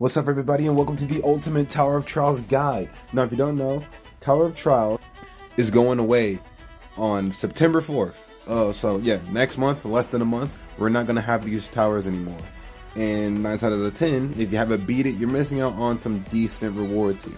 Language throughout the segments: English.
What's up, everybody, and welcome to the Ultimate Tower of Trials guide. Now, if you don't know, Tower of Trials is going away on September 4th. So yeah, next month, less than a month, we're not going to have these towers anymore. And 9 out of the 10, if you haven't beat it, you're missing out on some decent rewards here.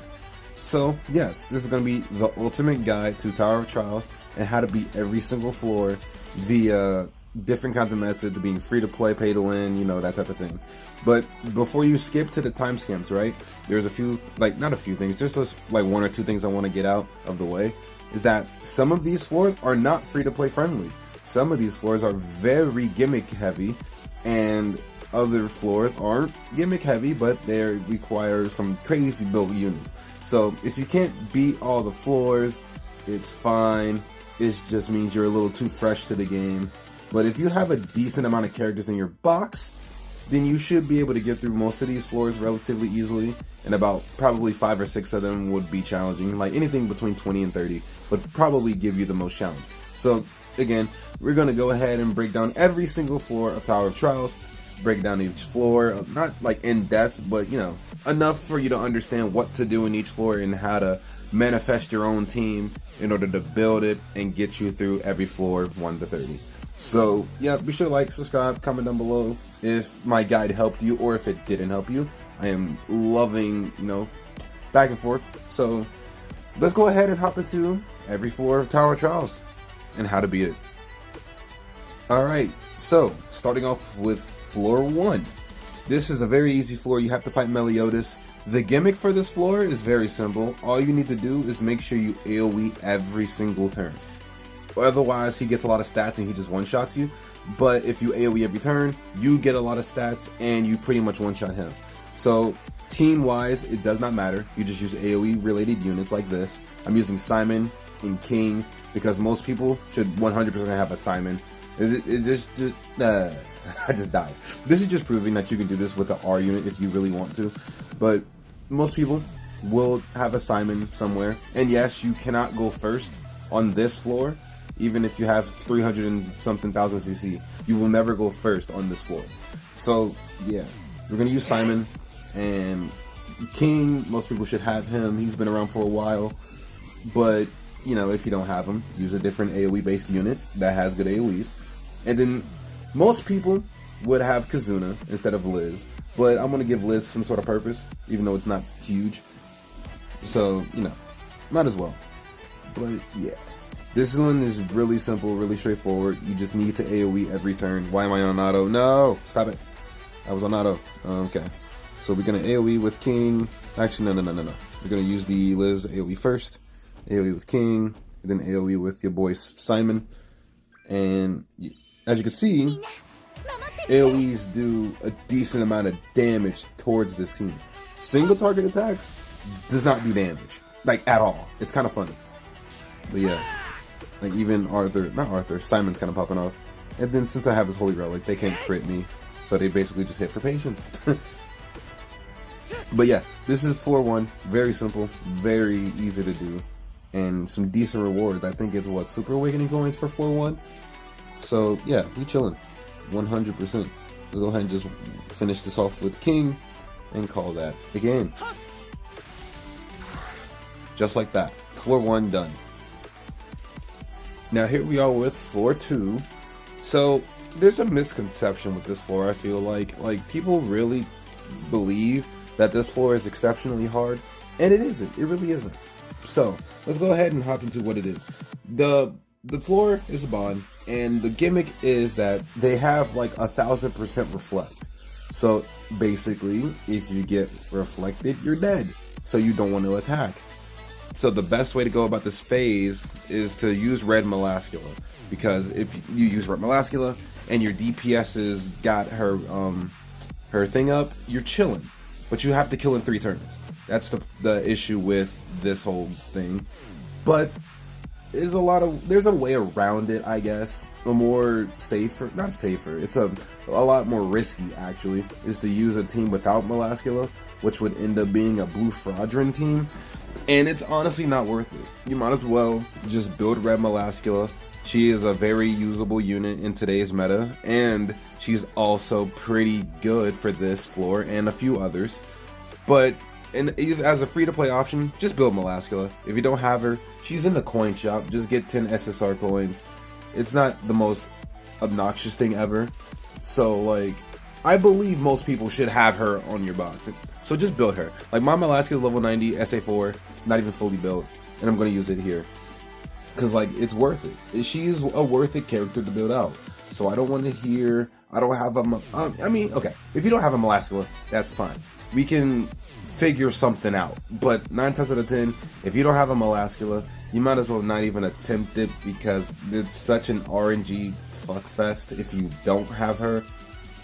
So yes, this is going to be the ultimate guide to Tower of Trials and how to beat every single floor via different kinds of methods, being free to play, pay to win, you know, that type of thing. But before you skip to the timestamps, right, there's a few, not a few things, just like 1 or 2 things I want to get out of the way, is that some of these floors are not free to play friendly. Some of these floors are very gimmick heavy, and other floors aren't gimmick heavy, but they require some crazy build units. So if you can't beat all the floors, it's fine. It just means you're a little too fresh to the game. But if you have a decent amount of characters in your box, then you should be able to get through most of these floors relatively easily, and about probably 5 or 6 of them would be challenging. Like anything between 20 and 30 would probably give you the most challenge. So again, we're going to go ahead and break down every single floor of Tower of Trials, break down each floor, not like in depth, but you know, enough for you to understand what to do in each floor and how to manifest your own team in order to build it and get you through every floor 1 to 30. So yeah, be sure to like, subscribe, comment down below if my guide helped you or if it didn't help you. I am loving, you know, back and forth. So let's go ahead and hop into every floor of Tower of Trials and how to beat it. Alright, so starting off with floor 1. This is a very easy floor. You have to fight Meliodas. The gimmick for this floor is very simple. All you need to do is make sure you AoE every single turn. Otherwise, he gets a lot of stats and he just one-shots you. But if you AoE every turn, you get a lot of stats and you pretty much one-shot him. So team-wise, it does not matter. You just use AoE-related units like this. I'm using Simon and King because most people should 100% have a Simon. I just died. This is just proving that you can do this with the R unit if you really want to. But most people will have a Simon somewhere. And yes, you cannot go first on this floor. Even if you have 300 and something thousand CC, you will never go first on this floor. So yeah, we're gonna use Simon and King. Most people should have him. He's been around for a while, but you know, if you don't have him, use a different AoE based unit that has good AoEs. And then most people would have Kazuna instead of Liz, but I'm gonna give Liz some sort of purpose, even though it's not huge. So you know, might as well. But yeah. This one is really simple, really straightforward. You just need to AoE every turn. Why am I on auto? No! Stop it. I was on auto. Okay. So we're going to AoE with King. Actually, no. We're going to use the Liz AoE first. AoE with King. And then AoE with your boy Simon. And as you can see, AoEs do a decent amount of damage towards this team. Single target attacks does not do damage. Like, at all. It's kind of funny. But yeah. Like even Simon's kind of popping off. And then since I have his Holy Relic, they can't crit me. So they basically just hit for patience. But yeah, this is floor 1. Very simple, very easy to do. And some decent rewards. I think it's what, Super Awakening coins for floor 1? So yeah, we chilling. 100%. Let's go ahead and just finish this off with King and call that a game. Just like that. Floor 1 done. Now here we are with floor 2. So there's a misconception with this floor. I feel like people really believe that this floor is exceptionally hard, and it isn't. It really isn't. So let's go ahead and hop into what it is. The floor is a bond, and the gimmick is that they have like 1000% reflect. So basically, if you get reflected, you're dead. So you don't want to attack. So the best way to go about this phase is to use Red Melascula, because if you use Red Melascula and your DPS has got her thing up, you're chilling, but you have to kill in 3 turns. That's the issue with this whole thing. But there's a way around it, I guess. A more safer, not safer, it's a lot more risky actually, is to use a team without Melascula, which would end up being a blue Fraudrin team. And it's honestly not worth it. You might as well just build Red Melascula. She is a very usable unit in today's meta, and she's also pretty good for this floor and a few others. But as a free-to-play option, just build Melascula. If you don't have her, she's in the coin shop. Just get 10 SSR coins. It's not the most obnoxious thing ever. So, like, I believe most people should have her on your box. So just build her. Like, my Melascula is level 90, SA4, not even fully built. And I'm going to use it here. Because, like, it's worth it. She's a worth it character to build out. So I don't want to hear, I don't have a, I mean, okay. If you don't have a Melascula, that's fine. We can figure something out. But 9 times out of 10, if you don't have a Melascula, you might as well not even attempt it, because it's such an RNG fuckfest if you don't have her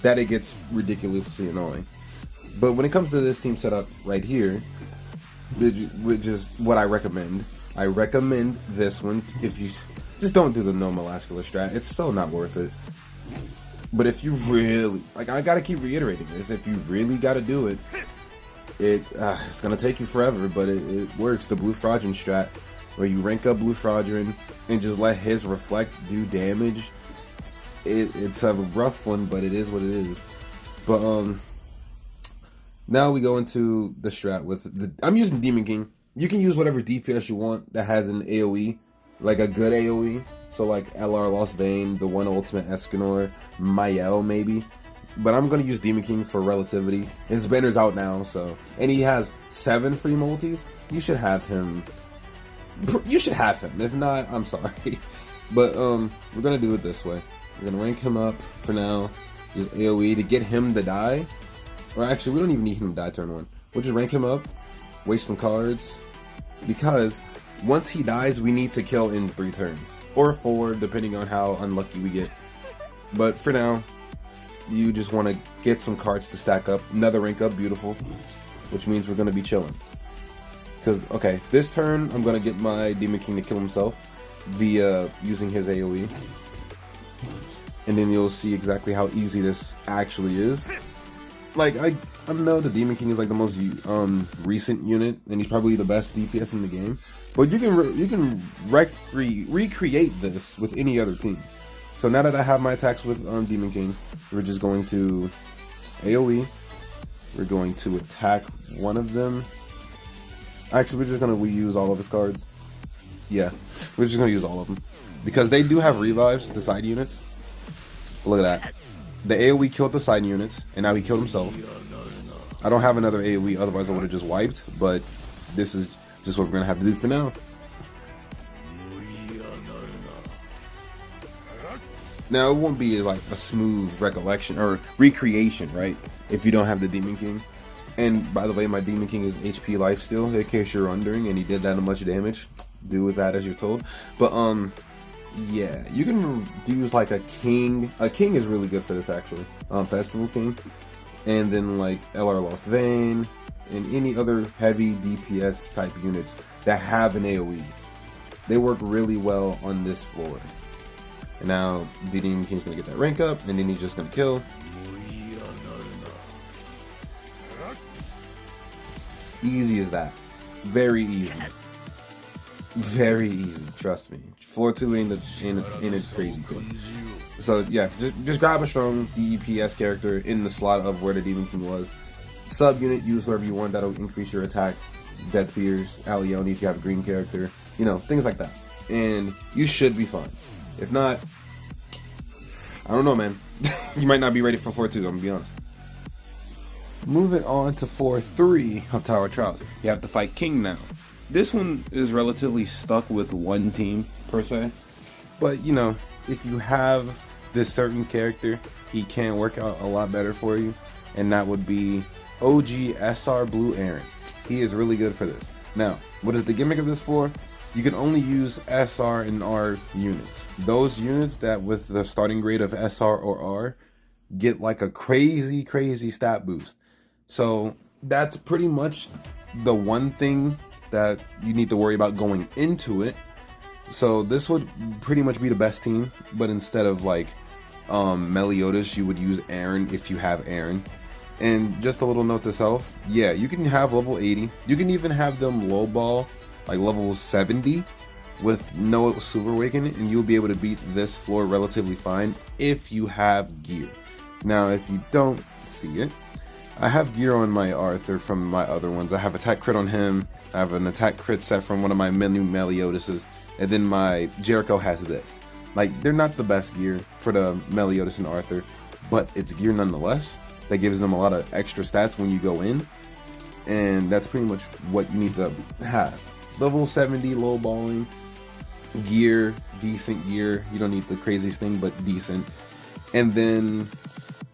that it gets ridiculously annoying. But when it comes to this team setup right here, which is what I recommend this one. If you just don't do the no Melascula strat, it's so not worth it. But if you really, like, I gotta keep reiterating this, if you really gotta do it, it's gonna take you forever, but it works. The Blue Fraudrin strat, where you rank up Blue Fraudrin and just let his Reflect do damage. It's a rough one, but it is what it is. But now we go into the strat with I'm using Demon King. You can use whatever DPS you want that has an AoE, like a good AoE. So like LR Lost Vein, the one Ultimate Escanor, Mael maybe. But I'm gonna use Demon King for relativity. His banner's out now, so, and he has 7 free multis. You should have him. If not, I'm sorry. But we're gonna do it this way. We're gonna rank him up for now, just AoE to get him to die. Or actually, we don't even need him to die turn 1. We'll just rank him up, waste some cards, because once he dies, we need to kill in 3 turns. Or 4, depending on how unlucky we get. But for now, you just want to get some cards to stack up. Another rank up, beautiful. Which means we're going to be chilling. Because, okay, this turn, I'm going to get my Demon King to kill himself via using his AoE. And then you'll see exactly how easy this actually is. Like, I know the Demon King is like the most recent unit, and he's probably the best DPS in the game. But you can recreate this with any other team. So now that I have my attacks with Demon King, we're just going to AoE. We're going to attack one of them. Actually, we're just going to reuse all of his cards. Yeah, we're just going to use all of them. Because they do have revives, the side units. Look at that. The AoE killed the side units, and now he killed himself. I don't have another AoE, otherwise I would have just wiped, but this is just what we're going to have to do for now. Now, it won't be like a smooth recollection or recreation, right? If you don't have the Demon King. And by the way, my Demon King is HP lifesteal, in case you're wondering, and he did that much damage. Do with that as you're told. But, yeah, you can use like a king. A king is really good for this, actually. Festival King. And then like LR Lost Vein, and any other heavy DPS type units that have an AoE. They work really well on this floor. And now the Demon King's gonna get that rank up, and then he's just gonna kill. Easy as that. Very easy. Very easy, trust me. Floor 2 ain't a crazy thing. So yeah, just grab a strong DPS character in the slot of where the Demon King was. Sub unit, use whoever you want, that'll increase your attack. Death Spears, Alioni if you have a green character, you know, things like that. And you should be fine. If not, I don't know, man. You might not be ready for 4-2, I'm gonna be honest. Moving on to 4-3 of Tower of Trials. You have to fight King now. This one is relatively stuck with one team, per se. But, you know, if you have this certain character, he can work out a lot better for you. And that would be OG SR Blue Aaron. He is really good for this. Now, what is the gimmick of this for? You can only use SR and R units. Those units that with the starting grade of SR or R get like a crazy stat boost. So that's pretty much the one thing that you need to worry about going into it. So this would pretty much be the best team, but instead of like Meliodas, you would use Aaron if you have Aaron. And just a little note to self, yeah, you can have level 80. You can even have them lowball like level 70 with no Super Awakening, and you'll be able to beat this floor relatively fine if you have gear. Now, if you don't see it, I have gear on my Arthur from my other ones. I have attack crit on him. I have an attack crit set from one of my new Meliodases. And then my Jericho has this. Like, they're not the best gear for the Meliodas and Arthur, but it's gear nonetheless. That gives them a lot of extra stats when you go in. And that's pretty much what you need to have. Level 70 low balling gear, decent gear. You don't need the craziest thing, but decent. And then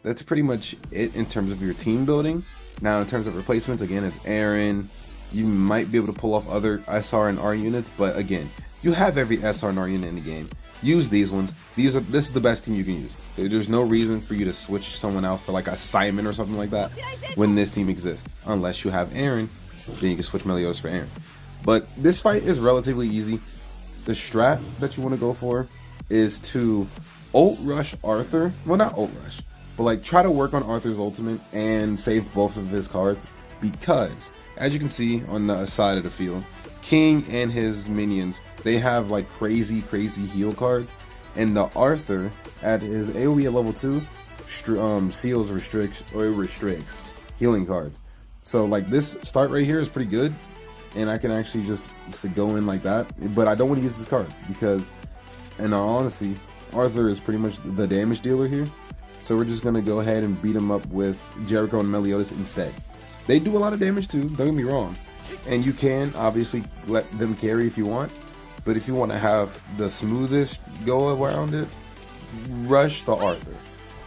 that's pretty much it in terms of your team building. Now, in terms of replacements, again, it's Aaron. You might be able to pull off other SR and R units, but again, you have every SR and R unit in the game. Use these ones. This is the best team you can use. There's no reason for you to switch someone out for like a Simon or something like that when this team exists. Unless you have Aaron, then you can switch Meliodas for Aaron. But this fight is relatively easy. The strat that you want to go for is to ult rush Arthur. Well, not ult rush, but like try to work on Arthur's ultimate and save both of his cards, because as you can see on the side of the field, King and his minions, they have like crazy heal cards, and the Arthur at his AoE at level 2 seals restricts healing cards. So like this start right here is pretty good, and I can actually just go in like that, but I don't want to use his cards because, in all honesty, Arthur is pretty much the damage dealer here. So we're just going to go ahead and beat him up with Jericho and Meliodas instead. They do a lot of damage too, don't get me wrong. And you can obviously let them carry if you want. But if you want to have the smoothest go around it, rush the Arthur.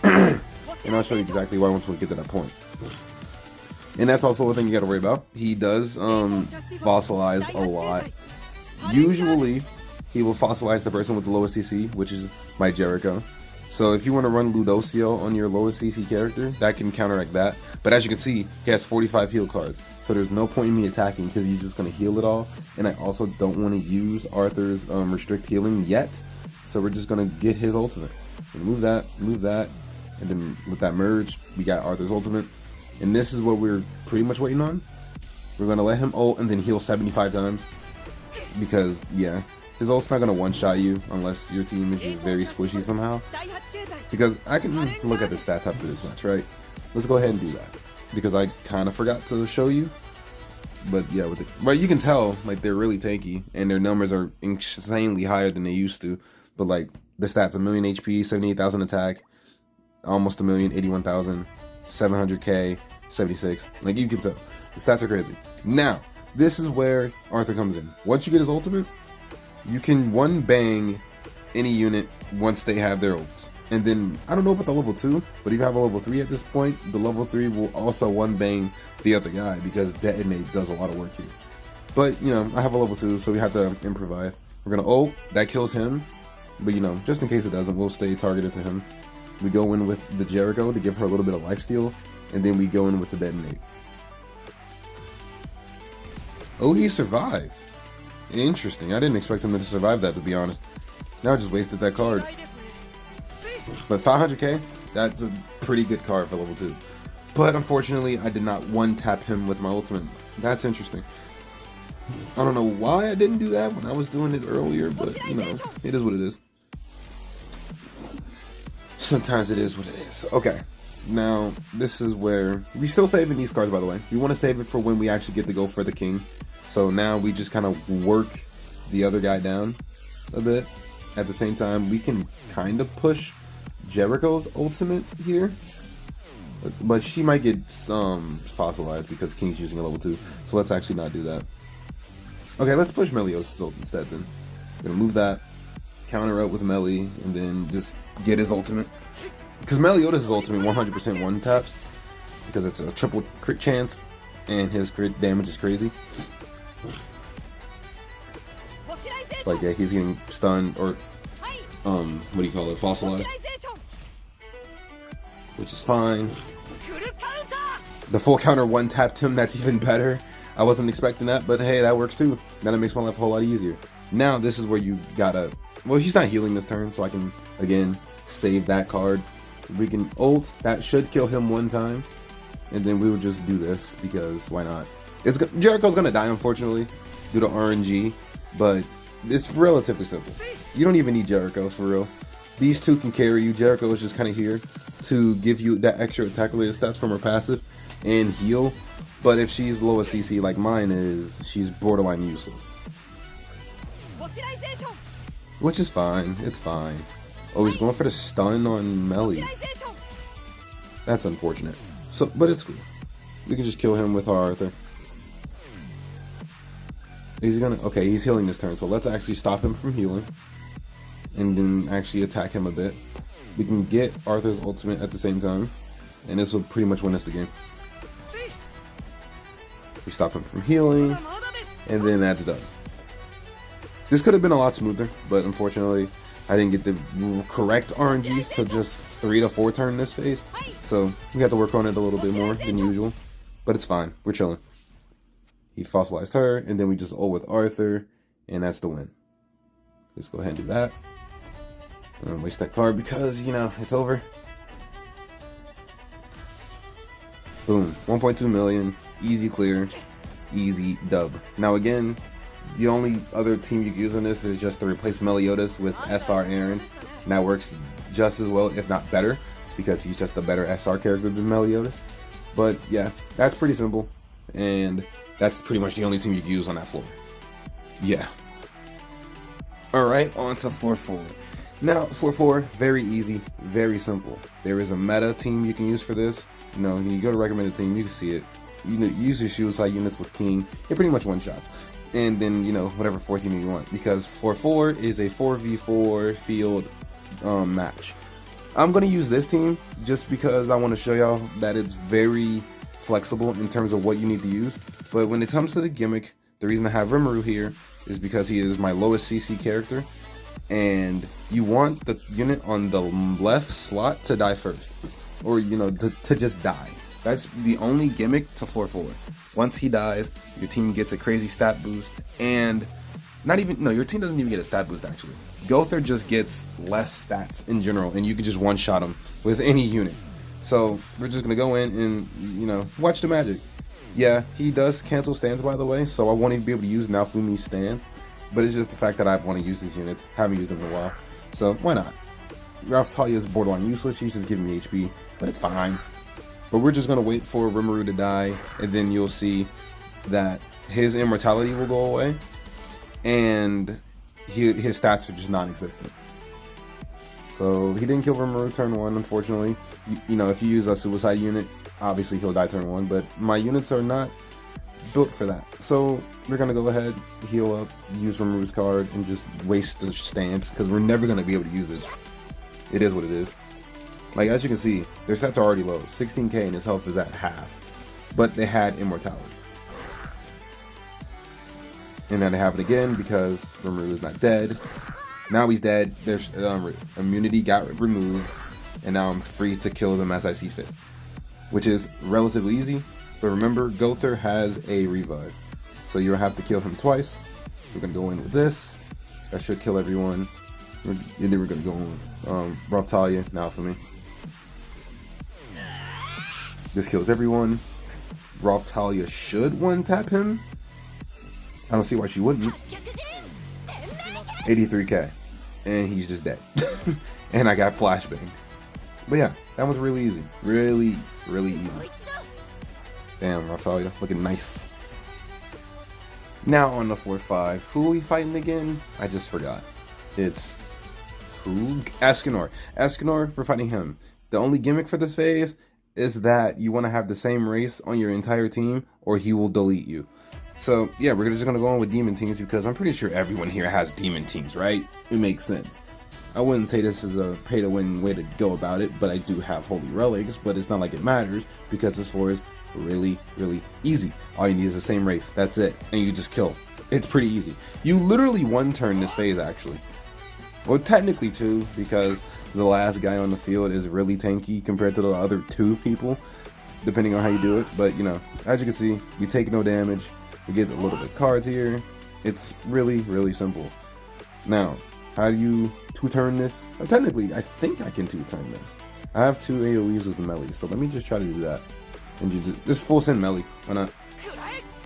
And I'll show you exactly why once we get to that point. And that's also a thing you got to worry about. He does fossilize a lot. Usually, he will fossilize the person with the lowest CC, which is my Jericho. So if you want to run Ludocio on your lowest CC character, that can counteract that. But as you can see, he has 45 heal cards. So there's no point in me attacking because he's just going to heal it all. And I also don't want to use Arthur's restrict healing yet. So we're just going to get his ultimate. Move that. And then with that merge, we got Arthur's ultimate. And this is what we're pretty much waiting on. We're going to let him ult and then heal 75 times. Because, yeah, his ult's not going to one-shot you unless your team is just very squishy somehow. Because I can look at the stats after this match, right? Let's go ahead and do that. Because I kind of forgot to show you. But yeah, but you can tell, like, they're really tanky. And their numbers are insanely higher than they used to. But, like, the stats, 1,000,000 HP, 78,000 attack, almost 1,000,000, 81,000, 700k, 76. Like, you can tell. The stats are crazy. Now, this is where Arthur comes in. Once you get his ultimate, you can one bang any unit once they have their ults. And then, I don't know about the level 2, but if you have a level 3 at this point, the level 3 will also one bang the other guy because Detonate does a lot of work here. But, you know, I have a level 2, so we have to improvise. We're going to ult, that kills him. But, you know, just in case it doesn't, we'll stay targeted to him. We go in with the Jericho to give her a little bit of lifesteal, and then we go in with the Detonate. Oh, he survived. Interesting. I didn't expect him to survive that, to be honest. Now I just wasted that card. But 500k, that's a pretty good card for level 2. But unfortunately, I did not one-tap him with my ultimate. That's interesting. I don't know why I didn't do that when I was doing it earlier, but, you know, it is what it is. Sometimes it is what it is. Okay. Now, this is where... we still saving these cards, by the way. We want to save it for when we actually get to go for the king. So now we just kind of work the other guy down a bit. At the same time, we can kind of push Jericho's ultimate here. But she might get fossilized because King's using a level 2. So let's actually not do that. Okay, let's push Meliodas' ult instead then. We're going to move that, counter out with Meli, and then just get his ultimate. Because Meliodas' ultimate 100% one taps. Because it's a triple crit chance, and his crit damage is crazy. It's like, yeah, he's getting stunned, or, what do you call it, fossilized. Which is fine. The full counter one tapped him, that's even better. I wasn't expecting that, but hey, that works too. Then it makes my life a whole lot easier. Now, this is where you gotta... well, he's not healing this turn, so I can, again, save that card. We can ult, that should kill him one time. And then we would just do this, because why not? Jericho's gonna die, unfortunately, due to RNG, but it's relatively simple. You don't even need Jericho, for real. These two can carry you. Jericho is just kind of here to give you that extra attack related stats from her passive and heal. But if she's low a CC like mine is, she's borderline useless. Which is fine. It's fine. Oh, he's going for the stun on Melly. That's unfortunate. So, but it's cool. We can just kill him with our Arthur. He's gonna... Okay, he's healing this turn. So let's actually stop him from healing. And then actually attack him a bit. We can get Arthur's ultimate at the same time. And this will pretty much win us the game. We stop him from healing. And then that's done. This could have been a lot smoother. But unfortunately, I didn't get the correct RNG to just 3 to 4 turn this phase. So we have to work on it a little bit more than usual. But it's fine. We're chilling. He fossilized her. And then we just ult with Arthur. And that's the win. Let's go ahead and do that. And waste that card because, you know, it's over. Boom. 1.2 million. Easy clear. Easy dub. Now again, the only other team you can use on this is just to replace Meliodas with SR Aaron. And that works just as well, if not better, because he's just a better SR character than Meliodas. But yeah, that's pretty simple. And that's pretty much the only team you can use on that floor. Yeah. Alright, on to floor 4. Now, floor 4, very easy, very simple. There is a meta team you can use for this. You know, you go to recommended team, you can see it. You know, use your suicide units with King. It pretty much one-shots. And then, you know, whatever fourth unit you want. Because floor 4 is a 4v4 field match. I'm going to use this team just because I want to show y'all that it's very flexible in terms of what you need to use. But when it comes to the gimmick, the reason I have Rimuru here is because he is my lowest CC character. And you want the unit on the left slot to die first. Or, you know, to just die. That's the only gimmick to floor 4. Once he dies, your team gets a crazy stat boost. And your team doesn't even get a stat boost actually. Gother just gets less stats in general. And you can just one-shot him with any unit. So we're just going to go in and, you know, watch the magic. Yeah, he does cancel stands by the way. So I won't even be able to use Naofumi's stands. But it's just the fact that I want to use these units. Haven't used them in a while. So why not? Raphtalia is borderline useless. She's just giving me HP. But it's fine. But we're just going to wait for Rimuru to die. And then you'll see that his immortality will go away. And his stats are just non-existent. So he didn't kill Rimuru turn 1, unfortunately. You know, if you use a suicide unit, obviously he'll die turn 1. But my units are not built for that. So we're going to go ahead, heal up, use Rimuru's card, and just waste the stance. Because we're never going to be able to use it. It is what it is. Like, as you can see, their stats are already low. 16k and his health is at half. But they had immortality. And then they have it again because Rimuru is not dead. Now he's dead. Their immunity got removed. And now I'm free to kill them as I see fit. Which is relatively easy. But remember, Gother has a revive. So you'll have to kill him twice. So we're going to go in with this. That should kill everyone. And then we're going to go in with Raphtalia, Naofumi. This kills everyone. Raphtalia should one-tap him. I don't see why she wouldn't. 83k. And he's just dead. And I got flashbang. But yeah, that was really easy. Really, really easy. Damn, Raphtalia, looking nice. Now on the floor 5. Who are we fighting again? I just forgot. It's... who? Escanor. Escanor, we're fighting him. The only gimmick for this phase is that you want to have the same race on your entire team or he will delete you. So yeah, we're just going to go on with demon teams because I'm pretty sure everyone here has demon teams, right? It makes sense. I wouldn't say this is a pay to win way to go about it, but I do have holy relics, but it's not like it matters because this floor is really, really easy. All you need is the same race. That's it. And you just kill. It's pretty easy. You literally one turn this phase actually. Well, technically two, because the last guy on the field is really tanky compared to the other 2 people, depending on how you do it. But, you know, as you can see, we take no damage. We get a little bit of cards here. It's really, really simple. Now, how do you 2-turn this? Technically, I think I can 2-turn this. I have 2 AoEs with the melee, so let me just try to do that. And just full send melee. Why not?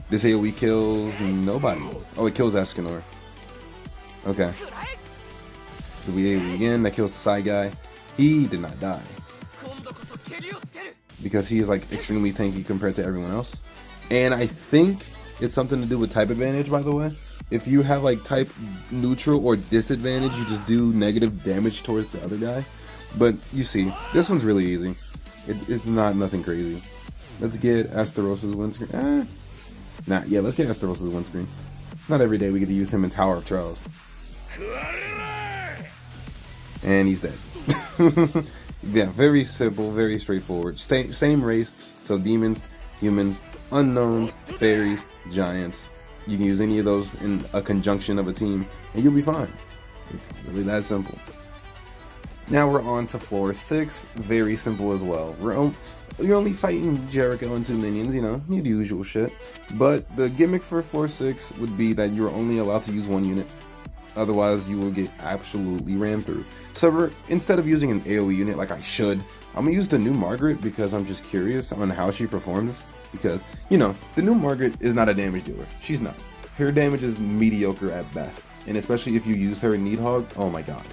This AoE kills nobody. Oh, it kills Escanor. Okay. The AoE again, that kills the side guy. He did not die. Because he is like extremely tanky compared to everyone else. And I think it's something to do with type advantage, by the way. If you have like type neutral or disadvantage, you just do negative damage towards the other guy. But you see, this one's really easy. It's not nothing crazy. Let's get Astarosa's windscreen. Yeah, let's get Astarosa's windscreen. It's not every day we get to use him in Tower of Trials. And he's dead. Yeah, very simple, very straightforward. Same race, so demons, humans, unknowns, fairies, giants. You can use any of those in a conjunction of a team, and you'll be fine. It's really that simple. Now we're on to floor 6. Very simple as well. You're only fighting Jericho and 2 minions, you know, the usual shit. But the gimmick for floor 6 would be that you're only allowed to use 1 unit. Otherwise, you will get absolutely ran through. So instead of using an AoE unit like I should, I'm going to use the new Margaret because I'm just curious on how she performs. Because, you know, the new Margaret is not a damage dealer. She's not. Her damage is mediocre at best. And especially if you used her in Needhog, oh my god.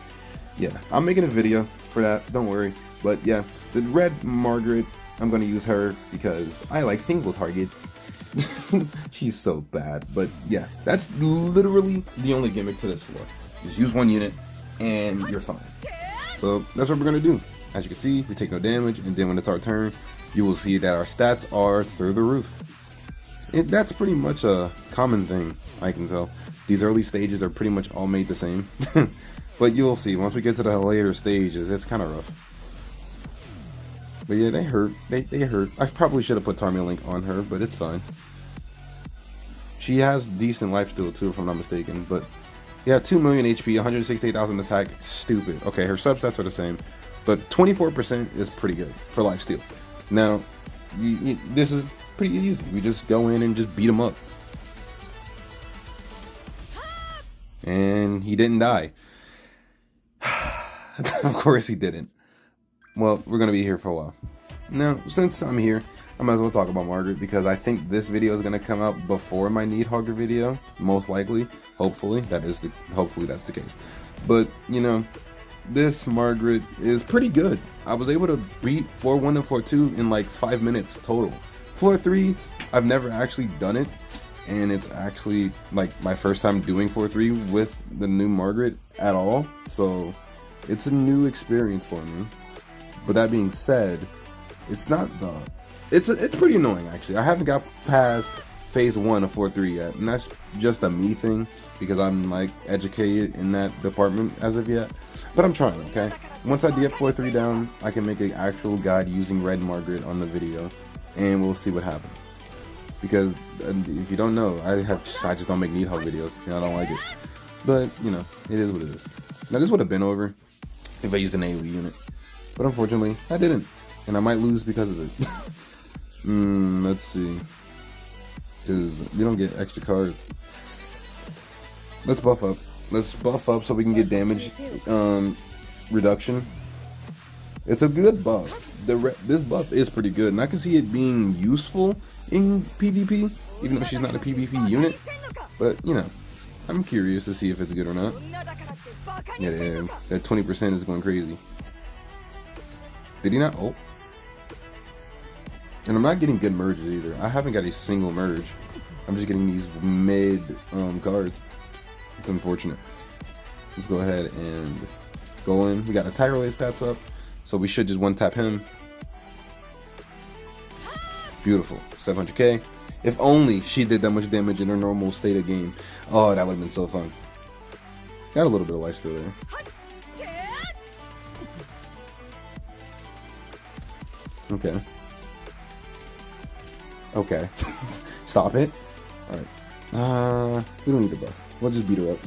Yeah, I'm making a video for that, don't worry. But yeah, the red Margaret, I'm going to use her because I like Single Target. She's so bad, but yeah, that's literally the only gimmick to this floor. Just use 1 unit and you're fine. So that's what we're gonna do. As you can see, we take no damage, and then when it's our turn, you will see that our stats are through the roof. That's pretty much a common thing, I can tell. These early stages are pretty much all made the same. But you'll see, once we get to the later stages, it's kind of rough. But yeah, they hurt. They hurt. I probably should have put Tarmia on her, but it's fine. She has decent lifesteal too, if I'm not mistaken. But yeah, 2 million HP, 168,000 attack. Stupid. Okay, her substats are the same, but 24% is pretty good for lifesteal. Now, this is pretty easy. We just go in and just beat him up. And he didn't die. Of course he didn't. Well, we're going to be here for a while. Now, since I'm here, I might as well talk about Margaret, because I think this video is going to come out before my Needhogger video, most likely. Hopefully, hopefully that's the case. But, you know, this Margaret is pretty good. I was able to beat floor 1 and floor 2 in like 5 minutes total. Floor 3, I've never actually done it, and it's actually like my first time doing floor 3 with the new Margaret at all. So, it's a new experience for me. But that being said, it's pretty annoying actually. I haven't got past phase 1 of floor 3 yet, and that's just a me thing because I'm like educated in that department as of yet. But I'm trying, okay? Once I get floor 3 down, I can make an actual guide using Red Margaret on the video, and we'll see what happens. Because if you don't know, I just don't make Needhog videos. You know, I don't like it. But you know, it is what it is. Now this would have been over if I used an AoE unit. But unfortunately, I didn't. And I might lose because of it. Let's see. Because we don't get extra cards. Let's buff up. Let's buff up so we can get damage reduction. It's a good buff. This buff is pretty good. And I can see it being useful in PvP. Even if she's not a PvP unit. But, you know, I'm curious to see if it's good or not. Yeah, that 20% is going crazy. Did he not? Oh. And I'm not getting good merges either. I haven't got a single merge. I'm just getting these mid cards. It's unfortunate. Let's go ahead and go in. We got attack related stats up, so we should just one tap him. Beautiful. 700k. If only she did that much damage in her normal state of game. Oh, that would have been so fun. Got a little bit of life still there. Okay. Okay. Stop it. Alright. We don't need the buff. We'll just beat her up.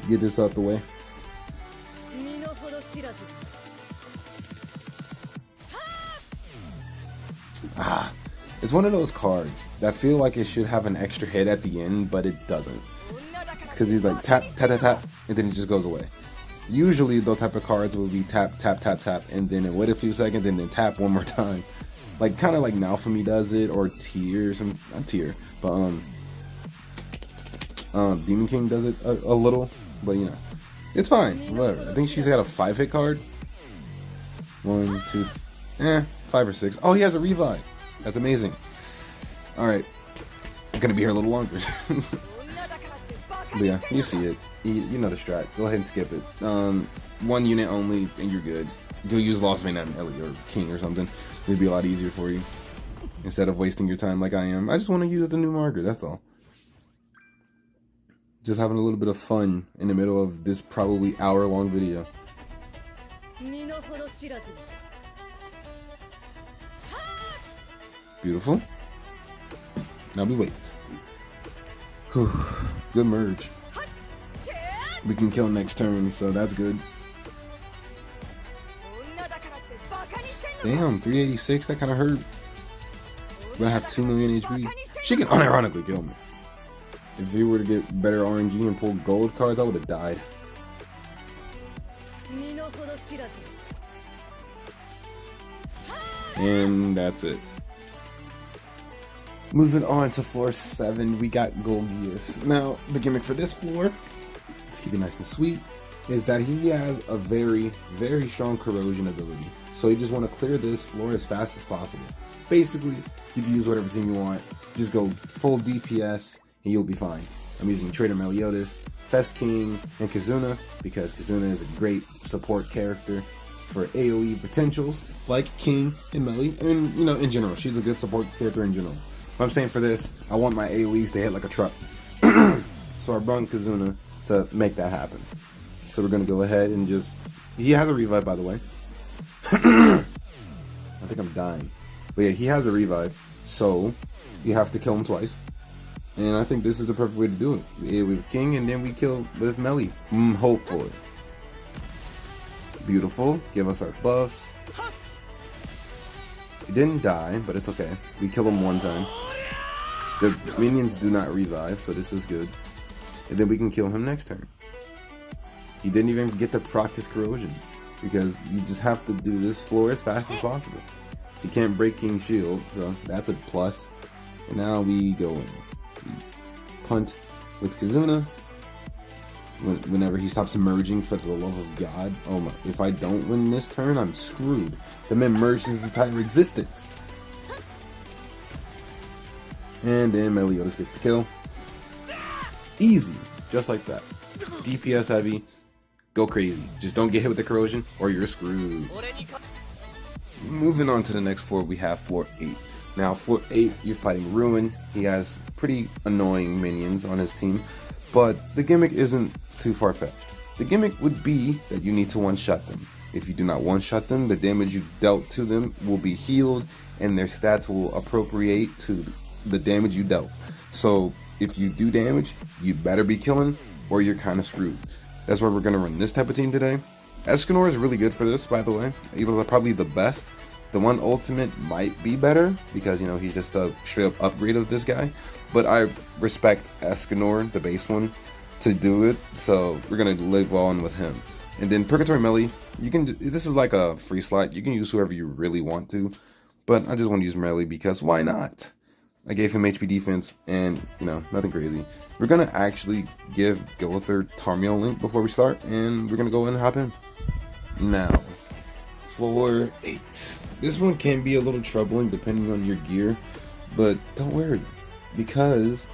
Get this out the way. It's one of those cards that feel like it should have an extra hit at the end, but it doesn't. Because he's like tap, tap, tap, tap, and then it just goes away. Usually those type of cards will be tap, tap, tap, tap, and then it wait a few seconds and then tap one more time. Like kind of like Naofumi does it, or Tier, not Tier, but Demon King does it a little, but you know. It's fine. Whatever. I think she's got a 5-hit card. 1, 2, 5 or 6. Oh, he has a revive. That's amazing. Alright. I'm gonna be here a little longer. But yeah, you see it. You know the strat. Go ahead and skip it. 1 unit only, and you're good. Go use Lost Vein on Ellie or King or something. It'd be a lot easier for you. Instead of wasting your time like I am. I just want to use the new marker, that's all. Just having a little bit of fun in the middle of this probably hour-long video. Beautiful. Now we wait. Whew. Good merge. We can kill next turn, so that's good. Damn, 386, that kind of hurt. But I have 2 million HP. She can unironically kill me. If we were to get better RNG and pull gold cards, I would have died. And that's it. Moving on to floor 7, we got Golgius. Now, the gimmick for this floor, to keep it nice and sweet, is that he has a very, very strong corrosion ability. So you just want to clear this floor as fast as possible. Basically, you can use whatever team you want. Just go full DPS and you'll be fine. I'm using Trader Meliodas, Fest King, and Kizuna because Kizuna is a great support character for AoE potentials like King and Melly. And you know, in general, she's a good support character in general. But I'm saying for this, I want my AoEs to hit like a truck. So I brought Kizuna to make that happen. So we're gonna go ahead and just... He has a revive, by the way. I think I'm dying. But yeah, he has a revive. So you have to kill him twice. And I think this is the perfect way to do it. We AoE with King and then we kill with Melly. Hopefully. Beautiful. Give us our buffs. He didn't die, but it's okay. We kill him 1 time. The minions do not revive, so this is good. And then we can kill him next turn. He didn't even get to proc his corrosion. Because you just have to do this floor as fast as possible. He can't break King's shield, so that's a plus. And now we go in. We punt with Kizuna. Whenever he stops merging, for the love of God. Oh my, if I don't win this turn, I'm screwed. The man merged his entire existence. And then Meliodas gets the kill. Easy, just like that. DPS heavy. Go crazy. Just don't get hit with the corrosion or you're screwed. Moving on to the next floor, we have floor 8. Now, floor 8, you're fighting Ruin. He has pretty annoying minions on his team, but the gimmick isn't too far-fetched. The gimmick would be that you need to one-shot them. If you do not one-shot them, the damage you dealt to them will be healed, and their stats will appropriate to the damage you dealt. So, if you do damage, you better be killing, or you're kind of screwed. That's why we're going to run this type of team today. Escanor is really good for this, by the way. He was probably the best. The one ultimate might be better because, you know, he's just a straight up upgrade of this guy. But I respect Escanor, the base one, to do it. So we're going to live on with him. And then Purgatory Melee, you can. This is like a free slot. You can use whoever you really want to. But I just want to use Melee because why not? I gave him HP defense and, you know, nothing crazy. We're going to actually give Gother Tarmiel Link before we start. And we're going to go in and hop in. Now, floor 8. This one can be a little troubling depending on your gear. But don't worry. Because,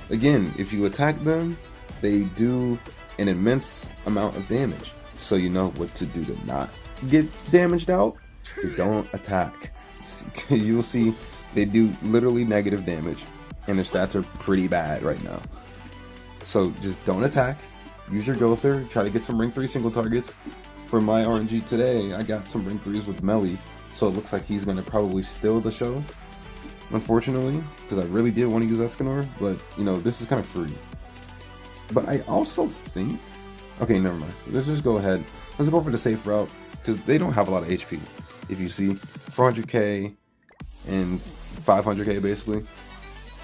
again, if you attack them, they do an immense amount of damage. So you know what to do to not get damaged out. They don't attack. You'll see they do literally negative damage. And their stats are pretty bad right now. So just don't attack. Use your Gother. Try to get some rank 3 single targets. For my RNG today, I got some rank 3s with Melly. So it looks like he's going to probably steal the show. Unfortunately. Because I really did want to use Escanor. But, you know, this is kind of free. But I also think... Okay, never mind. Let's just go ahead. Let's go for the safe route. Because they don't have a lot of HP. If you see, 400k and 500k basically.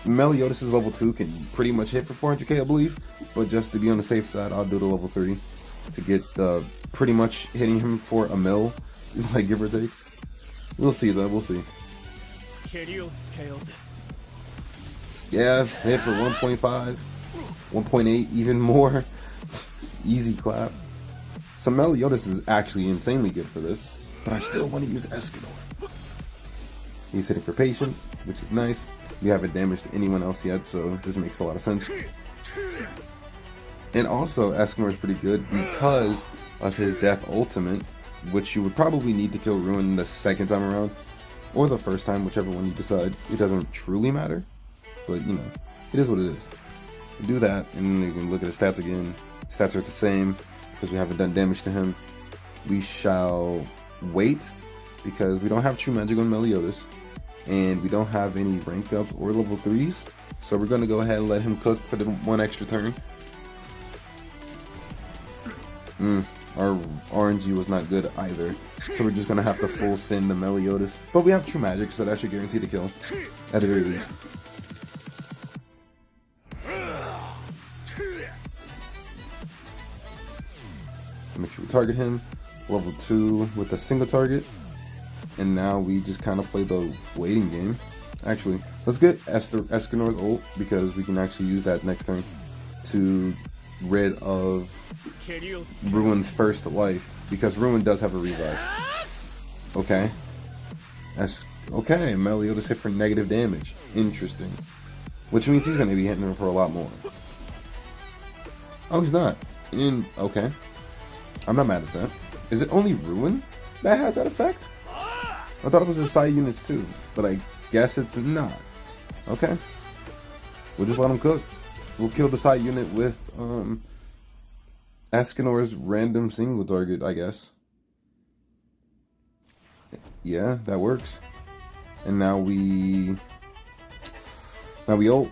Meliodas' level 2 can pretty much hit for 400k, I believe. But just to be on the safe side, I'll do the level 3. To get pretty much hitting him for a mil. Like, give or take. We'll see though, we'll see. Yeah, hit for 1.5. 1.8, even more. Easy clap. So Meliodas is actually insanely good for this, but I still want to use Escanor. He's hitting for patience, which is nice. We haven't damaged anyone else yet, so this makes a lot of sense. And also, Escanor is pretty good because of his death ultimate, which you would probably need to kill Ruin the second time around, or the first time, whichever one you decide. It doesn't truly matter, but you know, it is what it is. Do that, and then you can look at his stats again. Stats are the same because we haven't done damage to him. We shall wait because we don't have true magic on Meliodas, and we don't have any rank ups or level 3s. So we're going to go ahead and let him cook for the one extra turn. Our RNG was not good either, so we're just going to have to full send the Meliodas. But we have true magic, so that should guarantee the kill, at the very least. Make sure we target him. Level 2 with a single target. And now we just kind of play the waiting game. Actually, let's get Escanor's ult, because we can actually use that next turn to rid of Ruin's first life, because Ruin does have a revive. Okay. Okay, Meliodas hit for negative damage. Interesting. Which means he's going to be hitting him for a lot more. Oh, he's not. Okay. I'm not mad at that. Is it only Ruin that has that effect? I thought it was the side units too, but I guess it's not. Okay. We'll just let him cook. We'll kill the side unit with Escanor's random single target, I guess. Yeah, that works. And now we ult,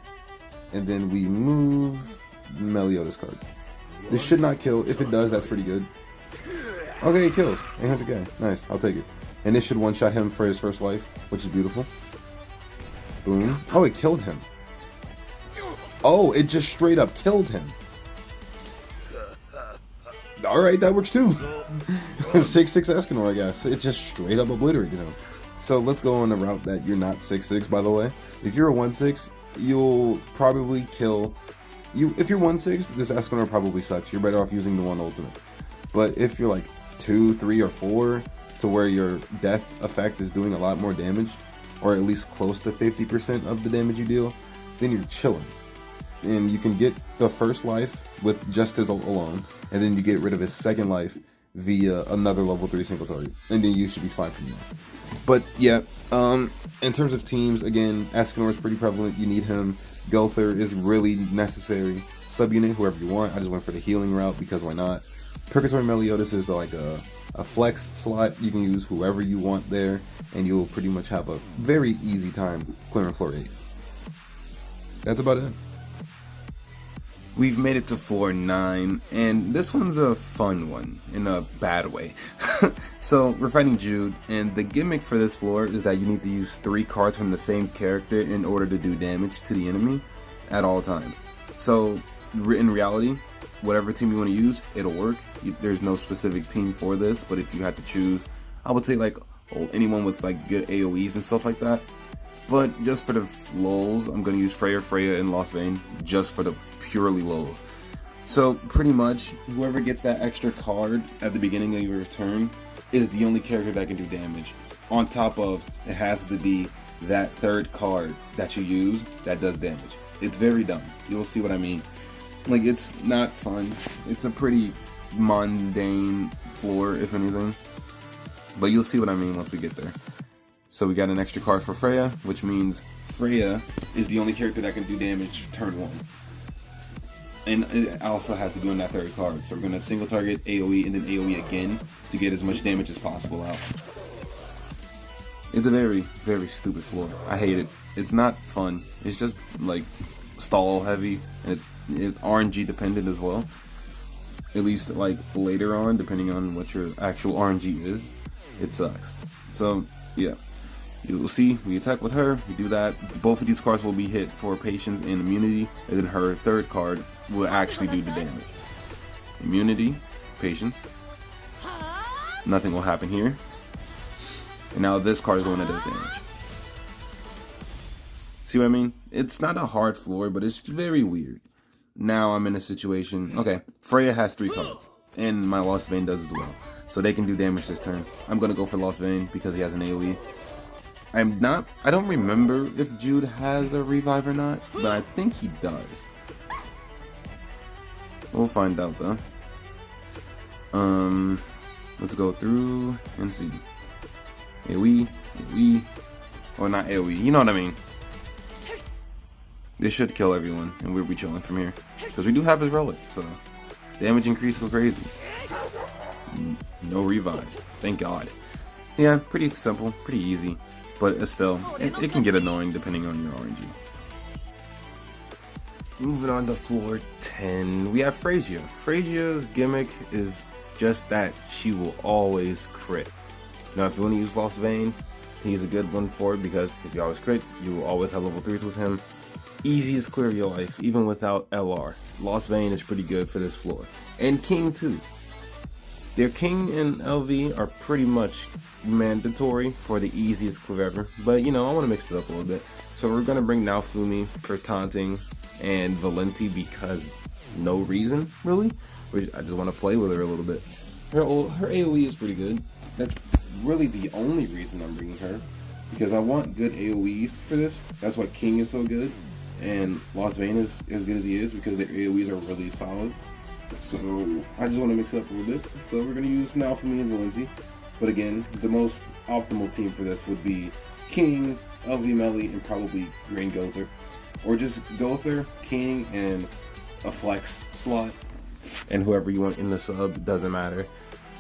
and then we move Meliodas card. This should not kill. If it does, that's pretty good. Okay, it kills. 800k. Nice, I'll take it. And this should one-shot him for his first life, which is beautiful. Boom. Oh, it killed him. Oh, it just straight up killed him. Alright, that works too. 6-6 Escanor, I guess. It just straight up obliterated him. So let's go on the route that you're not 6-6, by the way. If you're a 1-6, you'll probably kill... If you're 1-6, this Escanor probably sucks. You're better off using the one ultimate. But if you're like 2, 3, or 4, to where your death effect is doing a lot more damage, or at least close to 50% of the damage you deal, then you're chilling. And you can get the first life with just his ult alone, and then you get rid of his second life via another level 3 single target, and then you should be fine from there. But yeah, in terms of teams, again, Escanor is pretty prevalent. You need him. Gulther is really necessary. Subunit, whoever you want. I just went for the healing route because why not? Purgatory Meliodas is like a flex slot. You can use whoever you want there, and you'll pretty much have a very easy time clearing floor 8. That's about it. We've made it to floor 9, and this one's a fun one, in a bad way. So, we're fighting Jude, and the gimmick for this floor is that you need to use 3 cards from the same character in order to do damage to the enemy at all times. So, in reality, whatever team you want to use, it'll work. There's no specific team for this, but if you had to choose, I would say like anyone with like good AoEs and stuff like that. But just for the lulz, I'm going to use Freya, and Lost Vein just for the purely lulz. So pretty much, whoever gets that extra card at the beginning of your turn is the only character that can do damage. On top of, it has to be that third card that you use that does damage. It's very dumb. You'll see what I mean. Like, it's not fun. It's a pretty mundane floor, if anything. But you'll see what I mean once we get there. So we got an extra card for Freya, which means Freya is the only character that can do damage turn 1. And it also has to do on that third card. So we're going to single target AoE and then AoE again to get as much damage as possible out. It's a very, very stupid floor. I hate it. It's not fun. It's just like stall heavy, and it's RNG dependent as well. At least like later on, depending on what your actual RNG is, it sucks. So yeah. You will see, we attack with her, we do that. Both of these cards will be hit for patience and immunity, and then her third card will actually do the damage. Immunity, patience. Nothing will happen here. And now this card is the one that does damage. See what I mean? It's not a hard floor, but it's very weird. Now I'm in a situation, okay, Freya has 3 cards. and my Lost Vein does as well. So they can do damage this turn. I'm gonna go for Lost Vein because he has an AoE. I don't remember if Jude has a revive or not, but I think he does. We'll find out though. Let's go through and see. AoE, or not AoE, you know what I mean. This should kill everyone, and we'll be chilling from here. Because we do have his relic, so damage increase go crazy. No revive, thank God. Yeah, pretty simple, pretty easy. But it's still, it can get annoying depending on your RNG. Moving on to floor 10, we have Phrasia. Phrasia's gimmick is just that she will always crit. Now if you want to use Lost Vein, he's a good one for it because if you always crit, you will always have level 3s with him. Easy as clear your life, even without LR. Lost Vein is pretty good for this floor. And King too. Their King and LV are pretty much mandatory for the easiest clear ever. But you know, I want to mix it up a little bit. So we're going to bring Naofumi for taunting and Valenti because no reason, really. I just want to play with her a little bit. Her AoE is pretty good. That's really the only reason I'm bringing her. Because I want good AoEs for this. That's why King is so good. And Lost Vein is as good as he is because their AoEs are really solid. So I just want to mix it up a little bit. So we're going to use Naofumi and Valenti. But again, the most optimal team for this would be King, LV Melee, and probably Green Gother. Or just Gother, King, and a flex slot. And whoever you want in the sub, doesn't matter.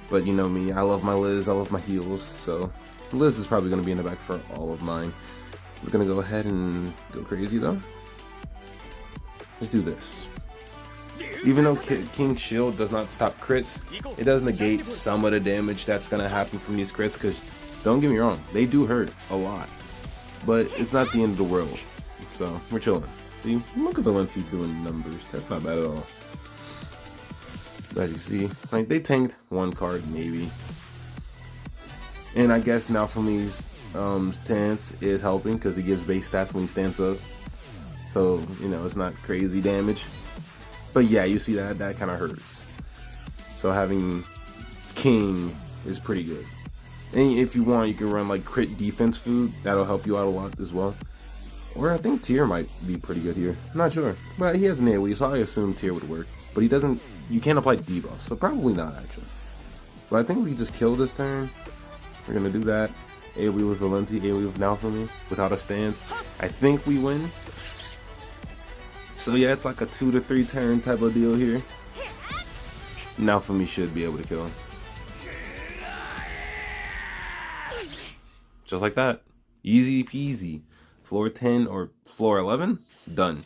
But you know me, I love my Liz, I love my heals. So Liz is probably going to be in the back for all of mine. We're going to go ahead and go crazy though. Let's do this. Even though King's Shield does not stop crits, it does negate some of the damage that's going to happen from these crits, because don't get me wrong, they do hurt a lot. But it's not the end of the world. So, we're chilling. See, look at Valenti doing numbers. That's not bad at all. As you see, like, they tanked one card, maybe. And I guess Naofumi's stance is helping, because he gives base stats when he stands up. So, you know, it's not crazy damage. But yeah, you see that kind of hurts. So having King is pretty good. And if you want, you can run like crit defense food. That'll help you out a lot as well. Or I think Tyr might be pretty good here. I'm not sure. But he has an AoE, so I assume Tyr would work. But he doesn't, you can't apply debuffs, so probably not actually. But I think we just kill this turn. We're gonna do that. AoE with Valenti, AoE with Naofumi, without a stance. I think we win. So yeah, it's like a 2 to 3 turn type of deal here. Naofumi should be able to kill him. Just like that. Easy peasy. Floor 10 or floor 11? Done.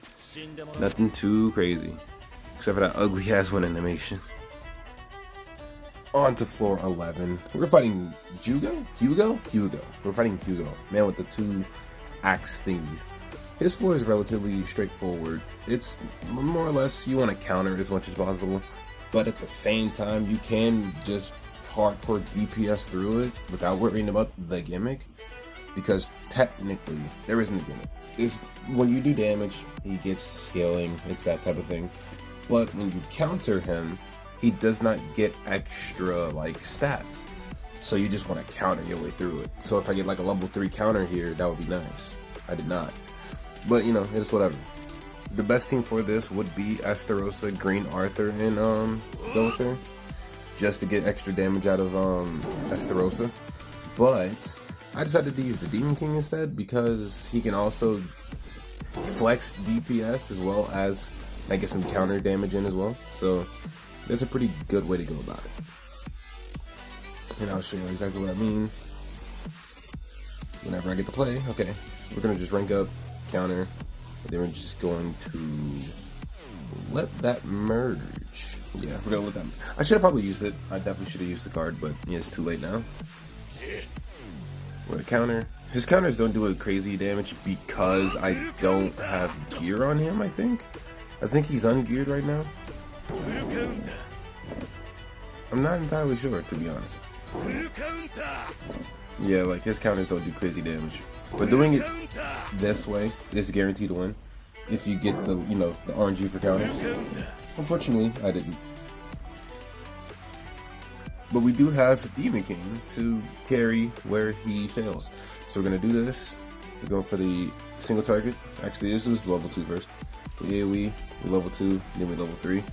Nothing too crazy. Except for that ugly ass one animation. On to floor 11. We're fighting Hugo? We're fighting Hugo. Man with the 2 axe thingies. His floor is relatively straightforward. It's more or less you want to counter as much as possible, but at the same time you can just hardcore DPS through it without worrying about the gimmick, because technically there isn't a gimmick. It's when you do damage, he gets scaling, it's that type of thing. But when you counter him, he does not get extra like stats. So you just want to counter your way through it. So if I get like a level 3 counter here, that would be nice. I did not. But, you know, it's whatever. The best team for this would be Estarossa, Green Arthur, and Gother, just to get extra damage out of Estarossa. But I decided to use the Demon King instead because he can also flex DPS as well as I get some counter damage in as well. So that's a pretty good way to go about it. And I'll show you exactly what I mean whenever I get to play. Okay, we're going to just rank up, counter, and then we're just going to let that merge. Yeah, we're gonna let that. I should have probably used it. I definitely should have used the card, but yeah, it's too late now. With a counter, his counters don't do a crazy damage because I don't have gear on him. I think he's ungeared right now. I'm not entirely sure, to be honest. Yeah, like his counters don't do crazy damage. But doing it this way is guaranteed to win if you get the, you know, the RNG for counters. Unfortunately, I didn't. But we do have Demon King to carry where he fails. So we're going to do this. We're going for the single target. Actually, this was level 2 first. The AoE, we level 2, then we level 3.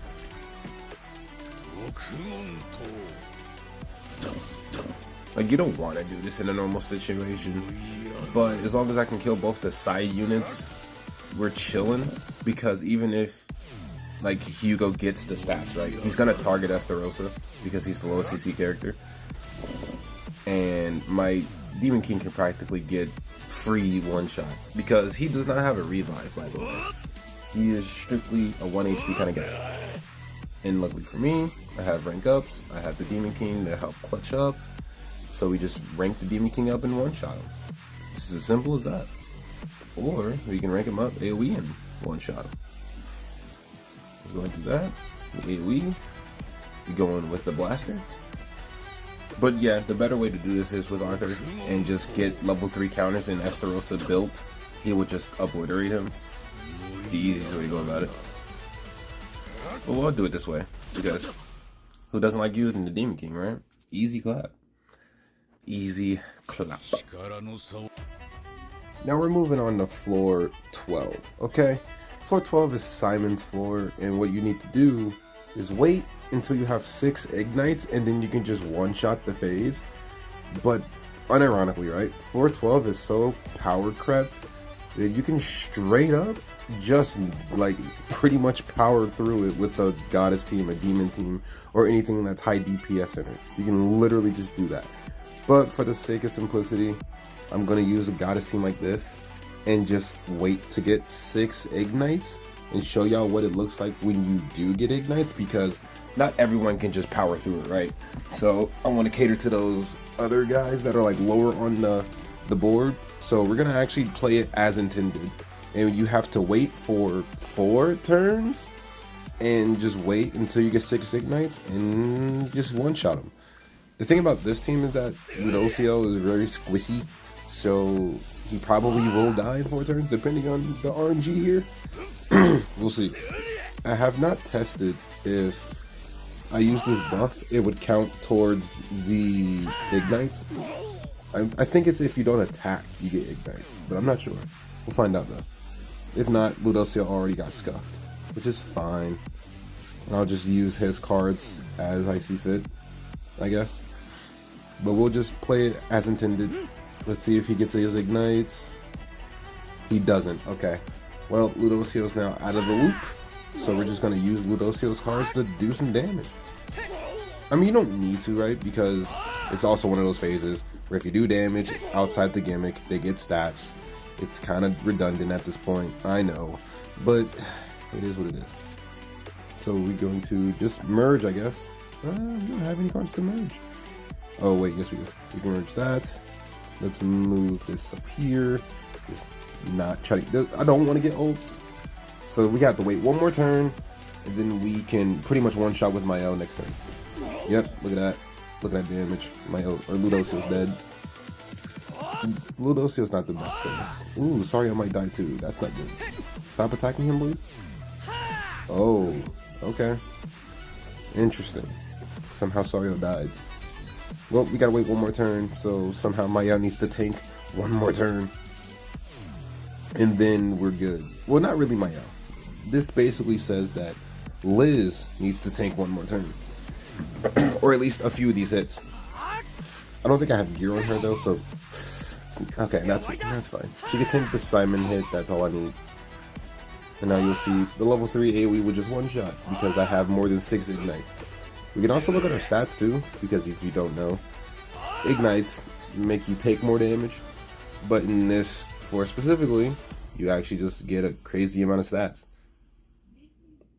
Like, you don't want to do this in a normal situation, but as long as I can kill both the side units, we're chilling. Because even if, like, Hugo gets the stats, right, he's going to target Estarossa because he's the lowest CC character. And my Demon King can practically get free one-shot because he does not have a revive, by the way. He is strictly a 1 HP kind of guy. And luckily for me, I have rank ups. I have the Demon King to help clutch up. So we just rank the Demon King up and one-shot him. It's as simple as that. Or we can rank him up AoE and one-shot him. Let's go ahead and do that. The AoE. We go in with the blaster. But yeah, the better way to do this is with Arthur and just get level 3 counters and Estarossa built. He would just obliterate him. The easiest way to go about it. But we'll do it this way because who doesn't like using the Demon King, right? Easy clap. Easy clap. Now we're moving on to floor 12, okay? Floor 12 is Simon's floor, and what you need to do is wait until you have 6 ignites, and then you can just one-shot the phase. But unironically, right, floor 12 is so power crept that you can straight up just like pretty much power through it with a goddess team, a demon team, or anything that's high DPS in it. You can literally just do that. But for the sake of simplicity, I'm going to use a goddess team like this and just wait to get 6 ignites and show y'all what it looks like when you do get ignites, because not everyone can just power through it, right? So I want to cater to those other guys that are like lower on the board. So we're going to actually play it as intended. And you have to wait for 4 turns and just wait until you get 6 ignites and just one-shot them. The thing about this team is that Ludocio is very squishy, so he probably will die in 4 turns depending on the RNG here. We'll see. I have not tested if I use this buff, it would count towards the ignites. I think it's if you don't attack, you get ignites, but I'm not sure. We'll find out though. If not, Ludocio already got scuffed, which is fine. And I'll just use his cards as I see fit, I guess. But we'll just play it as intended. Let's see if he gets his ignites. He doesn't. Okay. Well, Ludocio's now out of the loop. So we're just going to use Ludocio's cards to do some damage. I mean, you don't need to, right? Because it's also one of those phases where if you do damage outside the gimmick, they get stats. It's kind of redundant at this point, I know. But it is what it is. So we're going to just merge, I guess. We don't have any cards to merge. Oh, wait, yes we do. We can merge that. Let's move this up here. Just not try to... I don't want to get ults. So we have to wait 1 more turn, and then we can pretty much one-shot with Mayo next turn. Yep, look at that. Look at that damage. Mayo, or Ludocio's dead. Ludocio's not the best face. Ooh, sorry I might die too. That's not good. Stop attacking him, please. Oh, okay. Interesting. Somehow Sario died. Well, we gotta wait 1 more turn, so somehow Maya needs to tank 1 more turn. And then we're good. Well, not really Maya. This basically says that Liz needs to tank 1 more turn. Or at least a few of these hits. I don't think I have gear on her though, so... Okay, that's fine. She can tank the Simon hit, that's all I need. And now you'll see the level 3 AoE with just 1 shot, because I have more than 6 ignites. We can also look at our stats too, because if you don't know, ignites make you take more damage, but in this floor specifically, you actually just get a crazy amount of stats.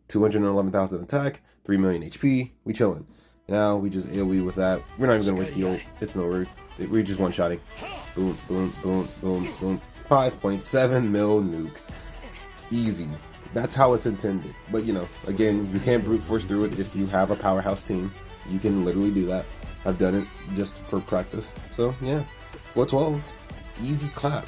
211,000 attack, 3 million HP, we chillin'. Now we just AoE with that. We're not even gonna waste the ult, it's no worry. We're just one-shotting. Boom, boom, boom, boom, boom. 5.7 mil nuke. Easy. That's how it's intended. But you know, again, you can't brute force through it if you have a powerhouse team. You can literally do that. I've done it just for practice. So yeah, floor 12, easy clap.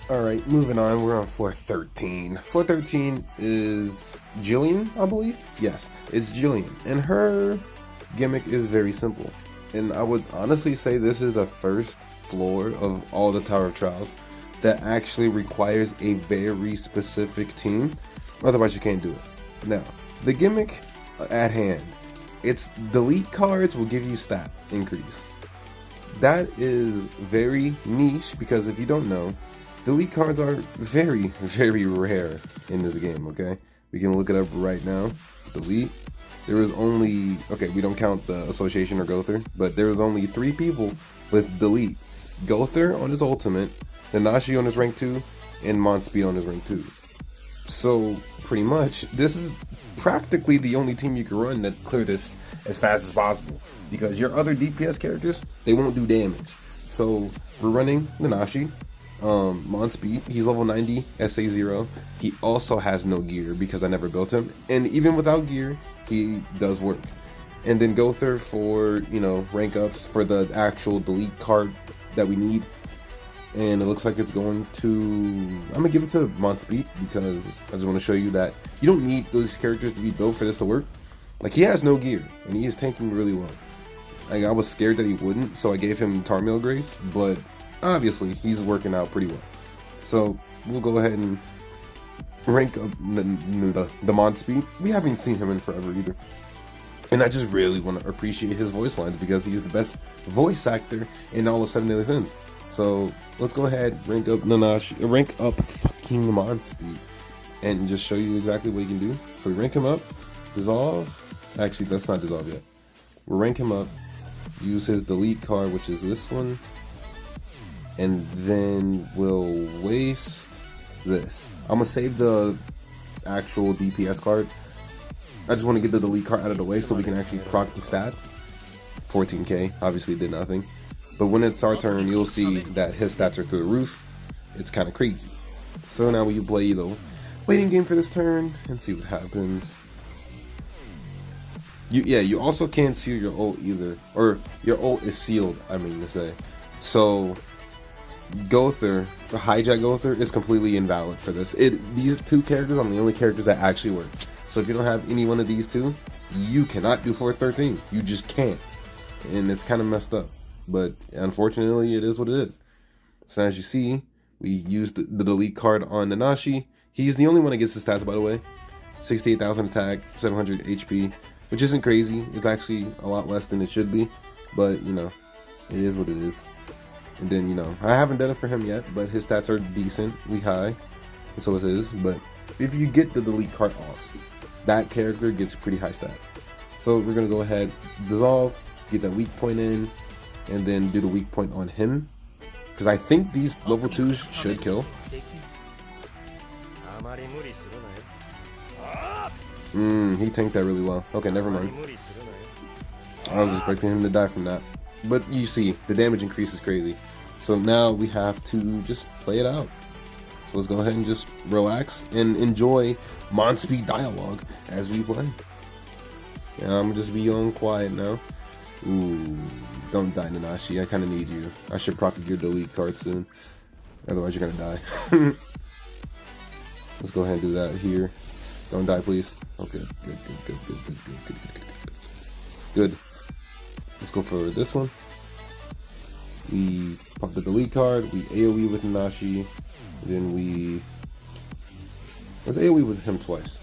Alright, moving on, we're on floor 13. Floor 13 is Jillian, I believe? Yes, it's Jillian. And her gimmick is very simple. And I would honestly say this is the first floor of all the Tower of Trials that actually requires a very specific team. Otherwise you can't do it. Now, the gimmick at hand, it's delete cards will give you stat increase. That is very niche because if you don't know, delete cards are very, very rare in this game, okay? We can look it up right now. Delete. There was only, okay, we don't count the Association or Gother, but there was only 3 people with delete. Gother on his ultimate, Nanashi on his rank 2, and Monspeed on his rank 2. So, pretty much, this is practically the only team you can run that clear this as fast as possible. Because your other DPS characters, they won't do damage. So, we're running Nanashi, Monspeed, he's level 90, SA0. He also has no gear because I never built him. And even without gear, he does work. And then Gother for, you know, rank ups for the actual delete card that we need. And it looks like it's going to, I'm gonna give it to Monspeed because I just want to show you that you don't need those characters to be built for this to work. Like, he has no gear and he is tanking really well. Like, I was scared that he wouldn't, so I gave him Tarmiel Grace, but obviously he's working out pretty well. So we'll go ahead and rank up the Monspeed. We haven't seen him in forever either. And I just really want to appreciate his voice lines because he's the best voice actor in all of 7 Daily Sins. So let's go ahead, rank up Nanashi, rank up fucking Monspeed, and just show you exactly what he can do. So we rank him up, dissolve. Actually, that's not dissolve yet. We'll rank him up, use his delete card, which is this one, and then we'll waste this. I'm gonna save the actual DPS card. I just want to get the delete card out of the way so we can actually proc the stats. 14k, obviously did nothing. But when it's our turn, you'll see that his stats are through the roof. It's kind of crazy. So now we play the waiting game for this turn and see what happens. You also can't seal your ult either. Or your ult is sealed, I mean to say. So Gother, the hijack Gother, is completely invalid for this. These 2 characters are the only characters that actually work. So if you don't have any one of these 2, you cannot do 413. You just can't. And it's kind of messed up. But unfortunately, it is what it is. So as you see, we used the delete card on Nanashi. He's the only one that gets the stats, by the way. 68,000 attack, 700 HP, which isn't crazy. It's actually a lot less than it should be. But, you know, it is what it is. And then, you know, I haven't done it for him yet, but his stats are decently high. And so is his. But if you get the delete card off, that character gets pretty high stats. So we're going to go ahead, dissolve, get that weak point in, and then do the weak point on him. Because I think these level 2s should kill. He tanked that really well. Okay, never mind. I was expecting him to die from that. But you see, the damage increase is crazy. So now we have to just play it out. So let's go ahead and just relax and enjoy Monspeed dialogue as we play. Yeah, I'm gonna just be on quiet now. Ooh, don't die, Nanashi. I kind of need you. I should proc your delete card soon. Otherwise, you're gonna die. Let's go ahead and do that here. Don't die, please. Okay, good. Let's go for this one. We pop the delete card. We AoE with Nanashi. Then let's AoE with him twice.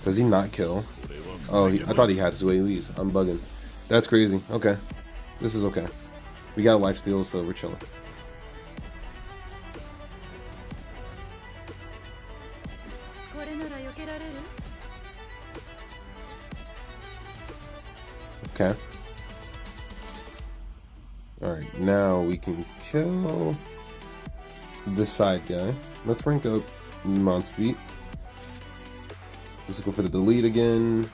Does he not kill? Oh, I thought he had 2 AoEs. I'm bugging. That's crazy. Okay. This is okay. We got a lifesteal, so we're chilling. Okay. Alright, now we can kill this side guy. Let's rank up Monspeed. Let's go for the delete again.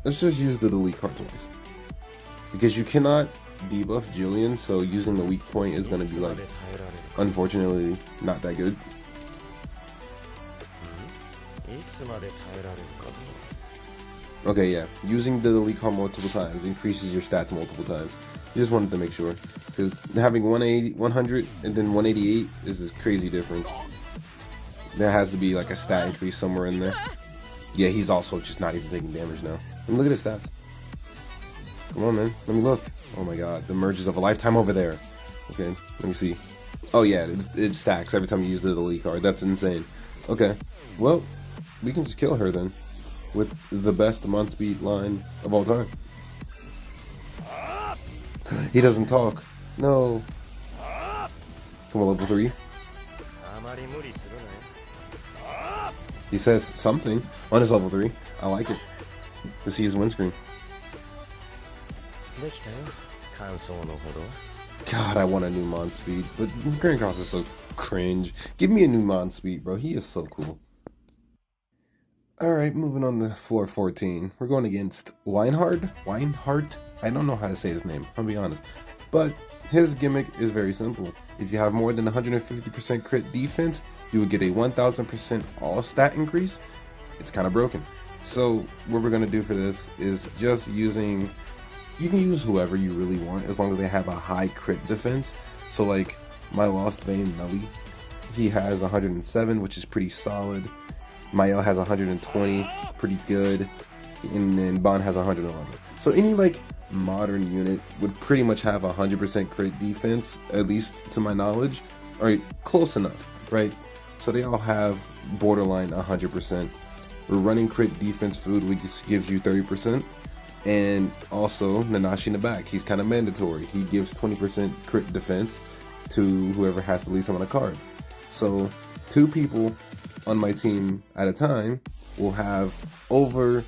Let's just use the delete card twice. Because you cannot debuff Jillian, so using the weak point is going to be like, unfortunately, not that good. Okay, yeah. Using the delete card multiple times increases your stats multiple times. You just wanted to make sure. Because having 100 and then 188 is this crazy difference. There has to be like a stat increase somewhere in there. Yeah, he's also just not even taking damage now. And look at his stats. Come on, man. Let me look. Oh my god, the merges of a lifetime over there. Okay, let me see. Oh yeah, it stacks every time you use the elite card. That's insane. Okay, well, we can just kill her then. With the best Mon Speed line of all time. He doesn't talk. No. Come on, level 3. He says something on his level 3. I like it. To see his windscreen. God, I want a new Mon Speed, but Grandcross is so cringe. Give me a new Mon Speed, bro. He is so cool. Alright, moving on to floor 14. We're going against Weinhardt? I don't know how to say his name, I'll be honest. But his gimmick is very simple. If you have more than 150% crit defense, you will get a 1000% all stat increase. It's kind of broken. So what we're going to do for this is just using... You can use whoever you really want as long as they have a high crit defense. So like my Lost Vein Nelly, he has 107, which is pretty solid. Mael has 120, pretty good, and then Bon has 111. So any like modern unit would pretty much have 100% crit defense, at least to my knowledge. Alright, close enough, right? So they all have borderline 100%. We're running crit defense food, which gives you 30%. And also Nanashi in the back, he's kind of mandatory. He gives 20% crit defense to whoever has the least amount of cards. So 2 people on my team at a time will have over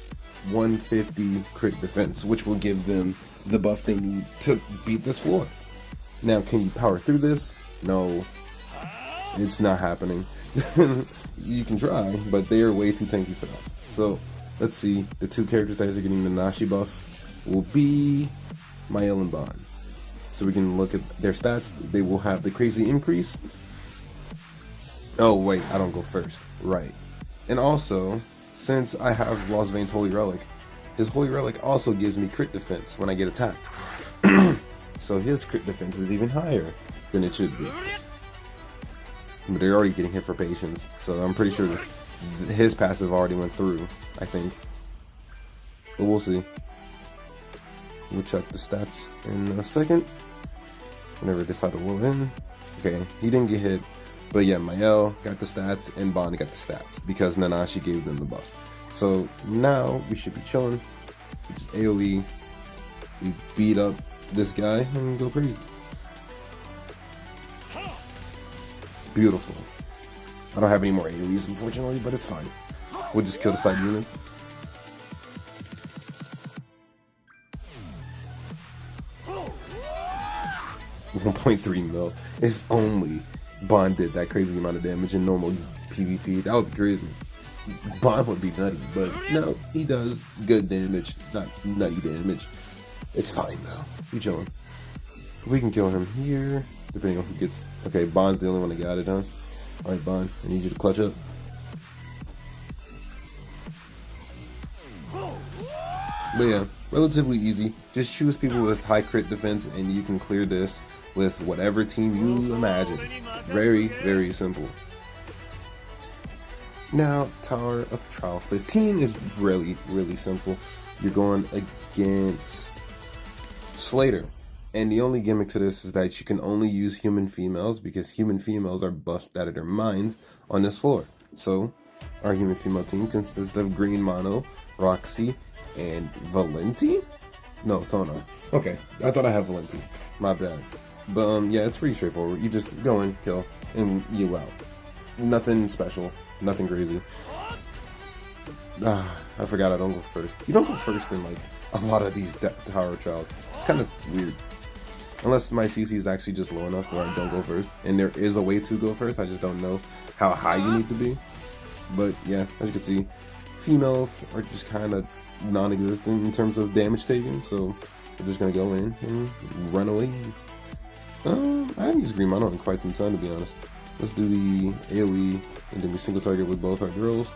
150 crit defense, which will give them the buff they need to beat this floor. Now, can you power through this? No, it's not happening. You can try, but they are way too tanky for that. So let's see, the 2 characters that are getting the Nashi buff will be Mael and Bon. So we can look at their stats. They will have the crazy increase. Oh wait, I don't go first. Right. And also, since I have Lost Vein's Holy Relic, his Holy Relic also gives me crit defense when I get attacked. So his crit defense is even higher than it should be. But they're already getting hit for patience, so I'm pretty sure his passive already went through, I think. But we'll see. We'll check the stats in a second. Whenever I decide to roll in. Okay, he didn't get hit. But yeah, Mael got the stats and Bon got the stats because Nanashi gave them the buff. So now we should be chilling. We just AoE, we beat up this guy and go crazy. Beautiful. I don't have any more AoEs unfortunately, but it's fine. We'll just kill the side units. $1.3 mil. If only Bon did that crazy amount of damage in normal PvP, that would be crazy. Bon would be nutty, but no, he does good damage, not nutty damage. It's fine though. We chillin'. We can kill him here, depending on who gets. Okay, Bon's the only one that got it, huh? Alright, Bon, I need you to clutch up. But yeah, relatively easy. Just choose people with high crit defense and you can clear this with whatever team you imagine. Very, very simple. Now, Tower of Trial 15 is really, really simple. You're going against Slater. And the only gimmick to this is that you can only use human females because human females are buffed out of their minds on this floor. So, our human female team consists of Green Mono, Roxy, and Valenti? No, Thona. Okay, I thought I had Valenti. My bad. But yeah, it's pretty straightforward. You just go in, kill, and you out. Nothing special, nothing crazy. I forgot I don't go first. You don't go first in like a lot of these Tower Trials. It's kind of weird. Unless my CC is actually just low enough where I don't go first. And there is a way to go first, I just don't know how high you need to be. But yeah, as you can see, females are just kind of non-existent in terms of damage taken, so we're just gonna go in and run away. I haven't used Green Mono in quite some time, to be honest. Let's do the AoE, and then we single target with both our girls.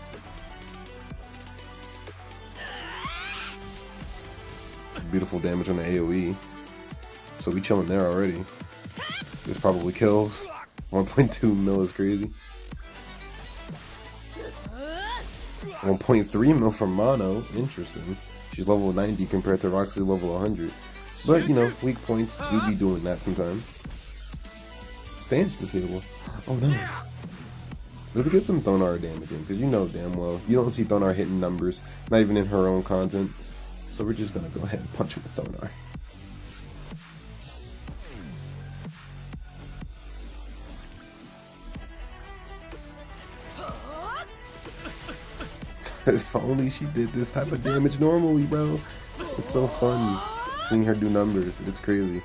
Beautiful damage on the AoE. So we chilling there already. This probably kills. 1.2 mil is crazy. 1.3 mil from Mono. Interesting. She's level 90 compared to Roxy level 100. But, you know, weak points do be doing that sometimes. Stance disable. Oh no. Let's get some Thonar damage in, because you know damn well you don't see Thonar hitting numbers, not even in her own content. So we're just gonna go ahead and punch with Thonar. If only she did this type of damage normally, bro. It's so fun seeing her do numbers. It's crazy.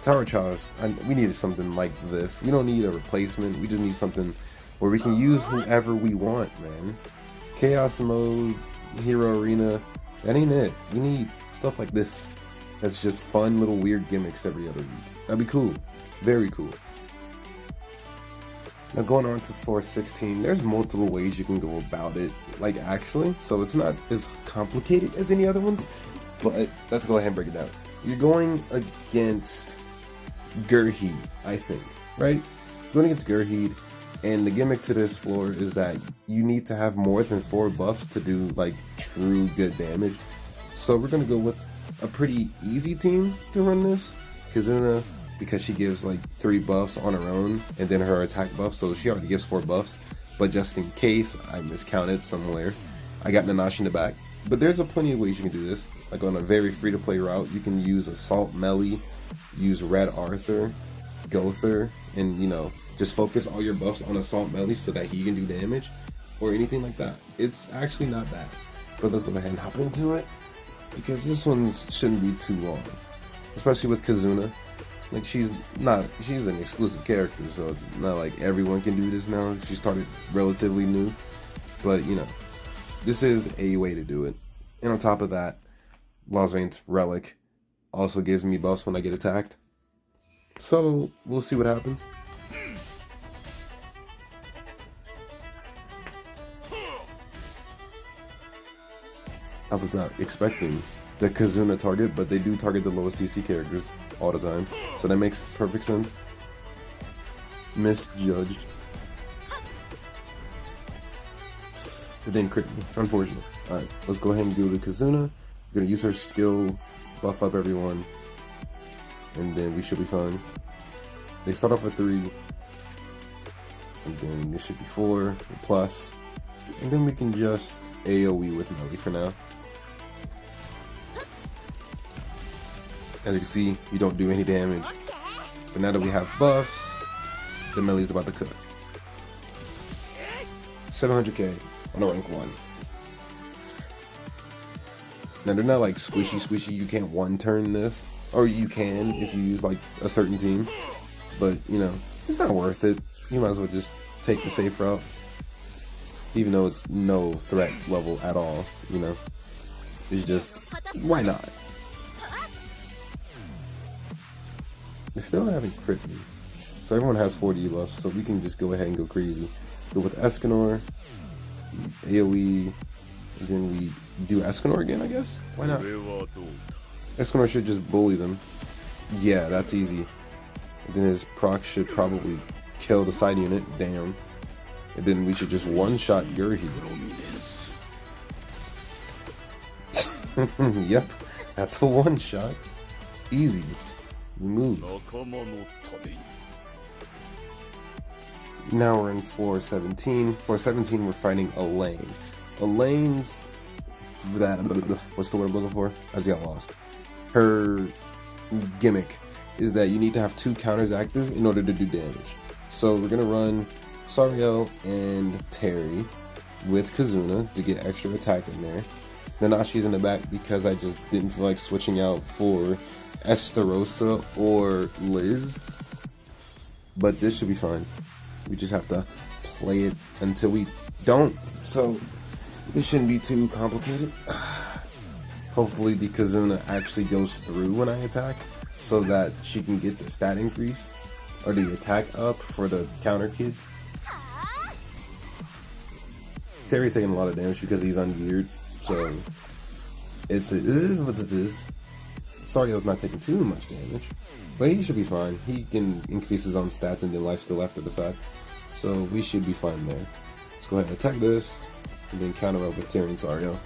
Tower Charge, we needed something like this. We don't need a replacement. We just need something where we can use whoever we want, man. Chaos Mode, Hero Arena, that ain't it. We need stuff like this. That's just fun little weird gimmicks every other week. That'd be cool. Very cool. Now going on to floor 16, there's multiple ways you can go about it, like actually, so it's not as complicated as any other ones, but let's go ahead and break it down. You're going against Gurheed, I think, right? Going against Gurheed, and the gimmick to this floor is that you need to have more than 4 buffs to do like true good damage. So we're gonna go with a pretty easy team to run this. Kizuna, because she gives like 3 buffs on her own, and then her attack buff, so she already gives 4 buffs. But just in case I miscounted somewhere, I got Nanashi in the back. But there's plenty of ways you can do this. Like on a very free-to-play route, you can use Assault Melee, use Red Arthur, Gother, and you know, just focus all your buffs on Assault Melee so that he can do damage, or anything like that. It's actually not bad. But let's go ahead and hop into it, because this one shouldn't be too long. Especially with Kizuna. Like she's an exclusive character, so it's not like everyone can do this now. She started relatively new, but you know, this is a way to do it. And on top of that, Lost Veins Relic also gives me buffs when I get attacked. So we'll see what happens. I was not expecting the Kizuna target, but they do target the lowest CC characters all the time, so that makes perfect sense. Misjudged. It didn't crit me, unfortunately. Alright, let's go ahead and do the Kizuna. I'm gonna use her skill, buff up everyone, and then we should be fine. They start off with 3, and then this should be 4 plus, and then we can just AoE with melee for now. As you can see, we don't do any damage. But now that we have buffs, the melee is about to cook. 700k on a rank 1. Now they're not like squishy, you can't one turn this. Or you can if you use like a certain team. But you know, it's not worth it. You might as well just take the safe route. Even though it's no threat level at all, you know. It's just, why not? They still haven't crit me. So everyone has 40 buffs, so we can just go ahead and go crazy. Go with Escanor, AoE, and then we do Escanor again, I guess? Why not? Escanor should just bully them. Yeah, that's easy. And then his proc should probably kill the side unit, damn. And then we should just one-shot Gurheed. Yep, that's a one-shot. Easy. We move. Now we're in floor 17. Floor 17, we're fighting Elaine. Elaine's what's the word I'm looking for? I just got lost. Her gimmick is that you need to have 2 counters active in order to do damage. So we're gonna run Sariel and Terry with Kizuna to get extra attack in there. Nanashi's in the back because I just didn't feel like switching out for Estarossa or Liz, but this should be fine. We just have to play it until we don't, so this shouldn't be too complicated. Hopefully the Kizuna actually goes through when I attack, so that she can get the stat increase or the attack up for the counter kids. Terry's taking a lot of damage because he's ungeared, so it is what it is. Sariel's not taking too much damage, but he should be fine. He can increase his own stats and then life still after the fact, so we should be fine there. Let's go ahead and attack this. and then counter up with Terry and Sario.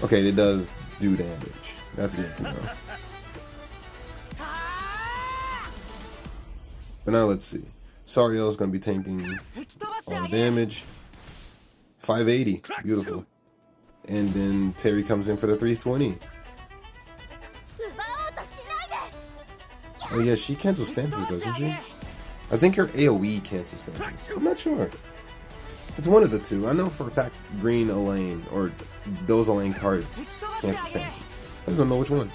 Okay, it does do damage. That's good to know. But now let's see. Sario is going to be tanking all the damage. 580. Beautiful. And then Terry comes in for the 320. Oh yeah, she cancels stances, doesn't she? I think her AoE cancels stances. I'm not sure. It's one of the two. I know for a fact Green Elaine or those Elaine cards cancel stances. I just don't know which one.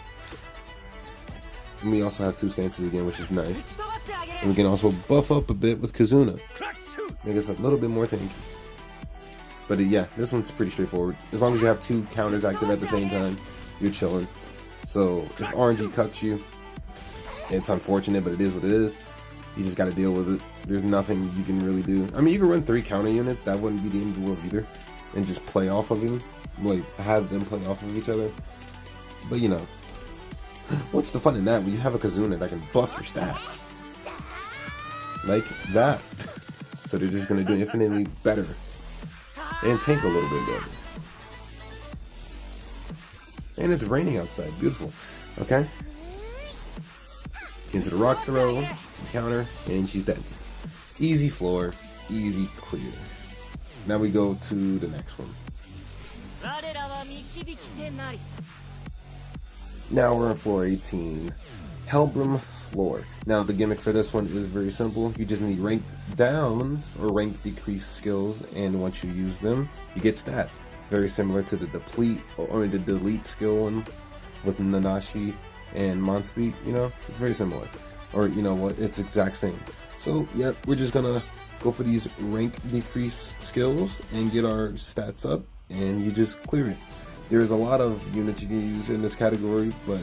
And we also have 2 stances again, which is nice. And we can also buff up a bit with Kazuna. Make us a little bit more tanky. But yeah, this one's pretty straightforward. As long as you have 2 counters active at the same time, you're chilling. So if RNG cucks you, it's unfortunate, but it is what it is. You just got to deal with it. There's nothing you can really do. I mean, you can run 3 counter units. That wouldn't be the end of the world either. And just play off of them. Like, have them play off of each other. But, you know. What's the fun in that when you have a Kazuna that can buff your stats? Like that. So they're just going to do infinitely better. And tank a little bit better. And it's raining outside. Beautiful. Okay. Get into the rock throw. Counter. And she's dead. Easy floor. Easy clear. Now we go to the next one. Now we're on floor 18. Helbram floor. Now the gimmick for this one is very simple. You just need rank downs or rank decrease skills, and once you use them, you get stats. Very similar to the deplete or the delete skill one with Nanashi and Monspeed, you know? It's very similar. Or you know what, it's exact same. So yep, we're just gonna go for these rank decrease skills and get our stats up, and you just clear it. There's a lot of units you can use in this category, but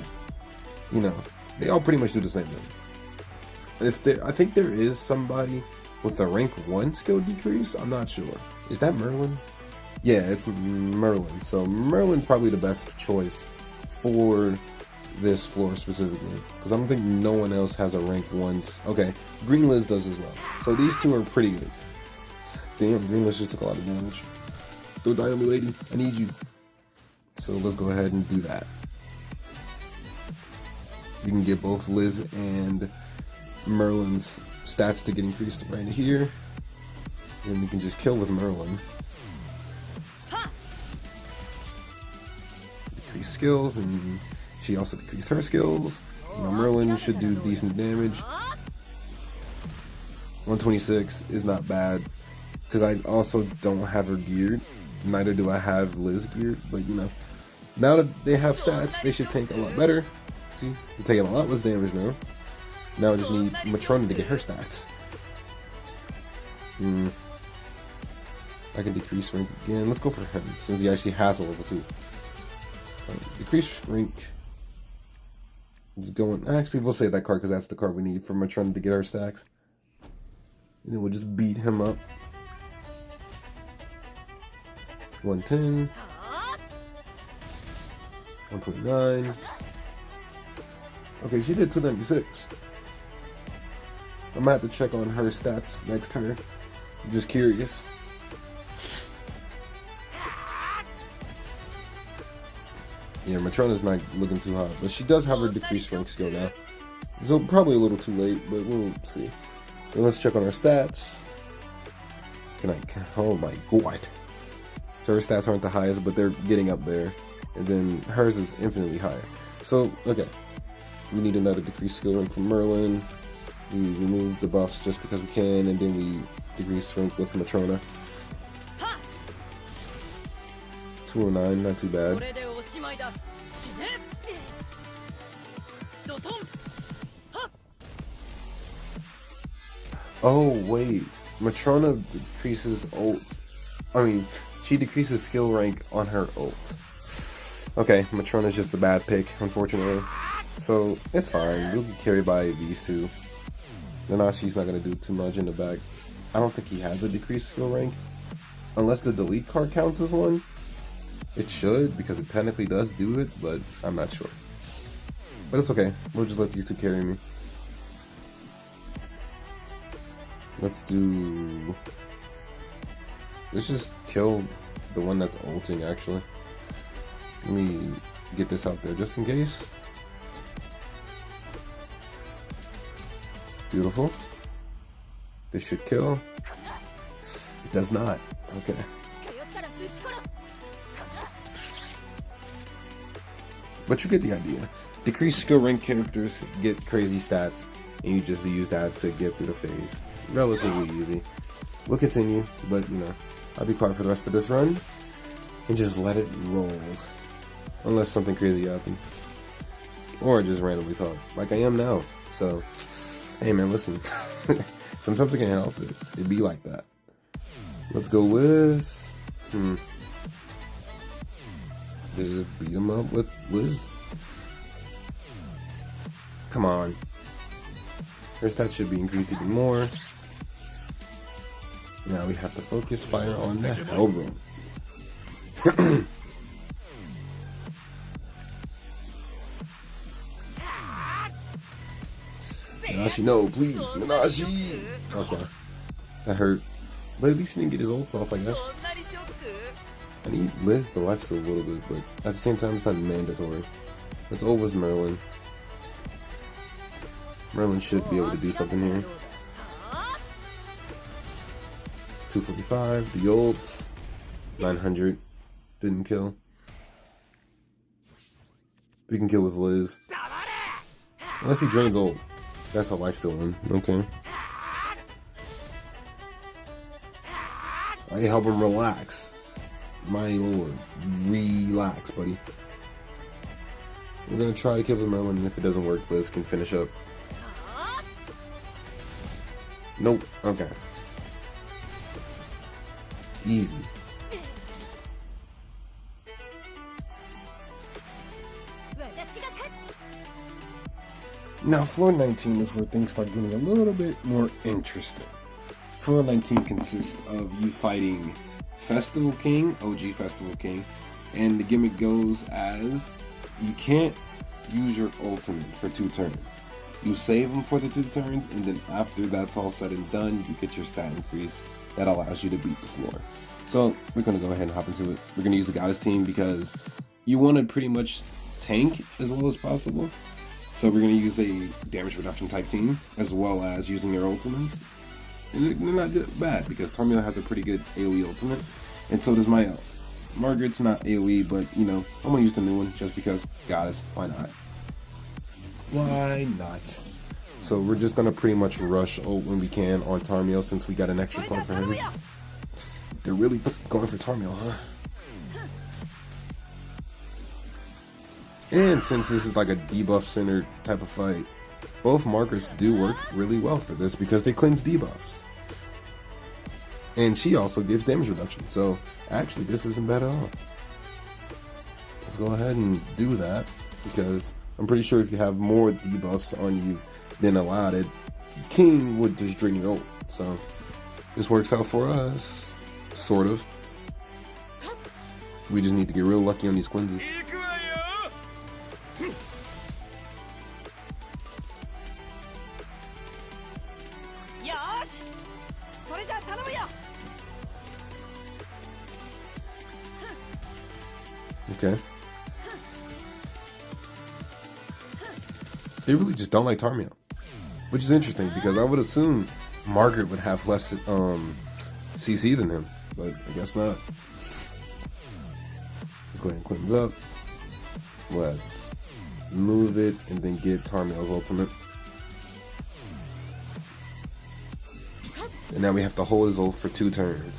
you know, they all pretty much do the same thing. I think there is somebody with a rank 1 skill decrease. I'm not sure. Is that Merlin? Yeah, it's Merlin. So Merlin's probably the best choice for this floor specifically, because I don't think no one else has a rank 1. Okay, Green Liz does as well. So these two are pretty good. Damn, Green Liz just took a lot of damage. Don't die on me, lady. I need you. So let's go ahead and do that. You can get both Liz and Merlin's stats to get increased right here. And we can just kill with Merlin. Decrease skills, and she also decreased her skills. Now Merlin should do decent damage. 126 is not bad, because I also don't have her geared. Neither do I have Liz geared, but you know, now that they have stats, they should tank a lot better. See, they're taking a lot less damage now. Now I just need Matrona to get her stats. I can decrease rank again. Let's go for him, since he actually has a level 2. Decrease rank is going. Actually, we'll save that card because that's the card we need for Matrona to get our stacks. And then we'll just beat him up. 110. 129. Okay, she did 296. I'm gonna have to check on her stats next turn. I'm just curious. Yeah, Matrona's not looking too hot, but she does have her decreased rank skill now. So probably a little too late, but we'll see. And let's check on our stats. Oh my god. So her stats aren't the highest, but they're getting up there. And then hers is infinitely higher. So, okay. We need another decreased skill rank from Merlin. We remove the buffs just because we can, and then we decrease rank with Matrona. 209, not too bad. Oh wait, Matrona decreases ult. I mean, she decreases skill rank on her ult. Okay, Matrona's just a bad pick, unfortunately. So it's fine. We'll get carried by these two. Nanashi's not gonna do too much in the back. I don't think he has a decreased skill rank, unless the delete card counts as one. It should, because it technically does do it, but I'm not sure. But it's okay. We'll just let these two carry me. Let's do Let's just kill the one that's ulting, actually. Let me get this out there just in case. Beautiful. This should kill. It does not. Okay. But you get the idea. Decrease skill rank characters get crazy stats, and you just use that to get through the phase. Relatively easy. We'll continue, but you know, I'll be quiet for the rest of this run and just let it roll. Unless something crazy happens. Or just randomly talk, like I am now. So, hey man, listen. Sometimes I can't help it. It be like that. Let's go with... Just beat him up with Liz. Come on. Her stat should be increased even more. Now we have to focus fire on the Hellbro. Nanashi, no, please. Nanashi! Okay. That hurt. But at least he didn't get his ults off, I guess. I need Liz to lifesteal a little bit, but at the same time, it's not mandatory. Let's ult with Merlin. Merlin should be able to do something here. 245, the ult. 900. Didn't kill. We can kill with Liz. Unless he drains ult. That's a lifesteal one. Okay. I help him relax. My lord. Relax, buddy. We're gonna try to kill with Merlin, and if it doesn't work, Liz can finish up. Nope. Okay. Easy. Now, floor 19 is where things start getting a little bit more interesting. Floor 19 consists of you fighting Festival King, OG Festival King, and the gimmick goes as you can't use your ultimate for 2 turns. You save them for the 2 turns, and then after that's all said and done, you get your stat increase that allows you to beat the floor. So we're going to go ahead and hop into it. We're going to use the Goddess team because you want to pretty much tank as well as possible. So we're going to use a damage reduction type team as well as using their ultimates. And they're not bad because Tormio has a pretty good AoE ultimate, and so does Mayo. Margaret's not AoE, but you know, I'm going to use the new one just because Goddess. Why not? Why not? So we're just going to pretty much rush ult when we can on Tormio since we got an extra point for him. They're really going for Tormio, huh? And since this is like a debuff centered type of fight, both Margarets do work really well for this because they cleanse debuffs. And she also gives damage reduction, so actually this isn't bad at all. Let's go ahead and do that because I'm pretty sure if you have more debuffs on you than allotted, King would just drain your ult. So this works out for us, sort of. We just need to get real lucky on these cleanses. Okay. They really just don't like Tormio, which is interesting because I would assume Margaret would have less CC than him, but I guess not. Let's go ahead and cleanse up. Let's move it and then get Tormio's ultimate. And now we have to hold his ult for 2 turns.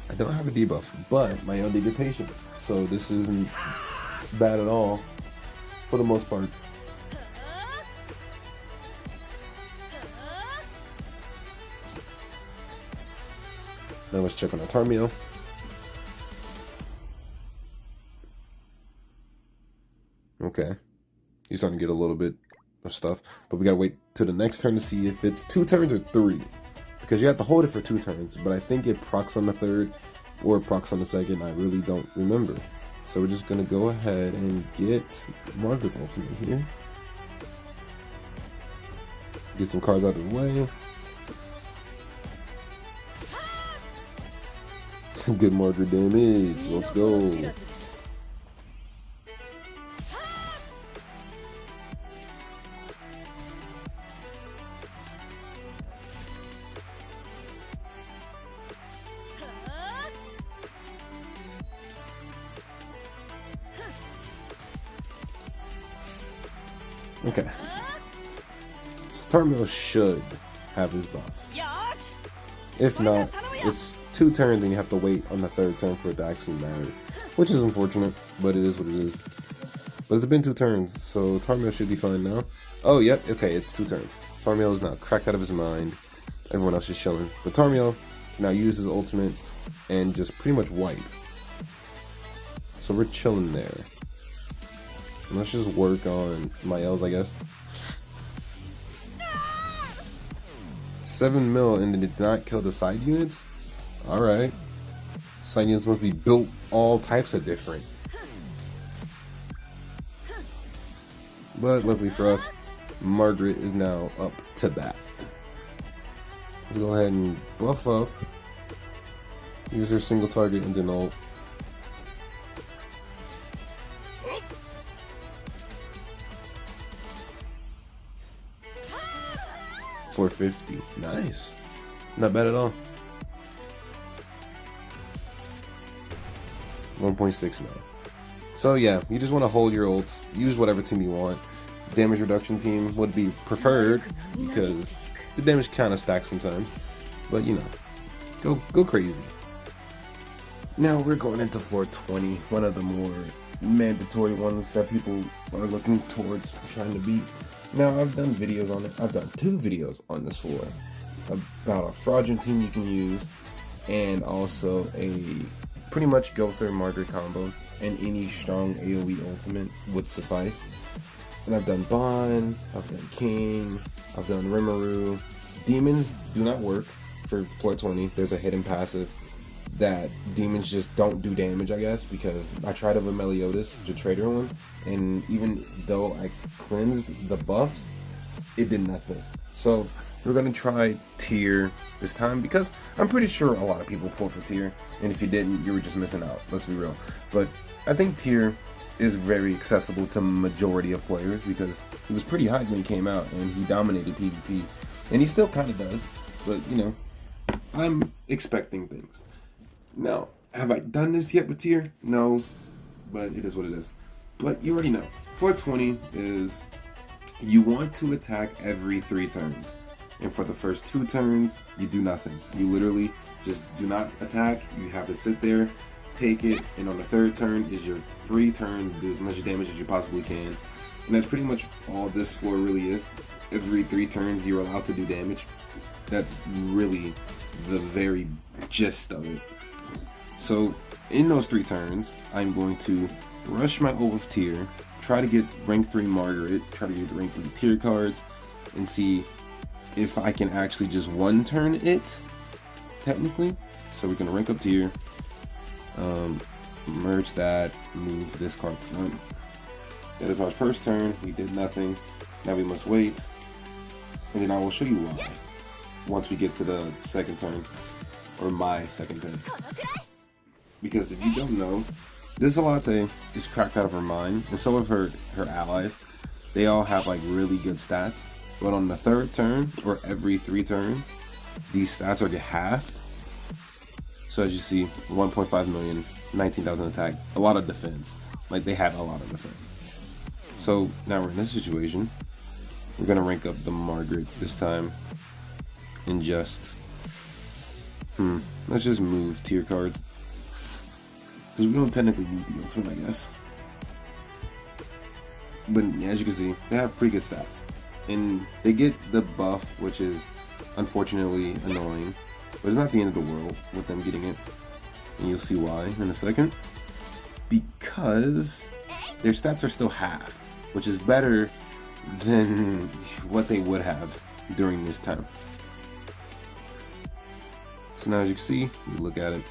I don't have a debuff, but my own did get patience, so this isn't bad at all, for the most part. Now let's check on our Tormio. Okay, he's starting to get a little bit of stuff, but we gotta wait till the next turn to see if it's 2 turns or 3. Because you have to hold it for 2 turns, but I think it procs on the 3rd or procs on the 2nd. I really don't remember. So we're just gonna go ahead and get Margaret's ultimate here. Get some cards out of the way. Good Margaret damage. Let's go. Okay. So Tarmiel should have his buff. If not, it's 2 turns and you have to wait on the 3rd turn for it to actually matter. Which is unfortunate, but it is what it is. But it's been 2 turns, so Tarmiel should be fine now. Oh, yep, okay, it's 2 turns. Tarmiel is now cracked out of his mind. Everyone else is chilling. But Tarmiel can now use his ultimate and just pretty much wipe. So we're chilling there. And let's just work on my L's, I guess. 7 mil and it did not kill the side units? Alright. Side units must be built all types of different. But luckily for us, Margaret is now up to bat. Let's go ahead and buff up. Use her single target and then ult. $450. Nice. Not bad at all. 1.6 mil. So yeah, you just want to hold your ults. Use whatever team you want. Damage reduction team would be preferred because the damage kind of stacks sometimes. But you know, go crazy. Now we're going into floor 20, one of the more mandatory ones that people are looking towards trying to beat. Now I've done videos on it. I've done 2 videos on this floor about a fraudulent team you can use, and also a pretty much go through Margaret combo, and any strong AoE ultimate would suffice. And I've done Bond, I've done King, I've done Rimuru. Demons do not work for floor 20. There's a hidden passive that demons just don't do damage, I guess, because I tried it with Meliodas, the trader one, and even though I cleansed the buffs, it did nothing. So we're gonna try tier this time because I'm pretty sure a lot of people pulled for tier, and if you didn't, you were just missing out. Let's be real. But I think tier is very accessible to majority of players because he was pretty hyped when he came out and he dominated PvP, and he still kind of does. But you know, I'm expecting things. Now, have I done this yet with tier? No, but it is what it is. But you already know. Floor 20 is you want to attack every 3 turns. And for the first 2 turns, you do nothing. You literally just do not attack. You have to sit there, take it, and on the 3rd turn is your free turn, do as much damage as you possibly can. And that's pretty much all this floor really is. Every 3 turns, you're allowed to do damage. That's really the very gist of it. So in those 3 turns, I'm going to rush my ult with tier, try to get rank 3 Margaret, try to get rank 3 tier cards, and see if I can actually just 1 turn it, technically. So we're going to rank up tier, merge that, move this card front. That is our first turn. We did nothing. Now we must wait, and then I will show you why once we get to the 2nd turn, or my 2nd turn. Because if you don't know, this Alate is cracked out of her mind, and so of her allies. They all have like really good stats, but on the 3rd turn, or every 3 turns, these stats are halved. So as you see, 1.5 million, 19,000 attack, a lot of defense. Like they have a lot of defense. So now we're in this situation. We're gonna rank up the Margaret this time, and just let's just move tier cards. Because we don't technically need the ultimate, I guess. But yeah, as you can see, they have pretty good stats. And they get the buff, which is unfortunately annoying. But it's not the end of the world with them getting it. And you'll see why in a second. Because their stats are still halved, which is better than what they would have during this time. So now as you can see, you look at it.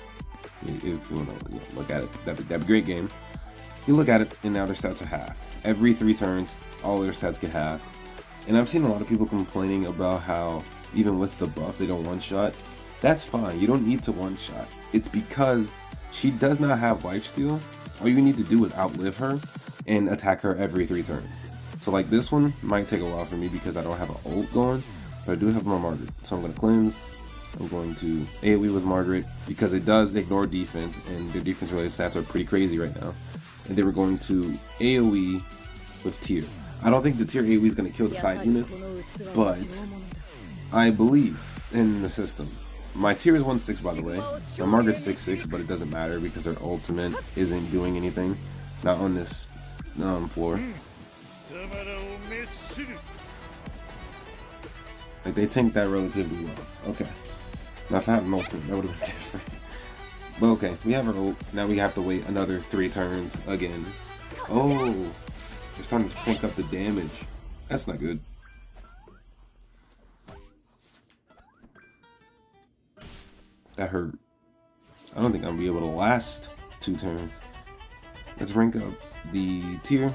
If you want to look at it, that'd be a great game. You look at it, and now their stats are halved. Every 3 turns, all their stats get halved. And I've seen a lot of people complaining about how, even with the buff, they don't one-shot. That's fine, you don't need to one-shot. It's because she does not have lifesteal. All you need to do is outlive her and attack her every 3 turns. So like this one might take a while for me because I don't have an ult going, but I do have my Margaret. So I'm going to cleanse. I'm going to AoE with Margaret because it does ignore defense, and their defense related stats are pretty crazy right now. And they were going to AoE with tier. I don't think the tier AoE is going to kill the side units, but I believe in the system. My tier is 1-6 by the way. My Margaret's 6-6, but it doesn't matter because her ultimate isn't doing anything. Not on this floor. Like, they tank that relatively well. Okay. Now if I have an ultimate, that would have been different. But okay, we have our ult. Now we have to wait another 3 turns again. Oh, they're starting to crank up the damage. That's not good. That hurt. I don't think I'm gonna be able to last 2 turns. Let's rank up the tier.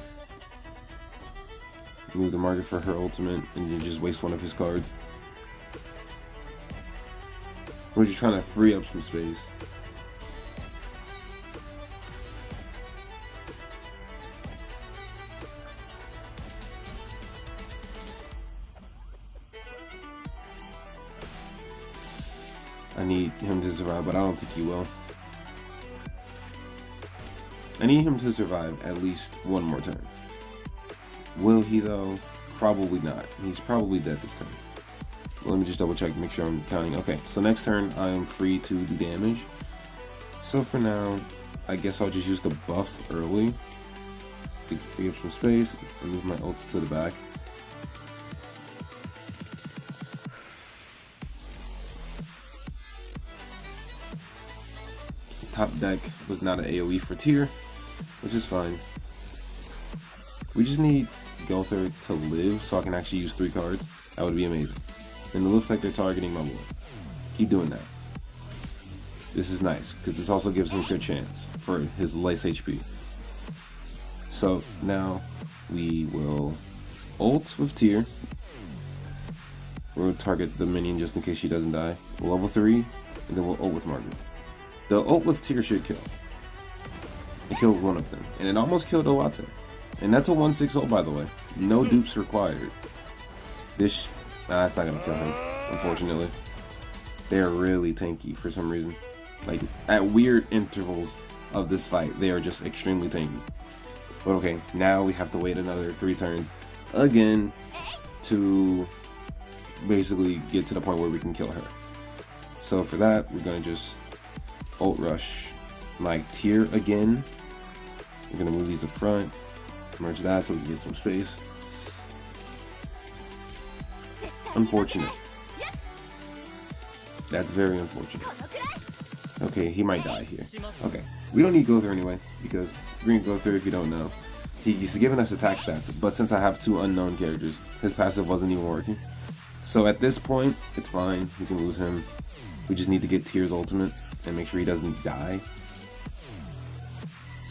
Move the Margaret for her ultimate, and then just waste one of his cards. We're just trying to free up some space. I need him to survive, but I don't think he will. I need him to survive at least 1 more turn. Will he though? Probably not. He's probably dead this turn. Well, let me just double check, make sure I'm counting. Okay, so next turn I am free to do damage. So for now, I guess I'll just use the buff early to free up some space and move my ults to the back. Top deck was not an AoE for tier, which is fine. We just need Gother to live so I can actually use 3 cards. That would be amazing. And it looks like they're targeting my boy. Keep doing that. This is nice because this also gives him a good chance for his less HP. So now we will ult with tier. We'll target the minion just in case she doesn't die. Level 3, and then we'll ult with Margaret. The ult with tier should kill. It killed one of them, and it almost killed a latte. And that's a 1-6 ult, by the way. No dupes required. This, it's not gonna kill him, unfortunately. They are really tanky for some reason. Like, at weird intervals of this fight, they are just extremely tanky. But okay, now we have to wait another 3 turns again to basically get to the point where we can kill her. So for that, we're gonna just ult rush my tier again. We're gonna move these up front, merge that so we can get some space. Unfortunate. That's very unfortunate. Okay, he might die here. Okay, we don't need Gother anyway, because Green Gother, if you don't know, he's giving us attack stats, but since I have 2 unknown characters, his passive wasn't even working. So at this point, it's fine, we can lose him. We just need to get Tier's ultimate and make sure he doesn't die.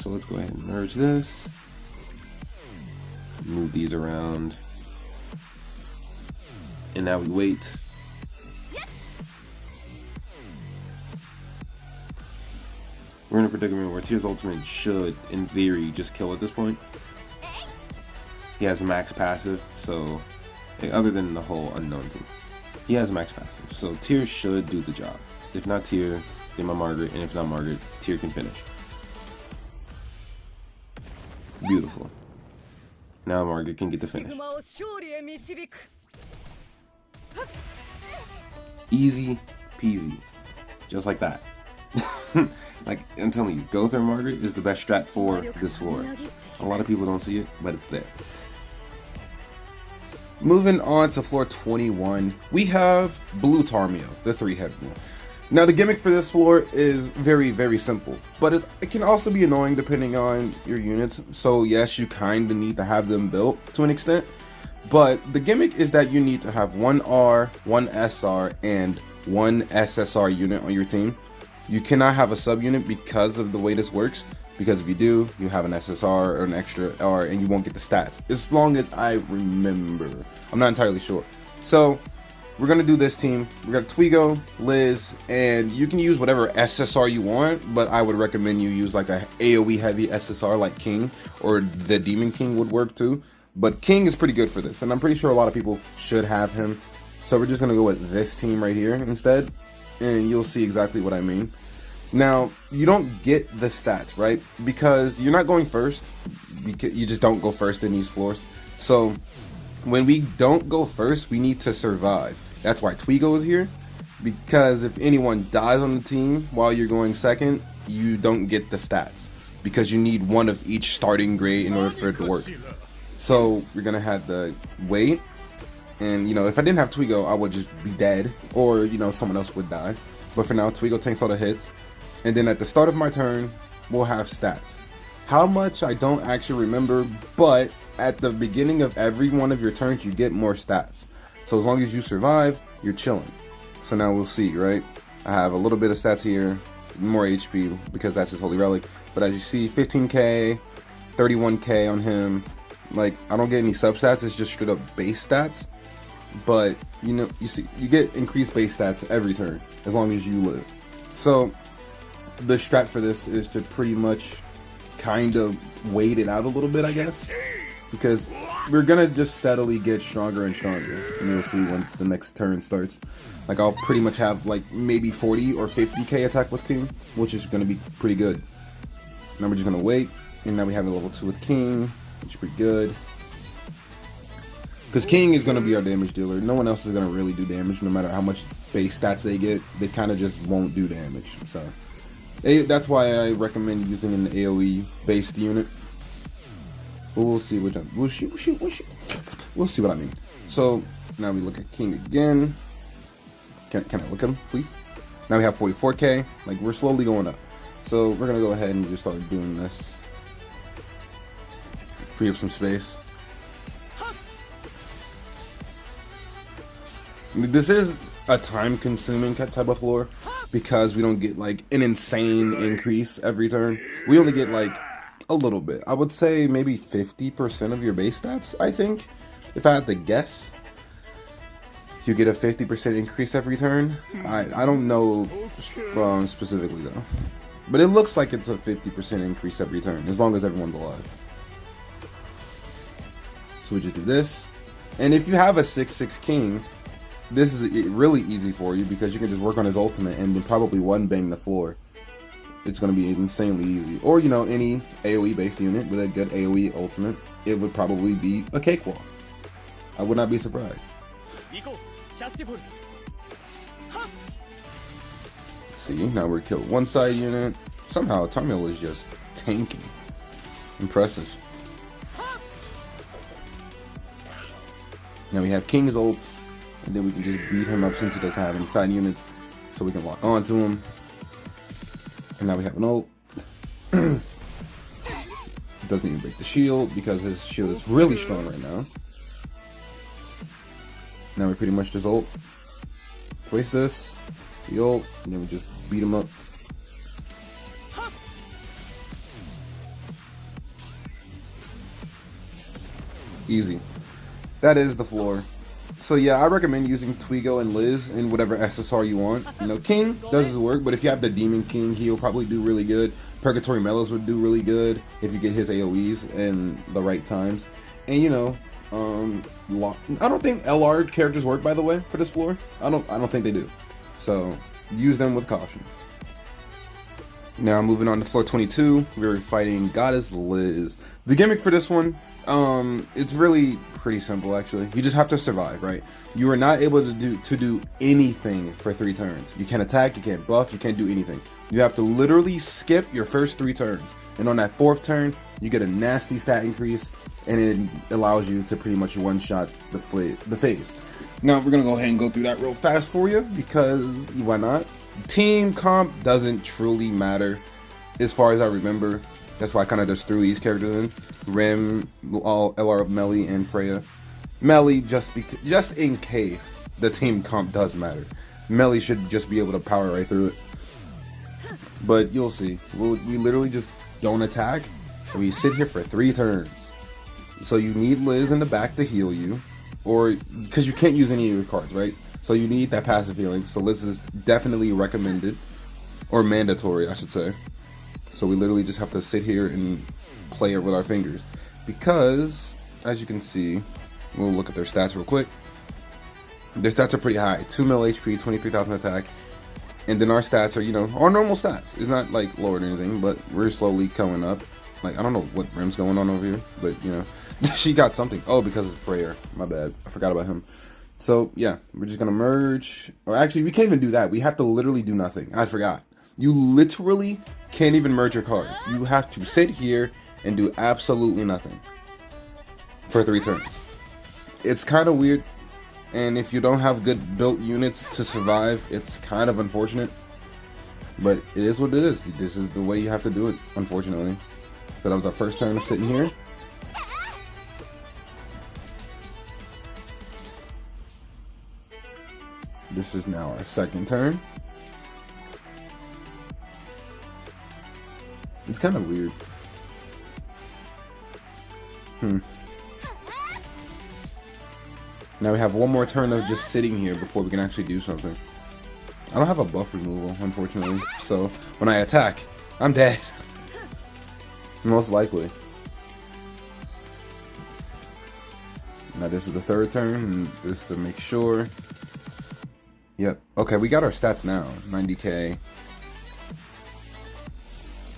So let's go ahead and merge this. Move these around. And now we wait. We're in a predicament where Tier's ultimate should, in theory, just kill at this point. He has max passive, so other than the whole unknown thing, he has max passive. So Tier should do the job. If not Tier, then my Margaret, and if not Margaret, Tier can finish. Beautiful. Now Margaret can get the finish. Easy peasy. Just like that. Like, I'm telling you, Gother Margaret is the best strat for this floor. A lot of people don't see it, but it's there. Moving on to floor 21, we have Blue Tarmio, the 3-head one. Now the gimmick for this floor is very, very simple, but it can also be annoying depending on your units. So yes, you kind of need to have them built to an extent, but the gimmick is that you need to have 1 R, 1 SR, and 1 SSR unit on your team. You cannot have a subunit because of the way this works. Because if you do, you have an SSR or an extra R and you won't get the stats. As long as I remember. I'm not entirely sure. So, we're going to do this team. We got Twigo, Liz, and you can use whatever SSR you want, but I would recommend you use like a AoE heavy SSR like King, or the Demon King would work too. But King is pretty good for this, and I'm pretty sure a lot of people should have him. So we're just going to go with this team right here instead, and you'll see exactly what I mean. Now, you don't get the stats, right? Because you're not going first. Because you just don't go first in these floors. So, when we don't go first, we need to survive. That's why Twigo is here. Because if anyone dies on the team while you're going second, you don't get the stats. Because you need one of each starting grade in order for it to work. So, we're going to have to wait. And, you know, if I didn't have Twigo, I would just be dead. Or, you know, someone else would die. But for now, Twigo tanks all the hits. And then at the start of my turn, we'll have stats. How much, I don't actually remember, but at the beginning of every one of your turns, you get more stats. So as long as you survive, you're chilling. So now we'll see, right? I have a little bit of stats here, more HP, because that's his Holy Relic. But as you see, 15k, 31k on him. Like, I don't get any substats, it's just straight up base stats. But, you know, you see, you get increased base stats every turn, as long as you live. So, the strat for this is to pretty much kind of wait it out a little bit, I guess, because we're gonna just steadily get stronger and stronger, and you'll see once the next turn starts. Like, I'll pretty much have like maybe 40 or 50k attack with King, which is gonna be pretty good. Now we're just gonna wait, and now we have a level 2 with King, which is pretty good. Because King is gonna be our damage dealer. No one else is gonna really do damage, no matter how much base stats they get. They kind of just won't do damage. So that's why I recommend using an AoE based unit. We'll see which one. We'll see what I mean. So now we look at King again. Can I look at him, please? Now we have 44k. Like, we're slowly going up. So we're gonna go ahead and just start doing this. Free up some space. This is a time-consuming type of floor because we don't get like an insane increase every turn. We only get like a little bit. I would say maybe 50% of your base stats, I think. If I had to guess, you get a 50% increase every turn. I don't know specifically though. But it looks like it's a 50% increase every turn, as long as everyone's alive. So we just do this. And if you have a 6/6 King, this is really easy for you because you can just work on his ultimate and then probably one bang the floor. It's going to be insanely easy. Or, you know, any AoE based unit with a good AoE ultimate, it would probably be a cakewalk. I would not be surprised. See, now we're killed one side unit. Somehow Tamil is just tanking. Impressive. Now we have King's ult. And then we can just beat him up since he doesn't have any side units. So we can lock onto him. And now we have an ult. Doesn't even break the shield because his shield is really strong right now. Now we pretty much just ult. Let's waste this. We ult. And then we just beat him up. Easy. That is the floor. So yeah, I recommend using Twigo and Liz in whatever SSR you want. You know, King does his work, but if you have the Demon King, he'll probably do really good. Purgatory Mellows would do really good if you get his AoEs in the right times. And you know, I don't think LR characters work, by the way, for this floor. I don't think they do. So use them with caution. Now moving on to floor 22, we're fighting Goddess Liz. The gimmick for this one, it's really pretty simple actually. You just have to survive, right? You are not able to do anything for 3 turns. You can't attack, you can't buff, you can't do anything. You have to literally skip your first 3 turns. And on that 4th turn, you get a nasty stat increase, and it allows you to pretty much one-shot the phase. Now we're gonna go ahead and go through that real fast for you because why not? Team comp doesn't truly matter as far as I remember. That's why I kind of just threw these characters in. Rim, all LR of Melly and Freya. Melly just in case the team comp does matter. Melly should just be able to power right through it. But you'll see. We literally just don't attack. And we sit here for 3 turns. So you need Liz in the back to heal you. Or, because you can't use any of your cards, right? So you need that passive healing. So Liz is definitely recommended. Or mandatory, I should say. So we literally just have to sit here and play it with our fingers. Because, as you can see, we'll look at their stats real quick. Their stats are pretty high. 2 mil HP, 23,000 attack. And then our stats are, you know, our normal stats. It's not like lowered or anything, but we're slowly coming up. Like, I don't know what Rim's going on over here, but, you know, she got something. Oh, because of prayer. My bad. I forgot about him. So, yeah, we're just going to merge. Or actually, we can't even do that. We have to literally do nothing. I forgot. You literally can't even merge your cards. You have to sit here and do absolutely nothing for 3 turns. It's kind of weird. And if you don't have good built units to survive, it's kind of unfortunate. But it is what it is. This is the way you have to do it, unfortunately. So that was our first turn of sitting here. This is now our second turn. It's kind of weird. Now we have one more turn of just sitting here before we can actually do something. I don't have a buff removal, unfortunately. So when I attack, I'm dead. Most likely. Now this is the third turn, and just to make sure. Yep. Okay, we got our stats now. 90k.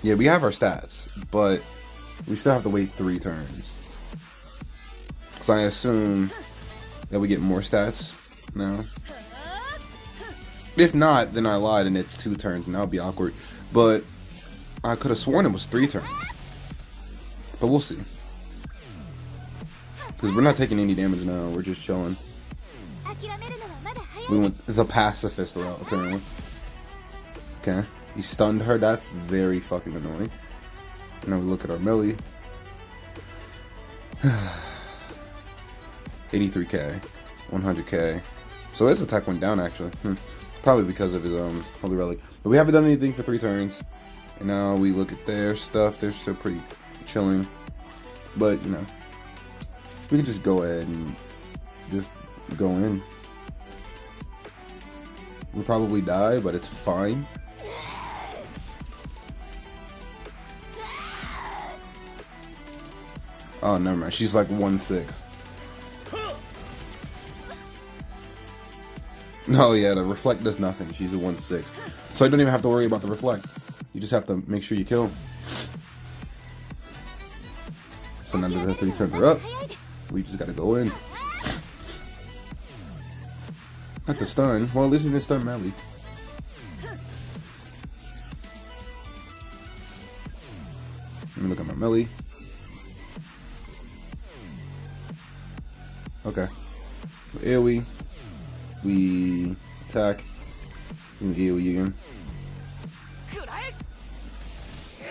Yeah, we have our stats, but we still have to wait 3 turns. So I assume that we get more stats now. If not, then I lied and it's 2 turns and that would be awkward. But I could have sworn it was 3 turns. But we'll see. Because we're not taking any damage now, we're just chilling. We went the pacifist route, apparently. Okay, he stunned her, that's very fucking annoying. Now we look at our melee. 83k, 100k. So his attack went down actually. Probably because of his holy relic. But we haven't done anything for 3 turns. And now we look at their stuff. They're still pretty chilling. But you know, we can just go ahead and just go in. We'll probably die, but it's fine. Oh, never mind. She's like 1/6. No, yeah, the reflect does nothing. She's a 1/6. So you don't even have to worry about the reflect. You just have to make sure you kill. So now that the 3 turns are up, we just gotta go in. Not the stun. Well, at least we didn't stun melee. Let me look at my melee. Okay. So AoE. We attack. We AoE again.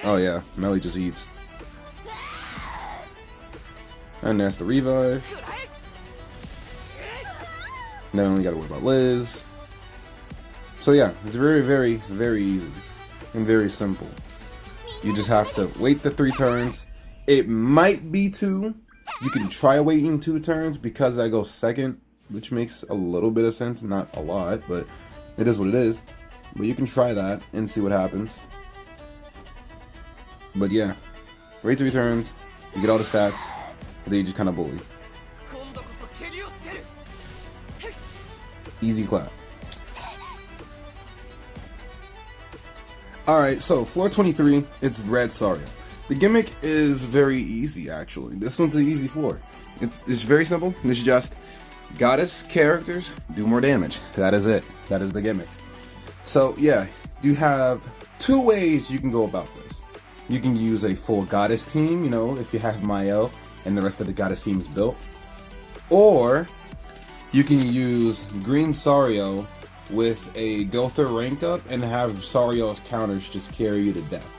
Oh yeah, melee just eats. And that's the revive. Now we only gotta worry about Liz. So yeah, it's very, very, very easy. And very simple. You just have to wait the 3 turns. It might be 2. You can try waiting 2 turns because I go second, which makes a little bit of sense. Not a lot, but it is what it is. But you can try that and see what happens. But yeah, wait 3 turns, you get all the stats, and then you just kind of bully. Easy clap. Alright, so floor 23, it's Red Sario. The gimmick is very easy, actually. This one's an easy floor. It's very simple. It's just goddess characters do more damage. That is it. That is the gimmick. So yeah, you have 2 ways you can go about this. You can use a full goddess team, you know, if you have Mael and the rest of the goddess team is built. Or you can use Green Sario with a Gother rank up and have Sario's counters just carry you to death.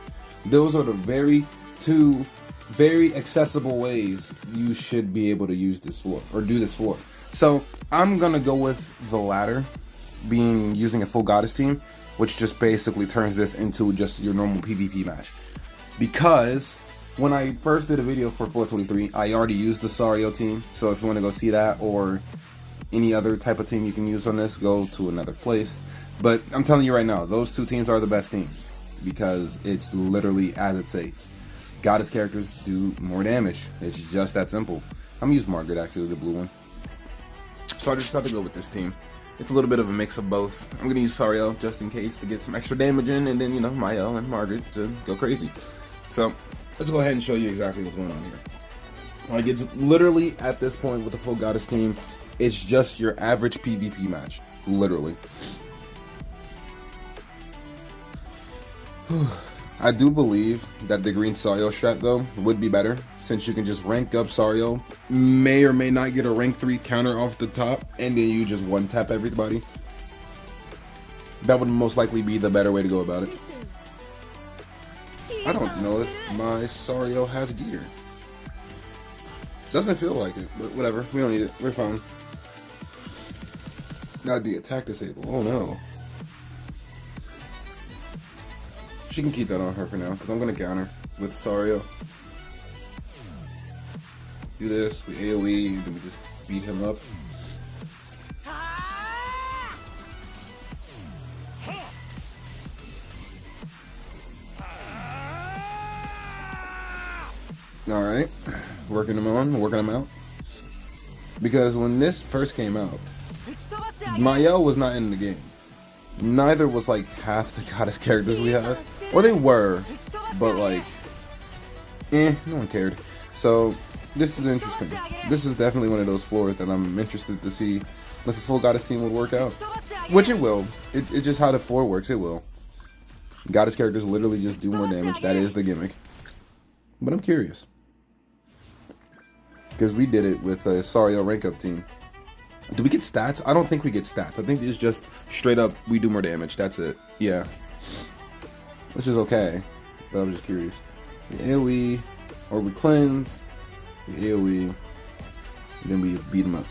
Those are the 2 very accessible ways you should be able to use this floor, or do this floor. So I'm gonna go with the latter, being using a full goddess team. which just basically turns this into just your normal PvP match. Because when I first did a video for 423, I already used the Sario team, so if you want to go see that, or any other type of team you can use on this, go to another place. But I'm telling you right now, those two teams are the best teams, because it's literally as it says. Goddess characters do more damage. It's just that simple. I'm gonna use Margaret, actually, the blue one. So I just decided to go with this team. It's a little bit of a mix of both. I'm gonna use Sario just in case to get some extra damage in, and then, you know, Mael and Margaret to go crazy. So let's go ahead and show you exactly what's going on here. Like, it's literally at this point with the full Goddess team, it's just your average PvP match, literally. I do believe that the green Sario strat though would be better, since you can just rank up Sario, may or may not get a rank 3 counter off the top, and then you just one tap everybody. That would most likely be the better way to go about it. I don't know if my Sario has gear. Doesn't feel like it, but whatever. We don't need it. We're fine. Got the attack disabled. Oh no. She can keep that on her for now, because I'm going to counter with Sario. Do this, we AoE, and then we just beat him up. Alright, working them out. Because when this first came out, Mael was not in the game. Neither was like half the Goddess characters we had. Or they were, but like, no one cared. So this is interesting. This is definitely one of those floors that I'm interested to see if the full Goddess team would work out. Which it will. It's just how the floor works, it will. Goddess characters literally just do more damage. That is the gimmick. But I'm curious. Because we did it with a Sario rank up team. Do we get stats? I don't think we get stats. I think it's just straight up, we do more damage. That's it. Yeah. Which is okay. But I'm just curious. We AoE, or we cleanse, we AoE, and then we beat them up.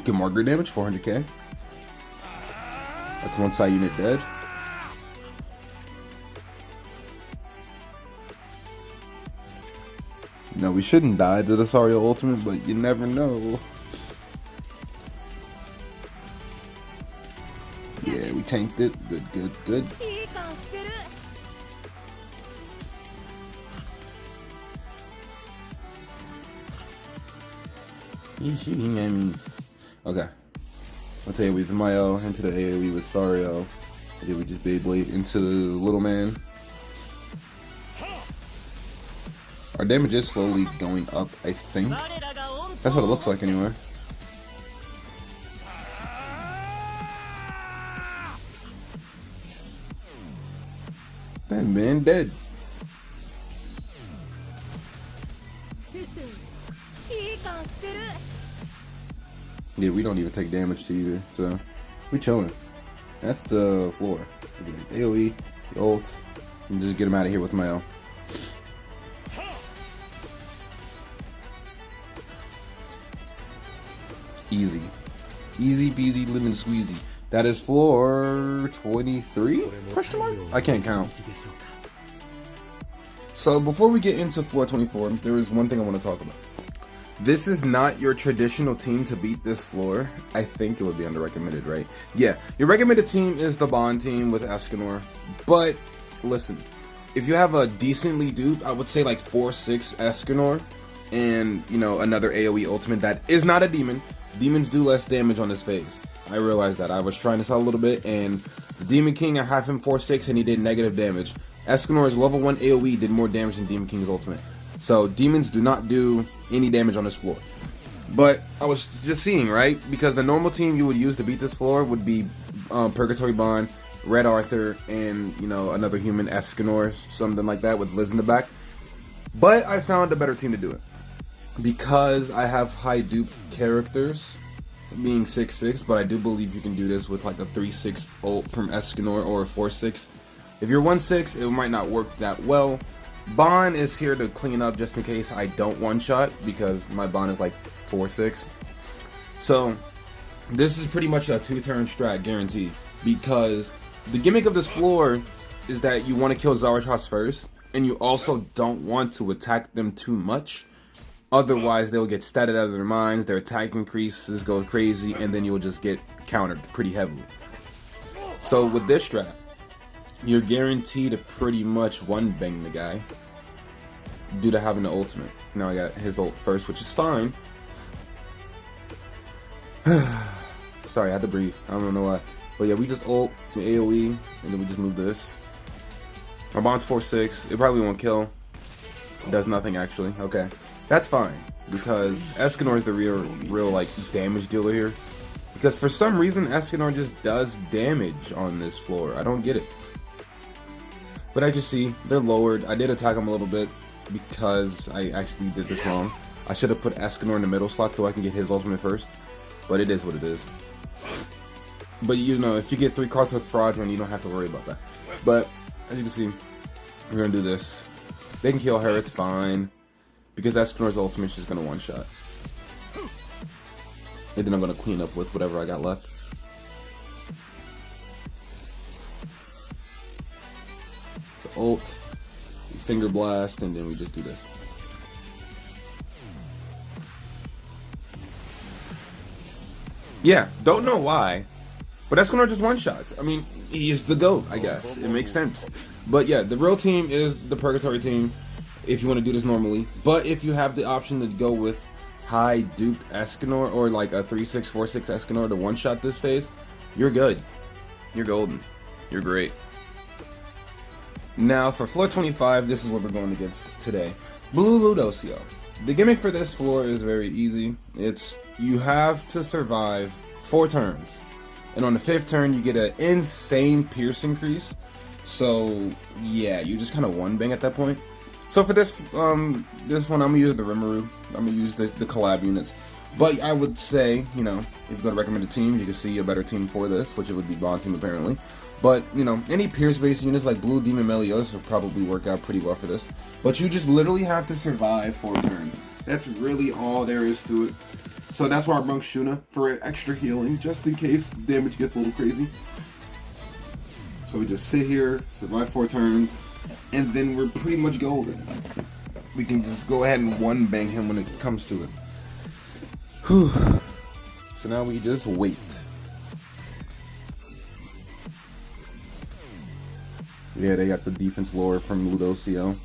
Get Margaret damage, 400k. That's one side unit dead. No, we shouldn't die to the Sario ultimate, but you never know. Yeah, we tanked it. Good, good, good. Okay. I'll tell you, with Mael into the AoE with Sario. And then we just Beyblade into the little man. Our damage is slowly going up, I think. That's what it looks like anyway. That man dead. Yeah, we don't even take damage to either, so we chilling. That's the floor. AoE, the ult, and just get him out of here with Mael. Easy. Easy peasy lemon squeezy. That is floor 23? Question mark? I can't count. So before we get into floor 24, there is one thing I want to talk about. This is not your traditional team to beat this floor. I think it would be under recommended, right? Yeah, your recommended team is the Bond team with Escanor. But listen, if you have a decently duped, I would say like 4-6 Escanor, and you know, another AoE ultimate that is not a demon. Demons do less damage on his phase. I realized that. I was trying to sell a little bit, and the Demon King, I have him 4-6 and he did negative damage. Escanor's level 1 AoE did more damage than Demon King's ultimate. So demons do not do any damage on this floor. But I was just seeing, right? Because the normal team you would use to beat this floor would be Purgatory Bond, Red Arthur, and you know, another human, Escanor, something like that with Liz in the back. But I found a better team to do it. Because I have high duped characters, being 6-6, but I do believe you can do this with like a 3-6 ult from Escanor or a 4-6. If you're 1-6, it might not work that well, Bond is here to clean up just in case I don't one-shot, because my Bond is like 4-6. So this is pretty much a 2-turn strat guarantee, because the gimmick of this floor is that you want to kill Zarathos first, and you also don't want to attack them too much. Otherwise, they'll get statted out of their minds, their attack increases go crazy, and then you'll just get countered pretty heavily. So with this strat, you're guaranteed to pretty much one-bang the guy due to having the ultimate. Now I got his ult first, which is fine. Sorry, I had to breathe. I don't know why. But yeah, we just ult, we AoE, and then we just move this. My Bond's 4-6. It probably won't kill. It does nothing, actually. Okay. That's fine, because Escanor is the real like damage dealer here. Because for some reason, Escanor just does damage on this floor. I don't get it. But I just see they're lowered. I did attack them a little bit because I actually did this wrong. I should have put Escanor in the middle slot so I can get his ultimate first. But it is what it is. But you know, if you get 3 cards with Fraudulent, you don't have to worry about that. But as you can see, we're gonna do this. They can kill her, it's fine. Because Escanor's ultimate is just gonna one-shot. And then I'm gonna clean up with whatever I got left. The ult, finger blast, and then we just do this. Yeah, don't know why, but Escanor just one-shots. I mean, he's the GOAT, I guess. It makes sense. But yeah, the real team is the Purgatory team, if you want to do this normally. But if you have the option to go with high duped Escanor, or like a 3-6, 4-6 Escanor to one-shot this phase, you're good. You're golden. You're great. Now for floor 25, this is what we're going against today. Blue Ludosio. The gimmick for this floor is very easy. It's you have to survive 4 turns. And on the 5th turn, you get an insane pierce increase. So yeah, you just kind of one-bang at that point. So for this this one, I'm gonna use the Rimuru. I'm gonna use the collab units. But I would say, you know, if you go to recommended teams, you can see a better team for this, which it would be Bond team apparently. But you know, any Pierce-based units like Blue Demon Meliodas would probably work out pretty well for this. But you just literally have to survive 4 turns. That's really all there is to it. So that's why I brought Shuna for extra healing, just in case damage gets a little crazy. So we just sit here, survive 4 turns, and then we're pretty much golden. We can just go ahead and one-bang him when it comes to it. Whew. So now we just wait. Yeah, they got the defense lore from Ludosio.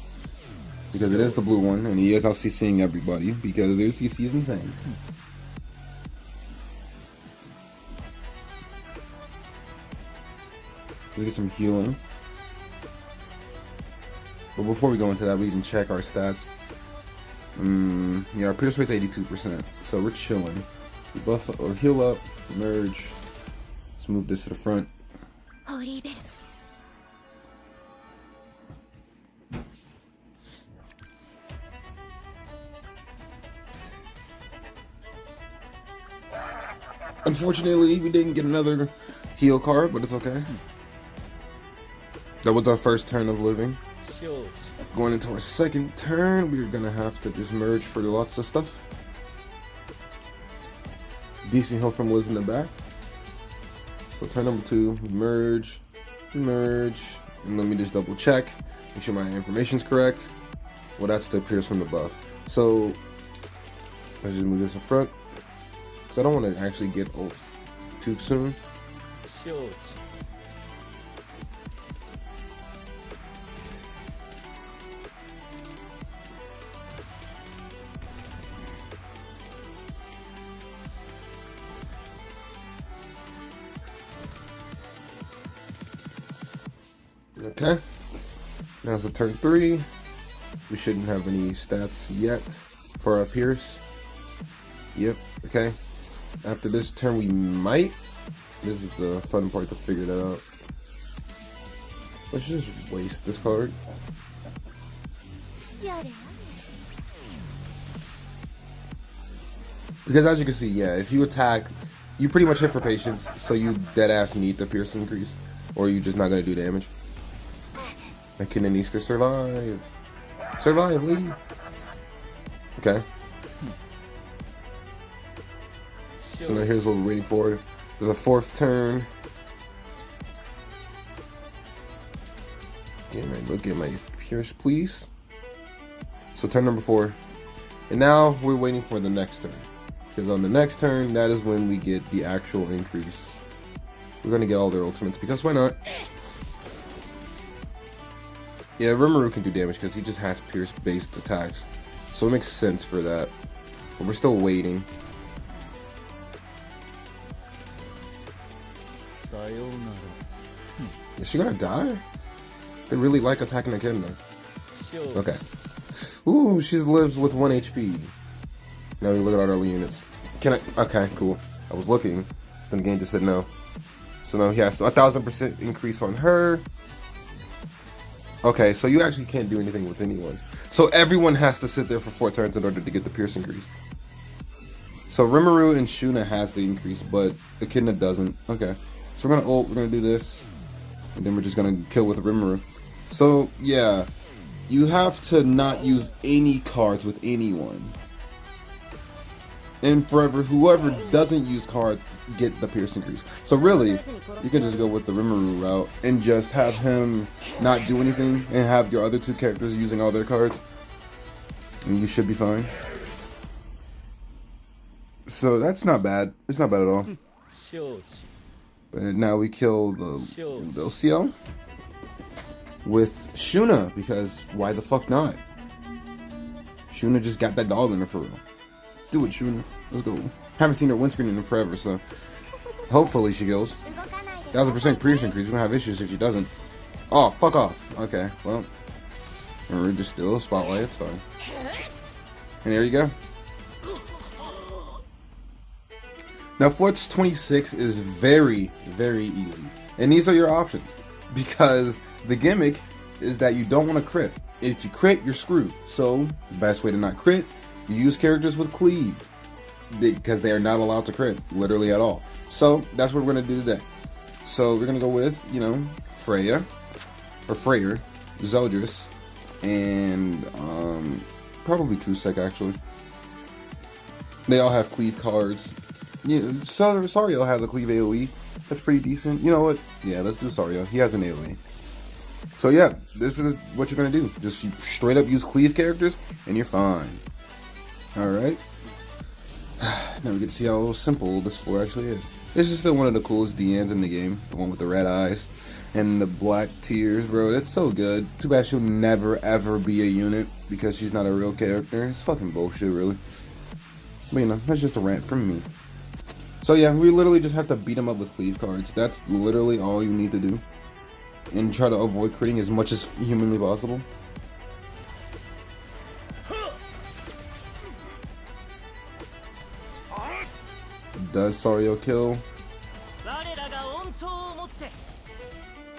Because it is the blue one, and he is out CCing everybody, because their CC is insane. Let's get some healing. But before we go into that, we can check our stats. Yeah, our pierce rate's 82%, so we're chilling. We buff or heal up, merge. Let's move this to the front. Unfortunately, we didn't get another heal card, but it's okay. That was our first turn of living. Going into our second turn, we're gonna have to just merge for lots of stuff. Decent heal from Liz in the back. So turn number 2, merge, merge, and let me just double check, make sure my information's correct. Well, that's the pierce from the buff. So let's just move this in front, because I don't want to actually get ults too soon. Okay, now it's a turn 3. We shouldn't have any stats yet for our Pierce. Yep, okay. After this turn we might. This is the fun part to figure that out. Let's just waste this card. Because as you can see, yeah, if you attack, you pretty much hit for patience, so you dead ass need the Pierce increase, or you're just not gonna do damage. Ekina needs to survive. Survive, lady. Okay. So now here's what we're waiting for. The fourth turn. Look at my Pierce, please. So turn number 4. And now we're waiting for the next turn. Because on the next turn, that is when we get the actual increase. We're going to get all their ultimates, because why not? Yeah, Rimuru can do damage because he just has Pierce-based attacks. So it makes sense for that. But we're still waiting. Is she gonna die? They really like attacking a kid though. Okay. Ooh, she lives with 1 HP. Now we look at our early units. Can I? Okay, cool. I was looking, then the game just said no. So now he has 1,000% increase on her. Okay, so you actually can't do anything with anyone. So everyone has to sit there for 4 turns in order to get the Pierce increase. So Rimuru and Shuna has the increase, but Echidna doesn't. Okay. So we're gonna ult, we're gonna do this, and then we're just gonna kill with Rimuru. So yeah, you have to not use any cards with anyone. And forever, whoever doesn't use cards get the Pierce increase. So really, you can just go with the Rimuru route and just have him not do anything and have your other 2 characters using all their cards. And you should be fine. So that's not bad. It's not bad at all. But now we kill the Lucio with Shuna, because why the fuck not? Shuna just got that dog in her for real. Do it, Shuna. Let's go. Haven't seen her windscreen in forever, so hopefully she goes. 1,000% Pierce increase. We're gonna have issues if she doesn't. Oh, fuck off. Okay, well, we're just still a spotlight. It's fine. And there you go. Now, Florts 26 is very, very easy. And these are your options. Because the gimmick is that you don't want to crit. If you crit, you're screwed. So, the best way to not crit, you use characters with cleave. Because they are not allowed to crit, literally at all. So, that's what we're going to do today. So, we're going to go with, you know, Freyr, Zeldris, and probably Kusek, actually. They all have cleave cards. Yeah, Sario has a cleave AoE. That's pretty decent. You know what? Yeah, let's do Sario. He has an AoE. So yeah, this is what you're gonna do. Just straight up use cleave characters, and you're fine. All right. Now we get to see how simple this floor actually is. This is still one of the coolest DNs in the game. The one with the red eyes and the black tears, bro. That's so good. Too bad she'll never ever be a unit because she's not a real character. It's fucking bullshit, really. But you know, that's just a rant from me. So yeah, we literally just have to beat them up with cleave cards. That's literally all you need to do. And try to avoid critting as much as humanly possible. Does Sario kill?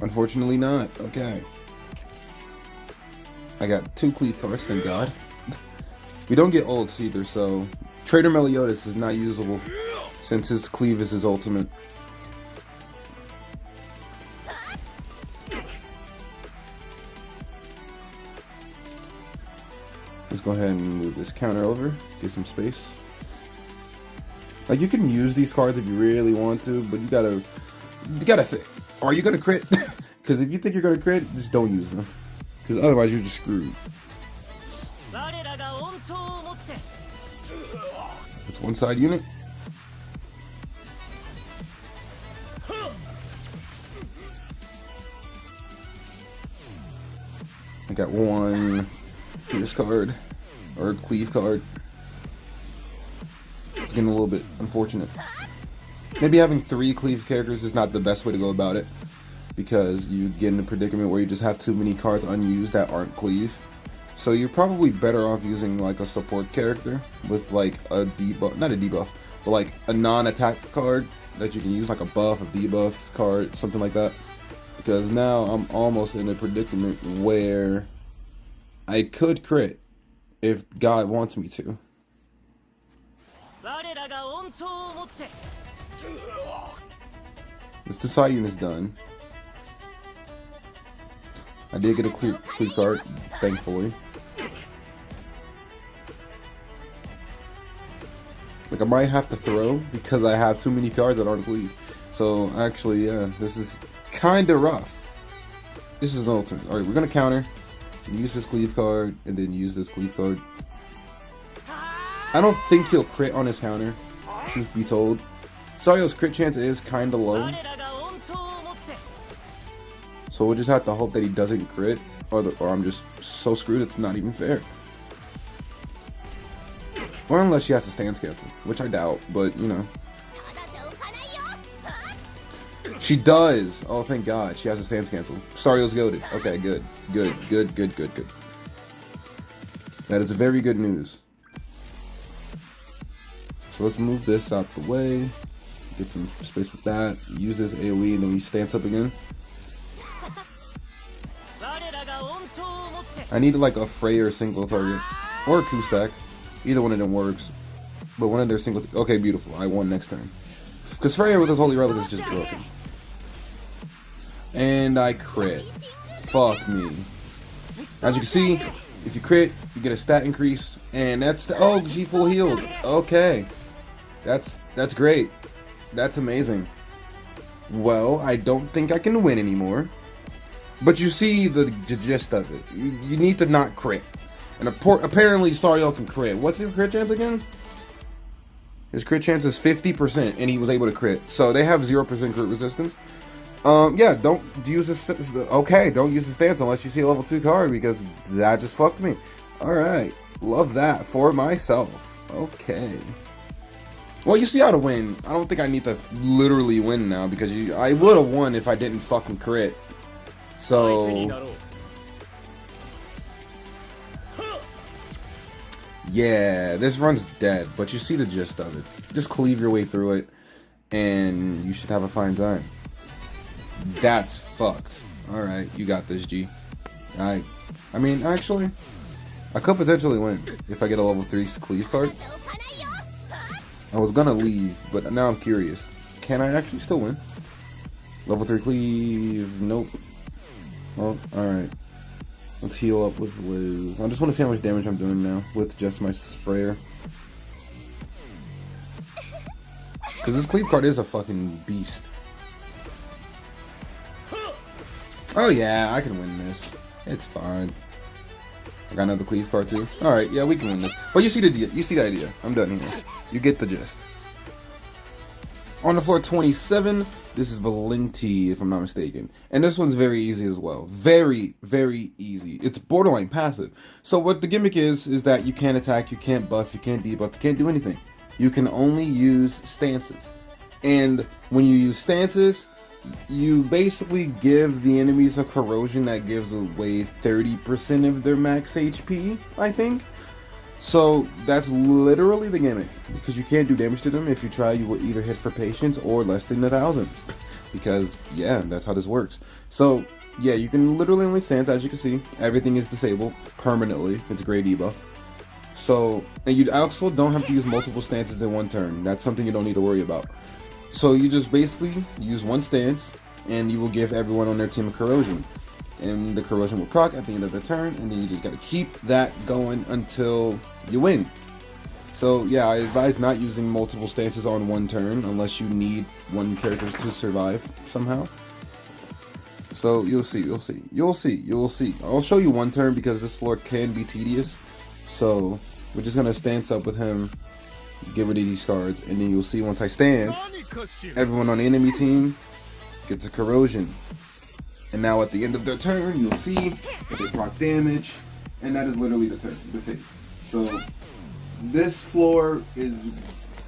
Unfortunately not. Okay. I got 2 cleave cards, thank God. We don't get ults either, so Trader Meliodas is not usable since his cleave is his ultimate. Let's go ahead and move this counter over, get some space. Like, you can use these cards if you really want to, but you gotta think. Are you gonna crit? Because if you think you're gonna crit, just don't use them. Because otherwise you're just screwed. It's one side unit. I got 1 Pierce card, or cleave card. It's getting a little bit unfortunate. Maybe having 3 cleave characters is not the best way to go about it, because you get in a predicament where you just have too many cards unused that aren't cleave. So you're probably better off using like a support character with like a debuff, not a debuff, but like a non-attack card that you can use, like a buff, a debuff card, something like that. Because now I'm almost in a predicament where I could crit if God wants me to. This Desai unit's done. I did get a clear card, thankfully. Like I might have to throw because I have too many cards that aren't cleave. So actually, yeah, this is kind of rough. This is an ultimate. All right, we're gonna counter, use this cleave card, and then use this cleave card. I don't think he'll crit on his counter, truth be told. Sario's crit chance is kind of low. So we'll just have to hope that he doesn't crit, or I'm just so screwed it's not even fair. Or unless she has to stance cancel, which I doubt, but you know. She does! Oh, thank God. She has to stance cancel. Sario's goated. Okay, good. Good. That is very good news. So let's move this out the way. Get some space with that. Use this AoE and then we stance up again. I need like a Freyr single target. Or a Cusack. Either one of them works. But one of their single... Okay, beautiful. I won next turn. Because Freyr with his Holy Relic is just broken. And I crit. Fuck me. As you can see, if you crit, you get a stat increase. And that's the... Oh, she full healed. Okay. That's great. That's amazing. Well, I don't think I can win anymore. But you see the gist of it. You need to not crit. And apparently Sario can crit. What's his crit chance again? His crit chance is 50%, and he was able to crit. So they have 0% crit resistance. Yeah, don't use this. Okay, don't use the stance unless you see a level 2 card, because that just fucked me. Alright, love that for myself. Okay. Well, you see how to win. I don't think I need to literally win now, because I would have won if I didn't fucking crit. So... yeah, this run's dead, but you see the gist of it. Just cleave your way through it, and you should have a fine time. That's fucked. Alright, you got this, G. I mean, actually, I could potentially win if I get a level 3 cleave card. I was gonna leave, but now I'm curious. Can I actually still win? Level 3 cleave, nope. Well, alright. Let's heal up with Liz. I just want to see how much damage I'm doing now with just my Freyr. Because this cleave card is a fucking beast. Oh yeah, I can win this. It's fine. I got another cleave card too. Alright, yeah, we can win this. But you see the idea. I'm done here. You get the gist. On the floor 27, this is Valenti, if I'm not mistaken. And this one's very easy as well. Very, very easy. It's borderline passive. So what the gimmick is that you can't attack, you can't buff, you can't debuff, you can't do anything. You can only use stances. And when you use stances, you basically give the enemies a corrosion that gives away 30% of their max HP, I think. So that's literally the gimmick, because you can't do damage to them. If you try, you will either hit for patience or less than 1,000, because yeah, that's how this works. So yeah, you can literally only stance. As you can see, everything is disabled permanently. It's a great debuff. So, and you also don't have to use multiple stances in one turn. That's something you don't need to worry about. So you just basically use one stance, and you will give everyone on their team a corrosion. And the corrosion will proc at the end of the turn, and then you just gotta keep that going until you win. So yeah, I advise not using multiple stances on one turn unless you need one character to survive somehow. So you'll see. I'll show you one turn because this floor can be tedious. So we're just gonna stance up with him, get rid of these cards, and then you'll see once I stance, everyone on the enemy team gets a corrosion. And now at the end of their turn, you'll see that they proc damage, and that is literally the phase. So this floor is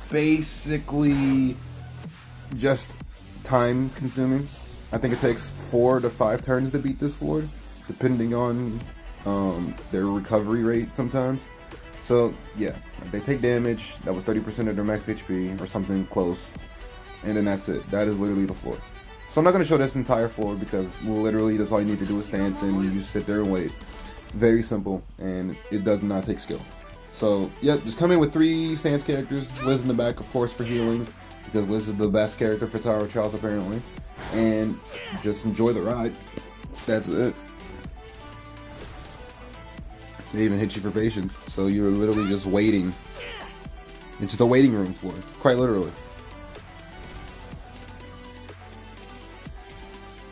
basically just time consuming. I think it takes 4 to 5 turns to beat this floor, depending on their recovery rate sometimes. So yeah, they take damage, that was 30% of their max HP or something close, and then that's it. That is literally the floor. So I'm not going to show this entire floor because literally that's all you need to do is stance and you sit there and wait. Very simple, and it does not take skill. So yep, just come in with 3 stance characters. Liz in the back, of course, for healing, because Liz is the best character for Tower of Trials apparently. And just enjoy the ride. That's it. They even hit you for patience, so you're literally just waiting It's just a waiting room floor, quite literally.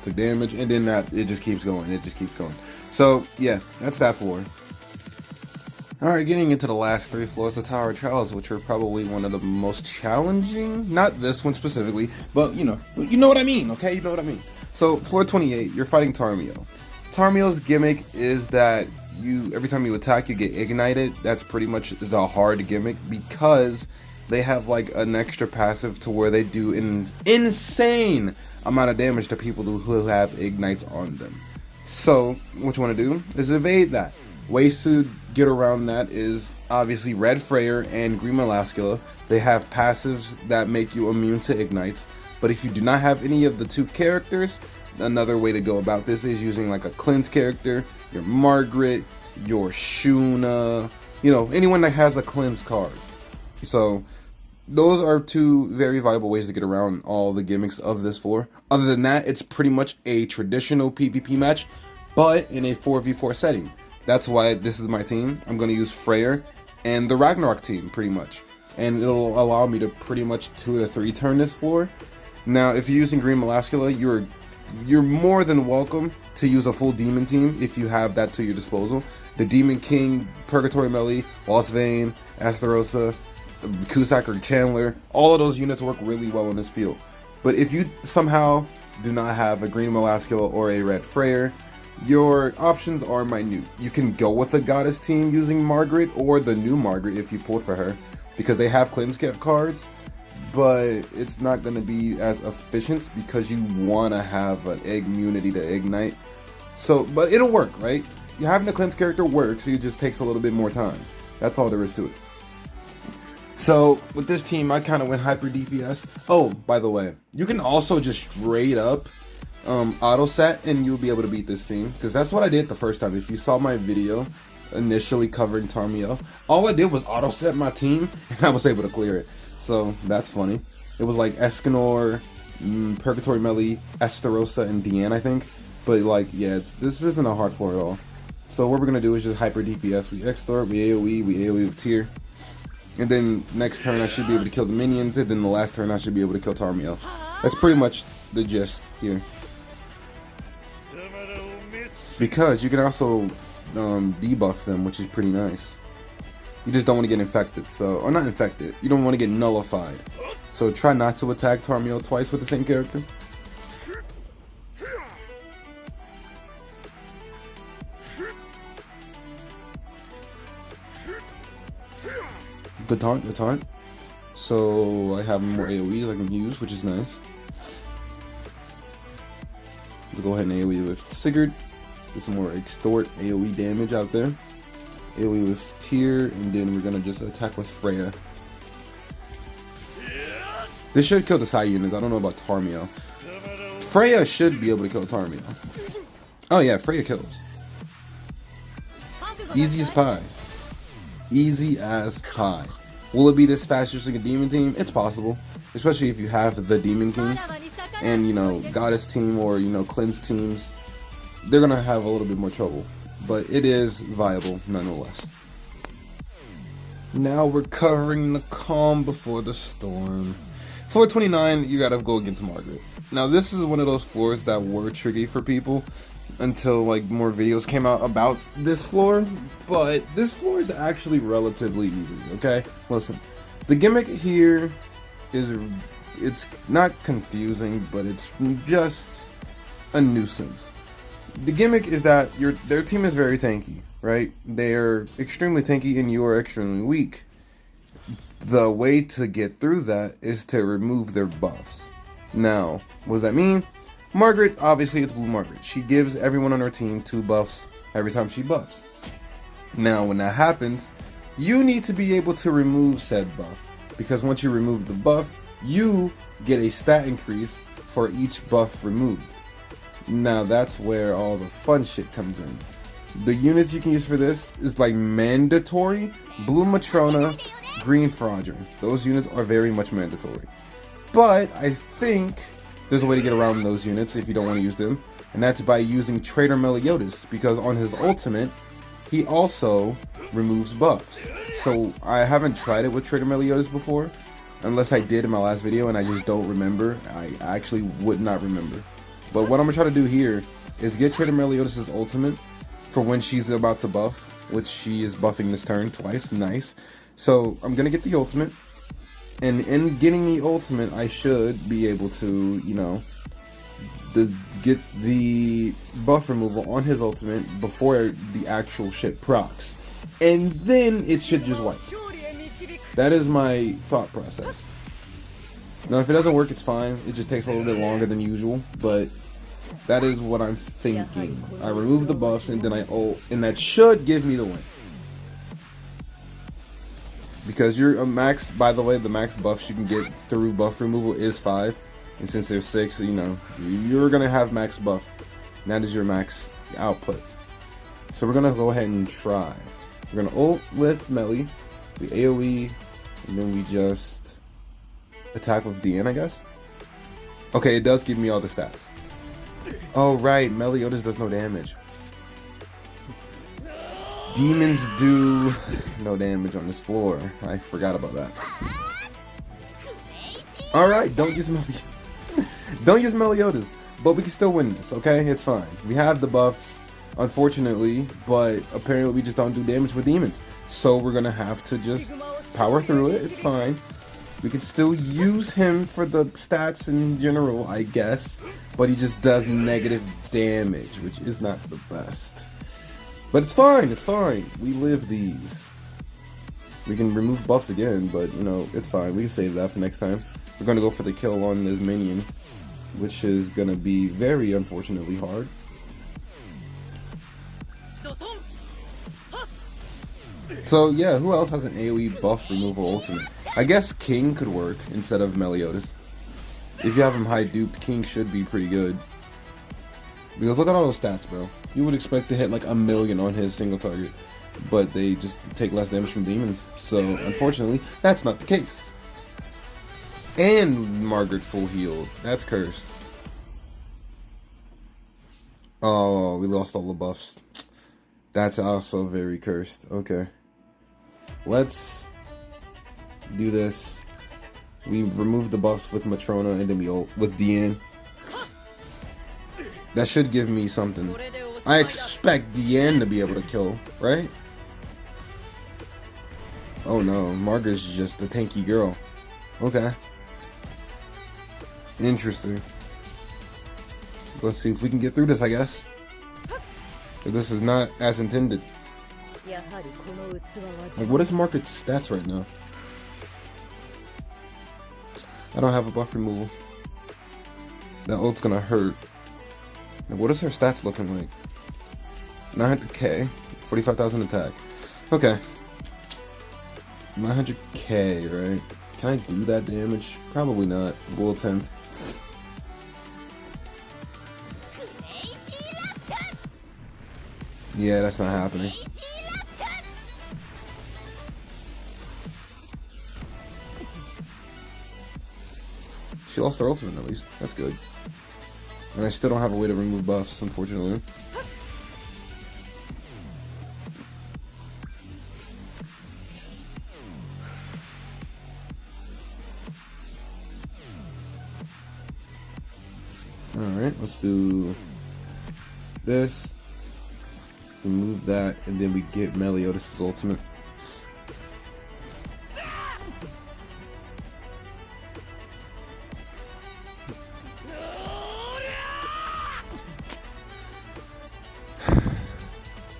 Took damage, and then it just keeps going. It just keeps going. So yeah, that's that floor. Alright, getting into the last 3 floors of Tower of Trials, which are probably one of the most challenging. Not this one specifically, but you know what I mean, okay? You know what I mean. So, floor 28, you're fighting Tarmio. Tarmio's gimmick is that every time you attack, you get ignited. That's pretty much the hard gimmick, because they have like an extra passive to where they do an insane amount of damage to people who have ignites on them. So, what you want to do is evade that. Ways to get around that is obviously Red Freyr and Green Melascula. They have passives that make you immune to ignites. But if you do not have any of the 2 characters, another way to go about this is using like a cleanse character, your Margaret, your Shuna, anyone that has a cleanse card. So those are 2 very viable ways to get around all the gimmicks of this floor. Other than that, it's pretty much a traditional PvP match, but in a 4v4 setting. That's why this is my team. I'm going to use Freyr and the Ragnarok team, pretty much. And it'll allow me to pretty much 2 to 3 turn this floor. Now, if you're using Green Melascula, you're more than welcome to use a full Demon team if you have that to your disposal. The Demon King, Purgatory Melee, Lost Vein, Astarosa, Cusack or Chandler, all of those units work really well in this field. But if you somehow do not have a Green Melascula or a Red Freyr, your options are minute. You can go with the Goddess team using Margaret or the new Margaret if you pulled for her, because they have cleanse cards, but it's not going to be as efficient because you want to have an immunity to ignite. So, but it'll work, right? Having a cleanse character works, it just takes a little bit more time. That's all there is to it. So with this team, I kind of went hyper DPS. Oh, by the way, you can also just straight up auto set and you'll be able to beat this team, because that's what I did the first time. If you saw my video initially covering Tarmio, all I did was auto set my team and I was able to clear it. So that's funny. It was like Escanor, Purgatory Melee, Estarossa, and Deanne, I think. But like, yeah, this isn't a hard floor at all. So what we're gonna do is just hyper DPS. We extort, we AoE with tier. And then next turn I should be able to kill the minions, and then the last turn I should be able to kill Tarmio. That's pretty much the gist here. Because you can also debuff them, which is pretty nice. You just don't want to get infected, or not infected, you don't want to get nullified. So try not to attack Tarmio twice with the same character. Good taunt, good taunt. So I have more AoEs I can use, which is nice. Let's go ahead and AoE with Sigurd. Get some more extort AoE damage out there. AoE with Tyr, and then we're gonna just attack with Freya. This should kill the side units. I don't know about Tarmio. Freya should be able to kill Tarmio. Oh yeah, Freya kills. Easy as pie. Easy as pie. Will it be this fast using a Demon team? It's possible. Especially if you have the Demon King. And, Goddess team or, Cleanse teams. They're going to have a little bit more trouble. But it is viable nonetheless. Now we're covering the calm before the storm. Floor 29, you gotta go against Margaret. Now this is one of those floors that were tricky for people until more videos came out about this floor, but this floor is actually relatively easy, okay? Listen, the gimmick here it's not confusing, but it's just a nuisance. The gimmick is that their team is very tanky, right? They're extremely tanky and you are extremely weak. The way to get through that is to remove their buffs. Now, what does that mean? Margaret, obviously it's Blue Margaret. She gives everyone on her team 2 buffs every time she buffs. Now, when that happens, you need to be able to remove said buff, because once you remove the buff, you get a stat increase for each buff removed. Now that's where all the fun shit comes in. The units you can use for this is mandatory Blue Matrona, Green Frogger. Those units are very much mandatory. But I think there's a way to get around those units if you don't want to use them, and that's by using Trader Meliodas, because on his ultimate, he also removes buffs. So I haven't tried it with Trader Meliodas before, unless I did in my last video and I just don't remember. I actually would not remember. But what I'm gonna try to do here is get Trader Meliodas' ultimate for when she's about to buff, which she is buffing this turn twice. Nice. So I'm gonna get the ultimate, and in getting the ultimate, I should be able to, you know, get the buff removal on his ultimate before the actual shit procs, and then it should just wipe. That is my thought process. Now, if it doesn't work, it's fine. It just takes a little bit longer than usual, but that is what I'm thinking. I remove the buffs and then I ult, and that should give me the win. Because you're a max, by the way, the max buffs you can get through buff removal is 5. And since there's 6, you know, you're going to have max buff. And that is your max output. So we're going to go ahead and try. We're going to ult with Melly. We AoE. And then we just attack with DN, I guess. Okay, it does give me all the stats. Oh, right. Meliodas does no damage. Demons do no damage on this floor. I forgot about that. Alright, don't use Meliodas. Don't use Meliodas. But we can still win this, okay? It's fine. We have the buffs, unfortunately, but apparently we just don't do damage with demons. So we're gonna have to just power through it. It's fine. We can still use him for the stats in general, I guess. But he just does negative damage, which is not the best. But it's fine, it's fine. We live these. We can remove buffs again, but, you know, it's fine. We can save that for next time. We're going to go for the kill on this minion, which is going to be very unfortunately hard. So, yeah, who else has an AoE buff removal ultimate? I guess King could work instead of Meliodas. If you have him high duped, King should be pretty good. Because look at all those stats, bro. You would expect to hit like 1,000,000 on his single target, but they just take less damage from demons. So, unfortunately, that's not the case. And Margaret full healed. That's cursed. Oh, we lost all the buffs. That's also very cursed. Okay. Let's do this. We remove the buffs with Matrona and then we ult with DN. That should give me something. I expect DN to be able to kill, right? Oh no, Margaret's just a tanky girl. Okay. Interesting. Let's see if we can get through this, I guess. If this is not as intended. Like, what is Margaret's stats right now? I don't have a buff removal. That ult's gonna hurt. Like, what is her stats looking like? 900k, 45,000 attack. Okay. 900k, right? Can I do that damage? Probably not. We'll attempt. Yeah, that's not happening. She lost her ultimate at least. That's good. And I still don't have a way to remove buffs, unfortunately. Alright, let's do this. Remove that, and then we get Meliodas' ultimate.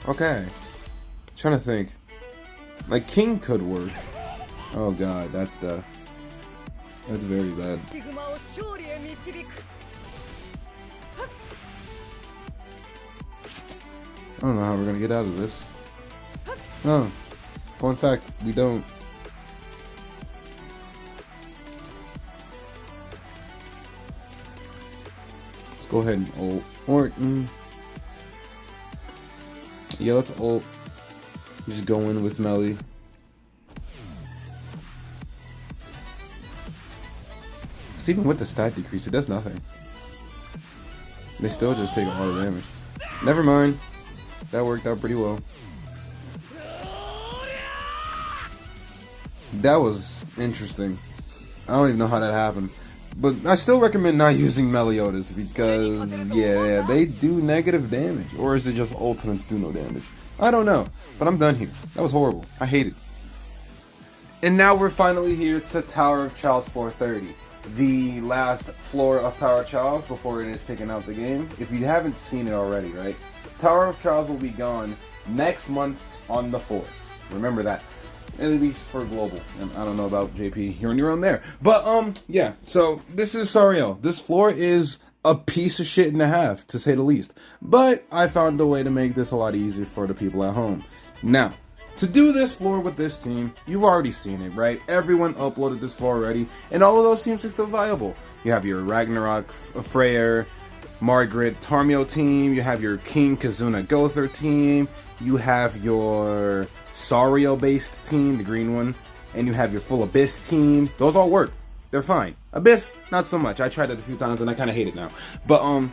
Okay. Trying to think. Like, King could work. Oh god, that's death. That's very bad. I don't know how we're gonna get out of this. Oh, fun fact, we don't. Let's go ahead and ult. Or, yeah, let's ult. Just go in with Melly. Because even with the stat decrease, it does nothing. They still just take a lot of damage. Never mind. That worked out pretty well. That was interesting. I don't even know how that happened. But I still recommend not using Meliodas because, yeah, they do negative damage. Or is it just ultimates do no damage? I don't know. But I'm done here. That was horrible. I hate it. And now we're finally here to Tower of Charles 430. The last floor of Tower of Charles before it is taken out the game. If you haven't seen it already, right? Tower of Charles will be gone next month on the 4th. Remember that. At least for global. And I don't know about JP. You're on your own there. But, yeah. So, this is Sariel. This floor is a piece of shit and a half, to say the least. But I found a way to make this a lot easier for the people at home. Now, to do this floor with this team, you've already seen it, right? Everyone uploaded this floor already, and all of those teams are still viable. You have your Ragnarok, Freyr, Margaret, Tarmio team, you have your King Kazuna Gother team, you have your Sariel-based team, the green one, and you have your Full Abyss team. Those all work. They're fine. Abyss, not so much. I tried it a few times, and I kind of hate it now. But,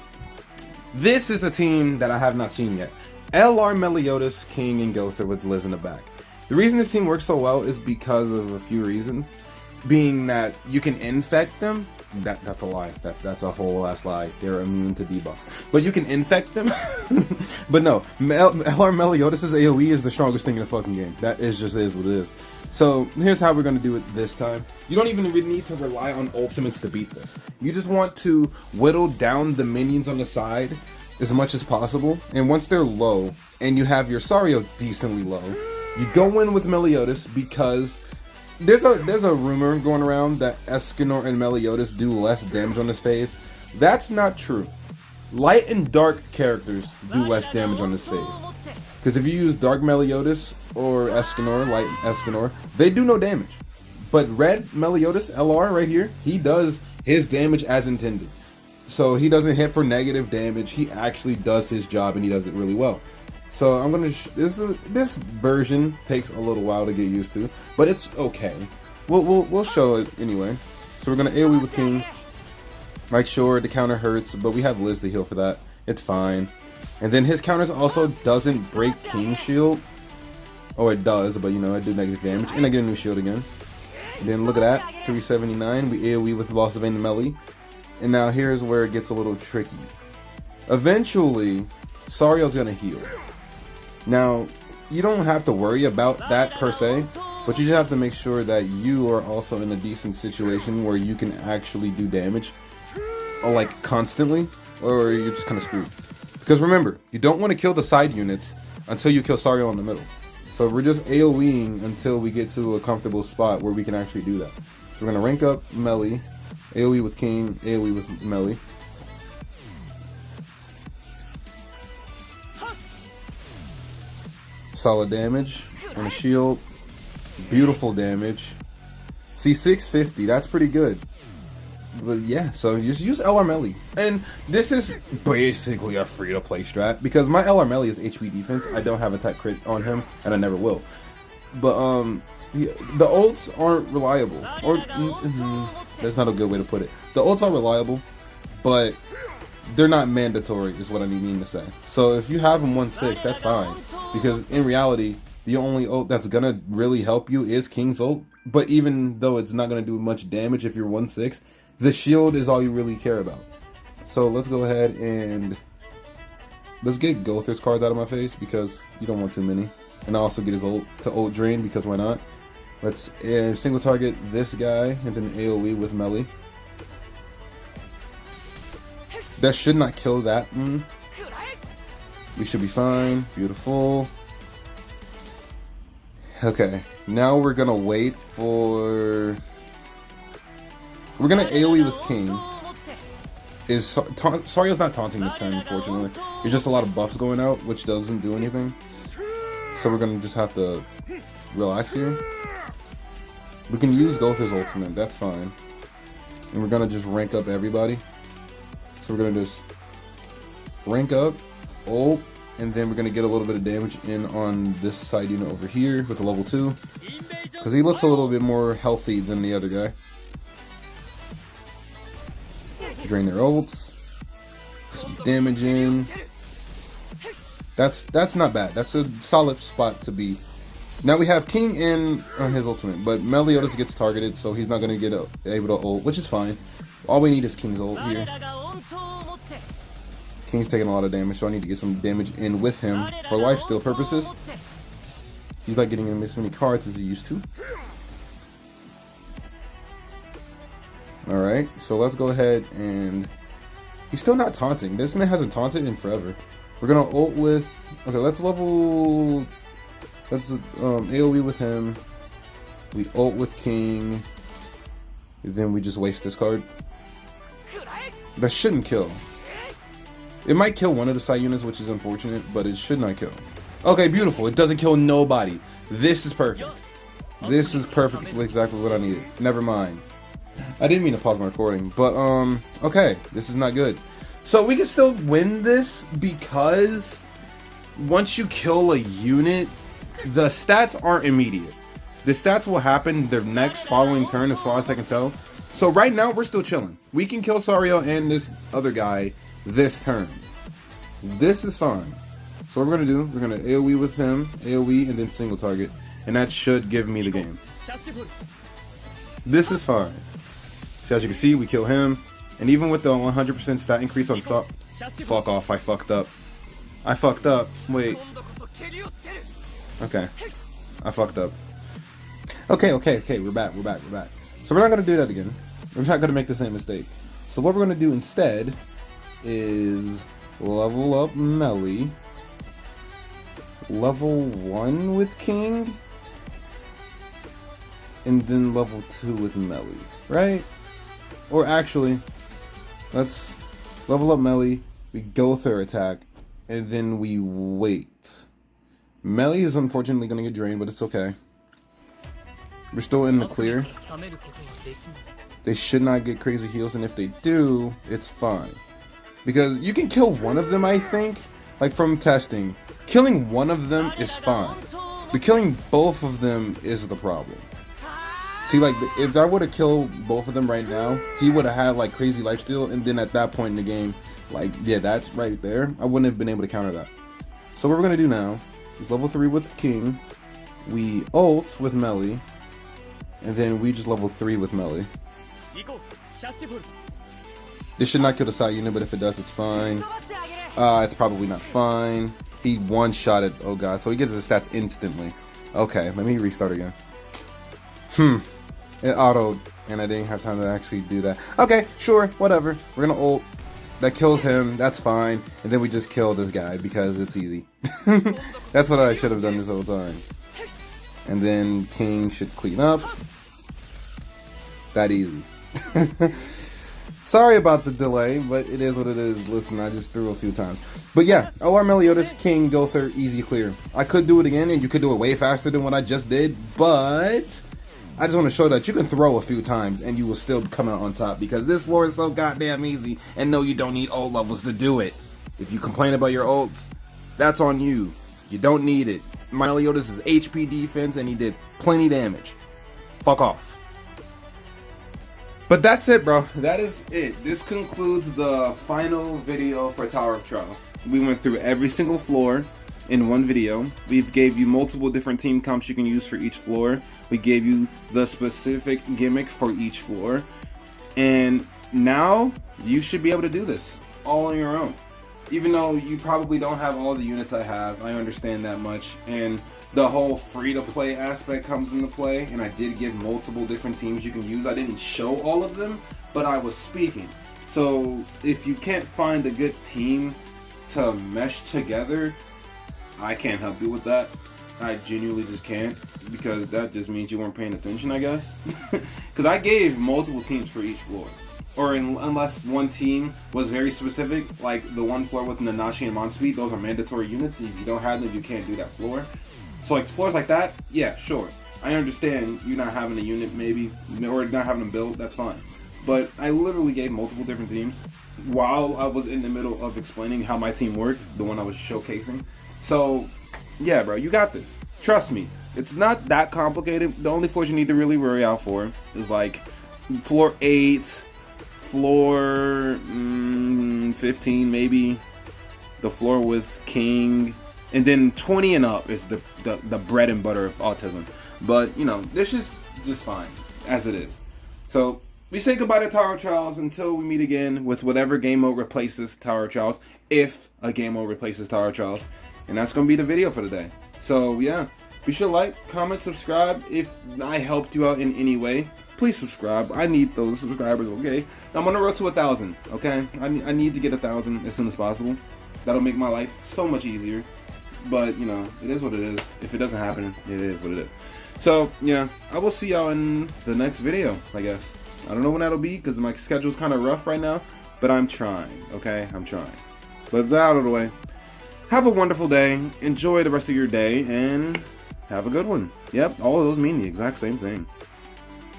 this is a team that I have not seen yet. LR, Meliodas, King, and Gother with Liz in the back. The reason this team works so well is because of a few reasons. Being that you can infect them. That's a lie. That's a whole ass lie. They're immune to debuffs. But you can infect them. But no, LR Meliodas' AoE is the strongest thing in the fucking game. That is just is what it is. So here's how we're going to do it this time. You don't even really need to rely on ultimates to beat this. You just want to whittle down the minions on the side as much as possible, and once they're low and you have your Sariel decently low, you go in with Meliodas because there's a rumor going around that Escanor and Meliodas do less damage on his phase. That's not true. Light and dark characters do less damage on this phase, because if you use Dark Meliodas or Escanor, Light Escanor, they do no damage. But Red Meliodas LR right here, he does his damage as intended. So he doesn't hit for negative damage. He actually does his job, and he does it really well. So I'm gonna. This version takes a little while to get used to, but it's okay. We'll show it anyway. So we're gonna AoE with King. Like sure, the counter hurts, but we have Liz to heal for that. It's fine. And then his counters also doesn't break King's shield. Oh, it does, but you know I do negative damage, and I get a new shield again. And then look at that, 379. We AoE with Loss of Vein Melee. And now here's where it gets a little tricky. Eventually, Sariel's gonna heal. Now, you don't have to worry about that per se, but you just have to make sure that you are also in a decent situation where you can actually do damage, or like constantly, or you're just kind of screwed. Because remember, you don't want to kill the side units until you kill Sariel in the middle. So we're just AoEing until we get to a comfortable spot where we can actually do that. So we're gonna rank up Melee. AoE with King, AoE with Melee. Solid damage on a shield. Beautiful damage. See, 650, that's pretty good. But yeah, so you just use LR Melee. And this is basically a free-to-play strat, because my LR Melee is HP defense. I don't have a tech crit on him, and I never will. But, the ults aren't reliable. Or, that's not a good way to put it. The ults are reliable, but they're not mandatory, is what I mean to say. So if you have them 1-6, that's fine. Because in reality, the only ult that's gonna really help you is King's ult. But even though it's not gonna do much damage if you're 1-6, the shield is all you really care about. So let's go ahead and let's get Gother's cards out of my face, because you don't want too many. And I'll also get his ult to ult drain, because why not? Let's single target this guy and then AoE with Melee. That should not kill that one. We should be fine. Beautiful. Okay, now we're gonna wait for... We're gonna AoE with King. Sariel's not taunting this time, unfortunately. There's just a lot of buffs going out, which doesn't do anything. So we're gonna just have to relax here. We can use Gother's ultimate, that's fine. And we're gonna just rank up everybody. So we're gonna just rank up, ult, and then we're gonna get a little bit of damage in on this side unit over here with the level 2. Because he looks a little bit more healthy than the other guy. Drain their ults. Get some damage in. That's not bad. That's a solid spot to be. Now we have King in on his ultimate, but Meliodas gets targeted, so he's not going to get able to ult, which is fine. All we need is King's ult here. King's taking a lot of damage, so I need to get some damage in with him for lifesteal purposes. He's not getting as many cards as he used to. Alright, so let's go ahead and... He's still not taunting. This man hasn't taunted in forever. We're going to ult with... Okay, let's level... Let's AoE with him. We ult with King. Then we just waste this card. That shouldn't kill. It might kill one of the side units, which is unfortunate, but it should not kill. Okay, beautiful. It doesn't kill nobody. This is perfect. This is perfectly exactly what I needed. Never mind. I didn't mean to pause my recording, but okay, this is not good. So we can still win this because once you kill a unit, the stats aren't immediate. The stats will happen the next following turn, as far as I can tell. So right now we're still chilling. We can kill Sario and this other guy this turn. This is fine. So what we're gonna do, we're gonna AoE with him, AoE, and then single target, and that should give me the game. This is fine. So as you can see, we kill him, and even with the 100% stat increase on fuck off, I fucked up. I fucked up. Wait. Okay. I fucked up. Okay, we're back. So we're not gonna do that again. We're not gonna make the same mistake. So what we're gonna do instead is level up Melly. Level 1 with King. And then level 2 with Melly, right? Or actually, let's level up Melly, we go with her attack, and then we wait. Melly is unfortunately going to get drained, but it's okay. We're still in the clear. They should not get crazy heals, and if they do, it's fine. Because you can kill one of them, I think, like from testing. Killing one of them is fine. But killing both of them is the problem. See, like, if I would have killed both of them right now, he would have had, like, crazy lifesteal, and then at that point in the game, like, yeah, that's right there. I wouldn't have been able to counter that. So what we're going to do now is level 3 with King, we ult with Melly, and then we just level 3 with Melly. This should not kill the side unit, but if it does, it's fine. It's probably not fine. He one-shotted, oh god, so he gets his stats instantly. Okay, let me restart again. It autoed, and I didn't have time to actually do that. Okay, sure, whatever. We're gonna ult. That kills him, that's fine. And then we just kill this guy because it's easy. That's what I should have done this whole time. And then King should clean up. It's that easy. Sorry about the delay, but it is what it is. Listen, I just threw a few times. But yeah, OR Meliodas, King, Gother, easy clear. I could do it again, and you could do it way faster than what I just did, but I just want to show that you can throw a few times, and you will still come out on top, because this war is so goddamn easy, and no, you don't need ult levels to do it. If you complain about your ults, that's on you. You don't need it. Meliodas is HP defense, and he did plenty damage. Fuck off. But that's it, bro. That is it. This concludes the final video for Tower of Trials. We went through every single floor in one video. We gave you multiple different team comps you can use for each floor. We gave you the specific gimmick for each floor. And now you should be able to do this all on your own. Even though you probably don't have all the units I have, I understand that much. And the whole free-to-play aspect comes into play, and I did give multiple different teams you can use. I didn't show all of them, but I was speaking. So if you can't find a good team to mesh together, I can't help you with that. I genuinely just can't, because that just means you weren't paying attention, I guess. Because I gave multiple teams for each floor. Or unless one team was very specific, like the one floor with Nanashi and Monspeed, those are mandatory units. If you don't have them, you can't do that floor. So like floors like that, yeah, sure. I understand you not having a unit maybe, or not having them built, that's fine. But I literally gave multiple different teams while I was in the middle of explaining how my team worked, the one I was showcasing. So yeah, bro, you got this. Trust me, it's not that complicated. The only floors you need to really worry out for is like floor 8, floor 15 maybe, the floor with King, And then 20 and up is the bread and butter of autism. But, you know, this is just fine, as it is. So, we say goodbye to Tower of Trials until we meet again with whatever game mode replaces Tower of Trials. If a game mode replaces Tower of Trials. And that's going to be the video for today. So, yeah. Be sure to like, comment, subscribe. If I helped you out in any way, please subscribe. I need those subscribers, okay? I'm on the road to 1,000, okay? I need to get 1,000 as soon as possible. That'll make my life so much easier. But, you know, it is what it is. If it doesn't happen, it is what it is. So, yeah, I will see y'all in the next video, I guess. I don't know when that'll be, because my schedule's kind of rough right now. But I'm trying, okay? I'm trying. But it's out of the way. Have a wonderful day. Enjoy the rest of your day, and have a good one. Yep, all of those mean the exact same thing.